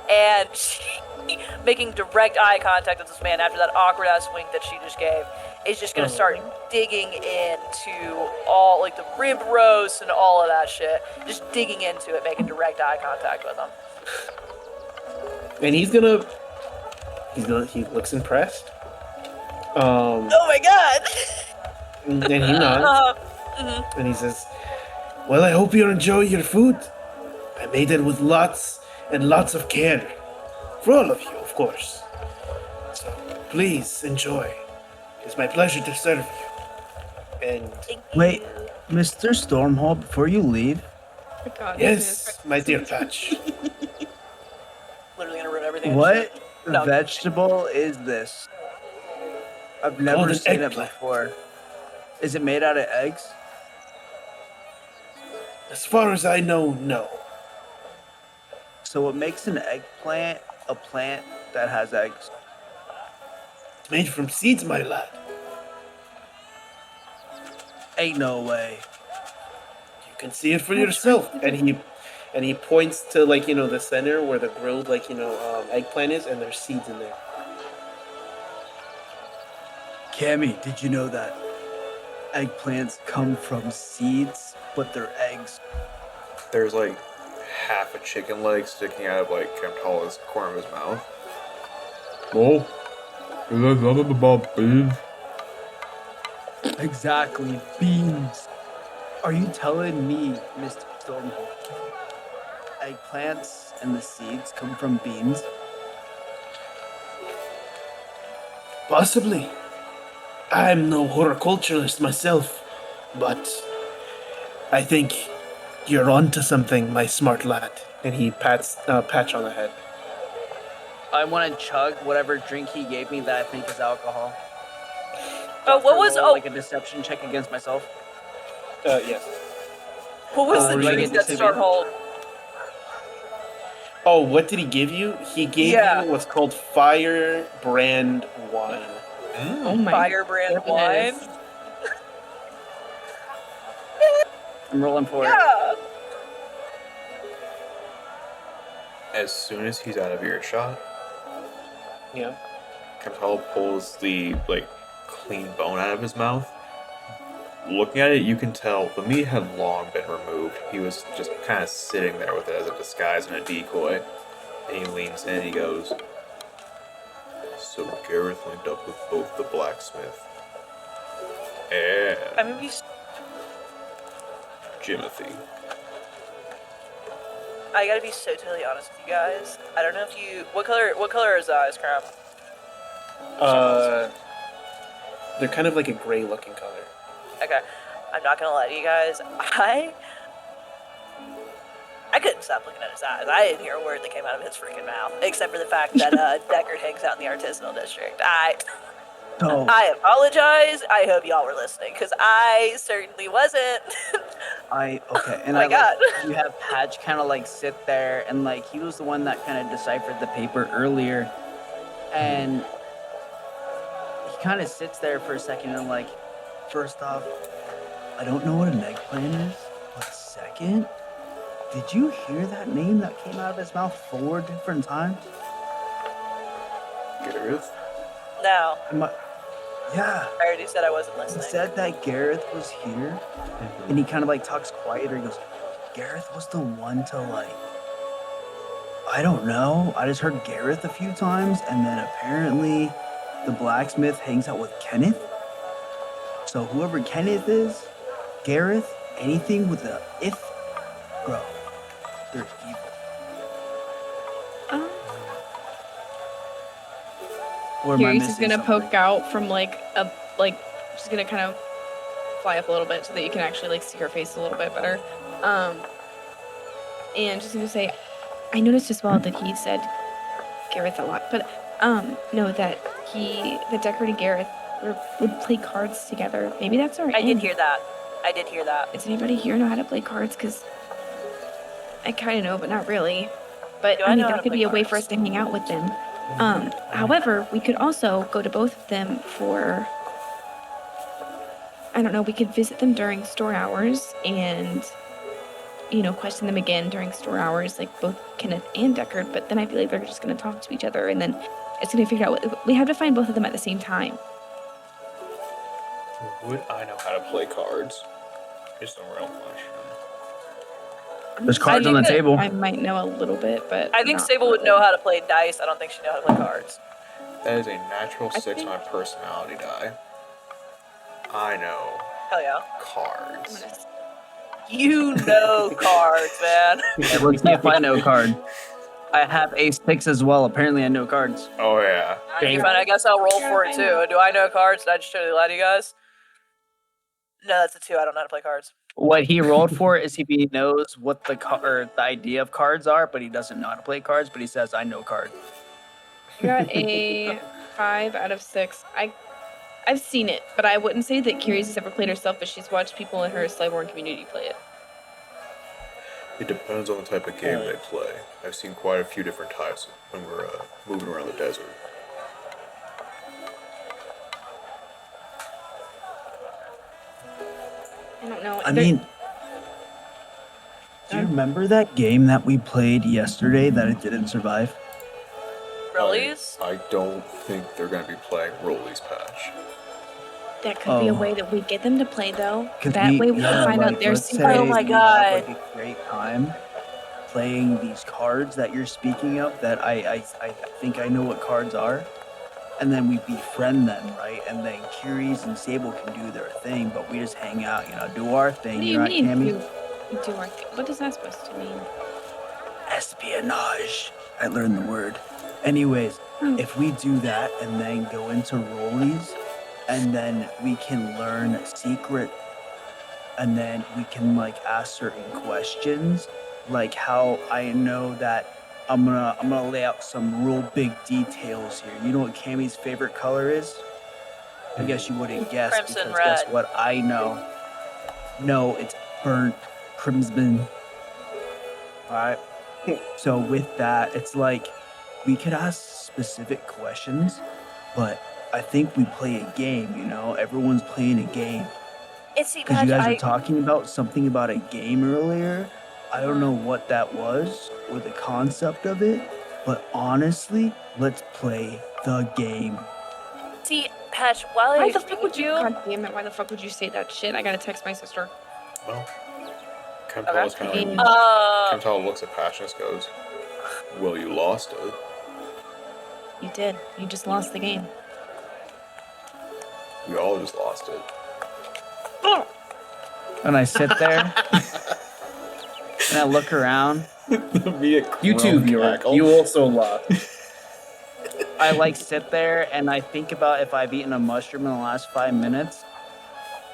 And she, making direct eye contact with this man after that awkward ass wink that she just gave, is just gonna start digging into all, like, the rib roast and all of that shit. Just digging into it, making direct eye contact with him. And he looks impressed. Oh my god! And he nods. And he says, "Well, I hope you enjoy your food. I made it with lots and lots of care. For all of you, of course. So, please enjoy. It's my pleasure to serve you." And Thank Wait, you. Mr. Stormhall, before you leave, Oh God, yes, my dear Patch. Literally gonna ruin everything. what No. vegetable is this? I've Called never an seen it eggplant. before. Is it made out of eggs? As far as I know, no. So what makes an eggplant a plant that has eggs? It's made from seeds, my lad. Ain't no way. You can see it for yourself. And he points to like, you know, the center where the grilled like, you know, eggplant is, and there's seeds in there. Cammy, did you know that eggplants come from seeds, but they're eggs? There's like half a chicken leg sticking out of like Camtala's corner of his mouth. Oh, is that nothing about beans? Exactly, beans. Are you telling me, Mr. Stormhole, eggplants and the seeds come from beans? Possibly. I'm no horticulturalist myself, but I think you're onto something, my smart lad. And he pats Patch on the head. I want to chug whatever drink he gave me that I think is alcohol. Oh, what was like a deception check against myself? Yes. what was Oh, the do I drink get that to Starhold? Oh, what did he give you? He gave Yeah. you what's called firebrand wine. Oh my Firebrand wine. goodness. I'm rolling for it. Yeah. As soon as he's out of earshot, Yeah. Camtala pulls the like clean bone out of his mouth. Looking at it, you can tell the meat had long been removed. He was just kind of sitting there with it as a disguise and a decoy. And he leans in and he goes, "So Gareth linked up with both the blacksmith and I mean, Jimothy." I gotta be so totally honest with you guys. I don't know if you. What color is eyes, Crab? They're kind of like a gray looking color. Okay, I'm not gonna lie to you guys. I couldn't stop looking at his eyes. I didn't hear a word that came out of his freaking mouth, except for the fact that Deckard hangs out in the artisanal district. So I apologize. I hope y'all were listening, because I certainly wasn't. okay, and Oh my I God. like you have Patch kind of like sit there, and like he was the one that kind of deciphered the paper earlier, and he kind of sits there for a second and like, first off, I don't know what an eggplant is, but second, did you hear that name that came out of his mouth 4 different times? Gareth? No, Yeah. I already said I wasn't He listening. said that Gareth was here, and he kind of like talks quieter. He goes, Gareth was the one to like, I don't know. I just heard Gareth a few times, and then apparently the blacksmith hangs out with Kenneth. So whoever Kenneth is, Gareth, anything with a if, bro, they're evil. Um, Or am I Curious is missing gonna something? poke out from she's gonna kind of fly up a little bit so that you can actually like see her face a little bit better. And just gonna say, I noticed as well that he said Gareth a lot, but no, that Deckard and Gareth would play cards together. Maybe that's our I did end. hear that. I did hear that. Does anybody here know how to play cards? Because I kind of know, but not really. But Do I I mean, know how that to could play be a way cards? for us to hang out with them. However, we could also go to both of them for, I don't know, we could visit them during store hours and, you know, question them again during store hours, like both Kenneth and Deckard. But then I feel like they're just going to talk to each other, and then it's going to figure out. We have to find both of them at the same time. Would I know how to play cards? Just a real question. There's cards I on the think that table. I might know a little bit, but I think not Sable would really. know how to play dice. I don't think she'd know how to play cards. That is a natural I 6 think- on my personality die. I know Hell yeah. I'm cards. gonna You know cards, man. Hey, let's see if I know card. I have ace-6 as well. Apparently I know cards. Oh yeah. You're fine. I guess I'll roll for it too. Do I know cards? Did I just totally lie to you guys? No, that's a 2. I don't know how to play cards. What he rolled for is he knows what the idea of cards are, but he doesn't know how to play cards. But he says, "I know cards." I got a 5 out of 6. I've seen it, but I wouldn't say that Curious has ever played herself, but she's watched people in her Slyborn community play it. It depends on the type of game they play. I've seen quite a few different types when we're moving around the desert. I don't know. I mean, do you remember that game that we played yesterday that it didn't survive? Rollies? I don't think they're going to be playing Rollies patch. That could be a way that we get them to play, though. 'Cause That way we can find out their let's secret. say Oh my we God. have, like, a great time playing these cards that you're speaking of. That I think I know what cards are, and then we befriend them, right? And then Curious and Sable can do their thing, but we just hang out, do our thing. What do you right, mean? Cammy? You do our thing. What is that supposed to mean? Espionage. I learned the word. Anyways, if we do that and then go into rollies, and then we can learn a secret, and then we can ask certain questions, like how I know that I'm gonna lay out some real big details here. You know what Cammy's favorite color is? I guess you wouldn't guess, Crimson because guess red. what I know? No, it's burnt crimson. Alright. So with that, it's like we could ask specific questions, but I think we play a game, Everyone's playing a game. It's see, Because you Patch, guys were talking about something about a game earlier. I don't know what that was or the concept of it, but honestly, let's play the game. See, Patch, while I Why the agree fuck with would you? God damn it! Why the fuck would you say that shit? I gotta text my sister. Well, Kempel kind of like, Kempel looks at Patch and just goes, "Well, you lost it." You did. You just lost the game. We all just lost it. And I sit there and I look around. You too, viewer. You also lost. I sit there and I think about if I've eaten a mushroom in the last 5 minutes.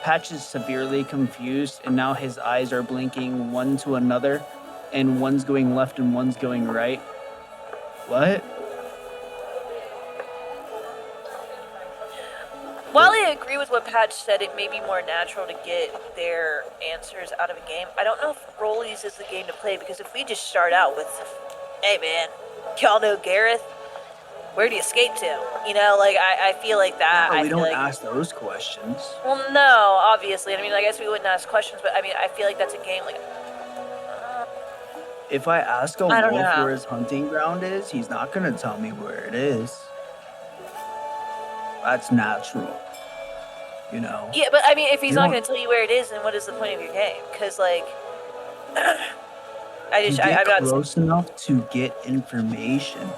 Patch is severely confused, and now his eyes are blinking one to another, and one's going left and one's going right. What? While I agree with what Patch said, it may be more natural to get their answers out of a game. I don't know if Rollies is the game to play, because if we just start out with, "Hey man, y'all know Gareth? Where do you skate to?" I feel like that. No, I we feel don't like, ask those questions. well, no, obviously. I guess we wouldn't ask questions, but I feel like that's a game. If I ask a I don't wolf know. where his hunting ground is, he's not gonna tell me where it is. That's natural, Yeah, but if he's You not don't- going to tell you where it is, then what is the point of your game? Because You get close enough to get information.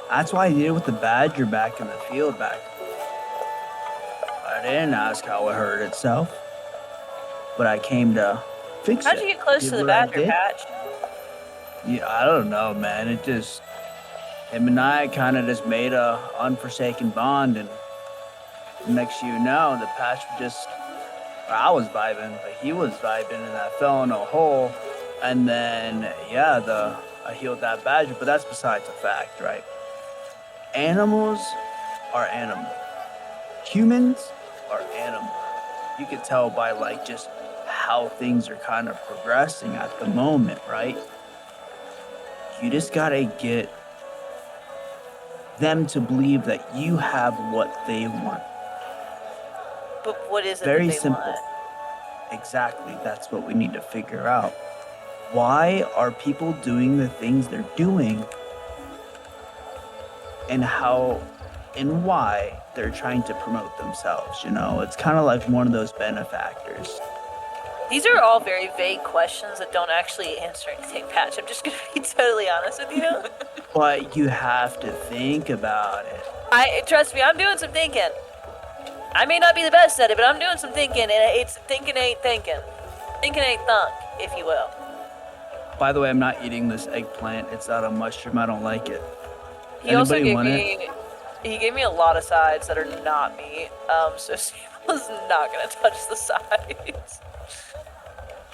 That's why I did it with the badger back in the field back. I didn't ask how it hurt itself, but I came to fix it. How'd you get close Did to the what I badger, did. Patch? Yeah, I don't know, man. Him and I kind of just made a unforsaken bond, and next you know, the Patch I was vibing, but he was vibing, and I fell in a hole, and then, I healed that badger, but that's besides the fact, right? Animals are animals. Humans are animals. You could tell by, just how things are kind of progressing at the moment, right? You just gotta get them to believe that you have what they want. But what is it Very that they simple. want? Exactly. That's what we need to figure out. Why are people doing the things they're doing, and how and why they're trying to promote themselves? It's kind of like one of those benefactors. These are all very vague questions that don't actually answer anything, Patch. I'm just going to be totally honest with you. But you have to think about it. Trust me, I'm doing some thinking. I may not be the best at it, but I'm doing some thinking, and it's thinking ain't thinking. Thinking ain't thunk, if you will. By the way, I'm not eating this eggplant. It's not a mushroom. I don't like it. He also Anybody gave want me He gave me a lot of sides that are not meat, so Sable is not gonna touch the sides.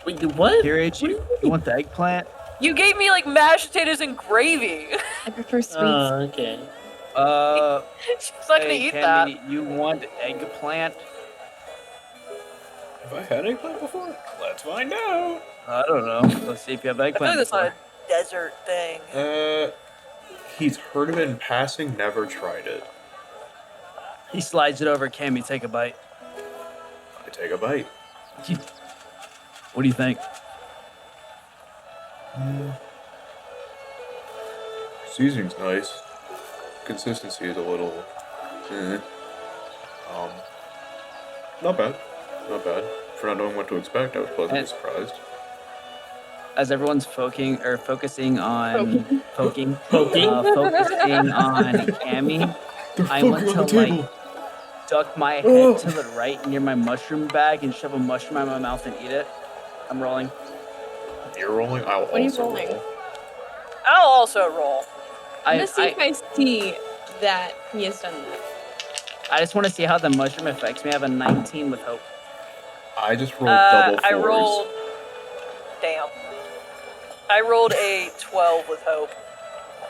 Wait, what? Kirich, you want the eggplant? You gave me like mashed potatoes and gravy. I prefer sweets. Okay. She's not gonna Hey, eat that. Cammy, you want eggplant? Have I had eggplant before? Let's find out. I don't know. Let's see if you have I feel like eggplant that's not before. a desert thing. He's heard of it in passing, never tried it. He slides it over. Cammy, take a bite. I take a bite. What do you think? Seasoning's nice. Consistency is a little. Not bad. Not bad. For not knowing what to expect, I was pleasantly And- surprised. As everyone's focusing on Poking? focusing on Cammy, I want to like duck my head to the right near my mushroom bag and shove a mushroom in my mouth and eat it. I'm rolling. You're rolling. I'll What are you also rolling? roll. I'll also roll. I'm gonna see if I see that he has done that. I just want to see how the mushroom affects me. I have a 19 with hope. I just rolled double fours. I rolled. Damn. I rolled a 12 with hope.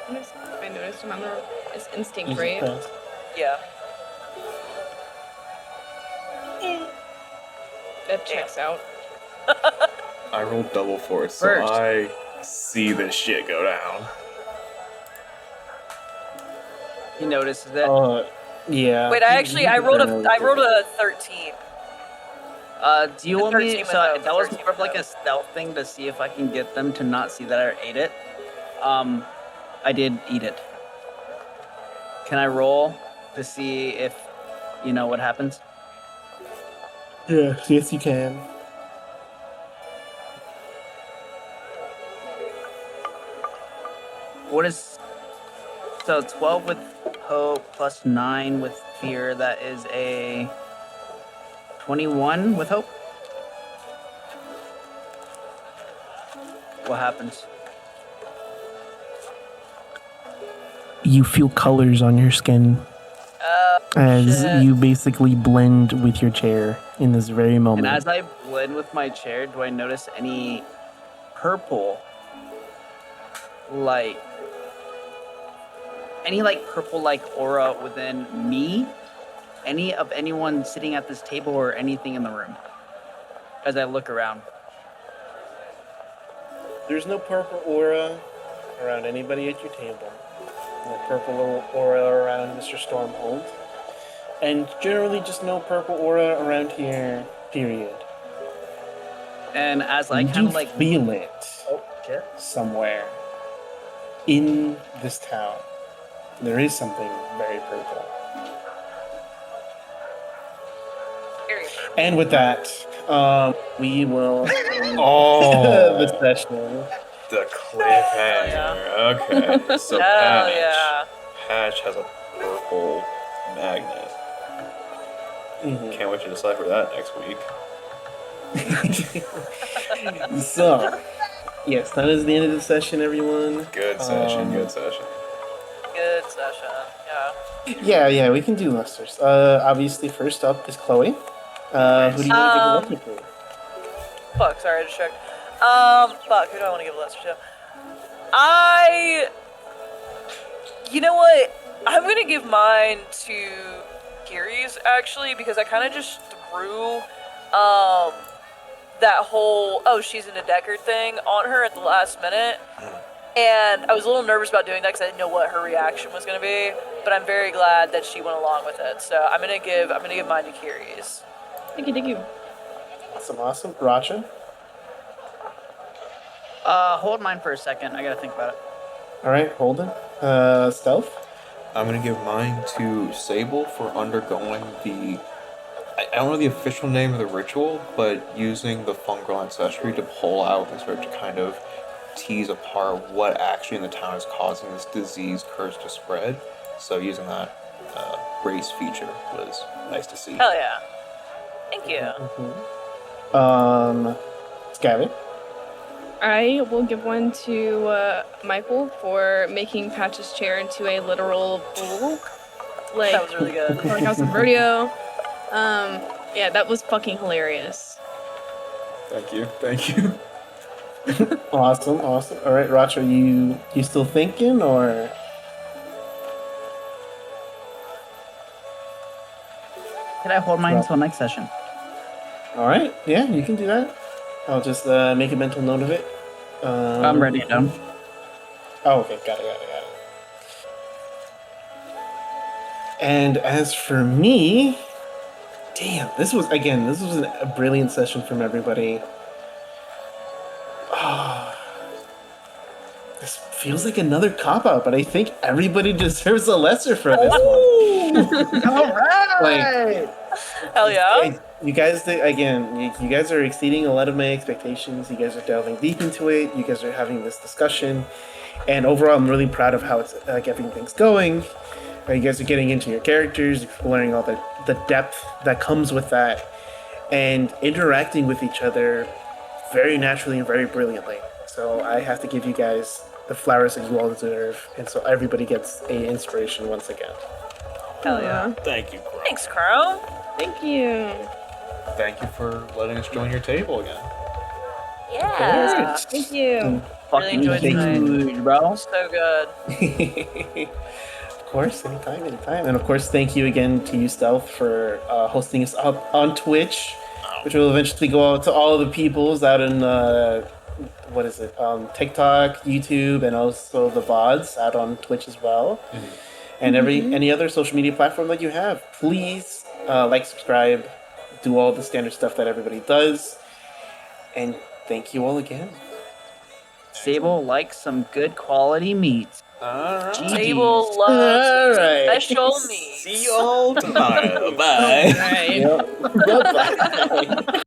I noticed him on his instinct, Jesus right? Christ. Yeah. That checks out. I rolled double fours, so First. I see this shit go down. He notices it. Yeah. Wait, I rolled a 13. Do you want me? 13 with So hope, that was 13 more of with like a stealth thing to see if I can get them to not see that I ate it. I did eat it. Can I roll to see if you know what happens? Yes, you can. What is so 12 with hope plus 9 with fear? That is a 21 with hope. What happens? You feel colors on your skin as shit. you basically blend with your chair in this very moment. And as I blend with my chair, do I notice any purple, like purple like aura within me? Any of anyone sitting at this table or anything in the room? As I look around. There's no purple aura around anybody at your table. No purple aura around Mr. Stormhold. And generally just no purple aura around here, period. And as I You kind do of like feel it oh shit. somewhere in this town. There is something very purple. Period. And with that, we will end Oh, the session. the cliffhanger. Okay, so Hell yeah. Patch has a purple magnet. Mhm. Can't wait to decipher that next week. So, yes, that is the end of the session, everyone. Good session. Good session. Good session. Yeah. Yeah, we can do Lusters. Obviously, first up is Chloe. Who do you want to give a Luster to? Fuck, sorry, I just checked. Fuck, who do I want to give a lesser to? You know what? I'm gonna give mine to Kiri's, actually, because I kind of just threw, that whole, oh, she's in a Deckard thing on her at the last minute. And I was a little nervous about doing that because I didn't know what her reaction was gonna be, but I'm very glad that she went along with it. So I'm gonna give mine to Kiri's. Thank you. Awesome. Racha. Hold mine for a second. I gotta think about it. All right, Holden. Stealth. I'm gonna give mine to Sable for undergoing the. I don't know the official name of the ritual, but using the fungal ancestry to pull out and start to kind of tease apart what actually in the town is causing this disease curse to spread. So using that race feature was nice to see. Hell yeah. Thank you. Scabby. I will give one to Michael for making Patch's chair into a literal pool. Like, That was really good. like I was in rodeo. Yeah, that was fucking hilarious. Thank you. Thank you. Awesome. All right, Rach, are you still thinking or? Can I hold mine Right. until next session? All right, yeah, you can do that. I'll just make a mental note of it. I'm ready and done. Oh, okay, got it. And as for me, damn, this was a brilliant session from everybody. Ah, this feels like another cop out, but I think everybody deserves a lesser for this one. All right. Hell yeah. You guys, you guys are exceeding a lot of my expectations. You guys are delving deep into it. You guys are having this discussion, and overall, I'm really proud of how it's like everything's going. You guys are getting into your characters, exploring all the depth that comes with that, and interacting with each other very naturally and very brilliantly. So I have to give you guys the flowers that you all deserve, and so everybody gets a inspiration once again. Hell yeah. Thank you, Crow. Thanks, Crow. Thank you. Thank you for letting us join your table again. Yeah. Thank you. Fucking enjoyed tonight. huge, bro. So good. Of course, anytime. And of course, thank you again to you, Stealth, for hosting us up on Twitch, which will eventually go out to all of the peoples out in, TikTok, YouTube, and also the VODs out on Twitch as well. And any other social media platform that you have. Please like, subscribe, do all the standard stuff that everybody does. And thank you all again. Sable likes some good quality meat. Alright. Sable loves All right. special meat. See you all tomorrow. Bye. Right. Yep. Bye-bye.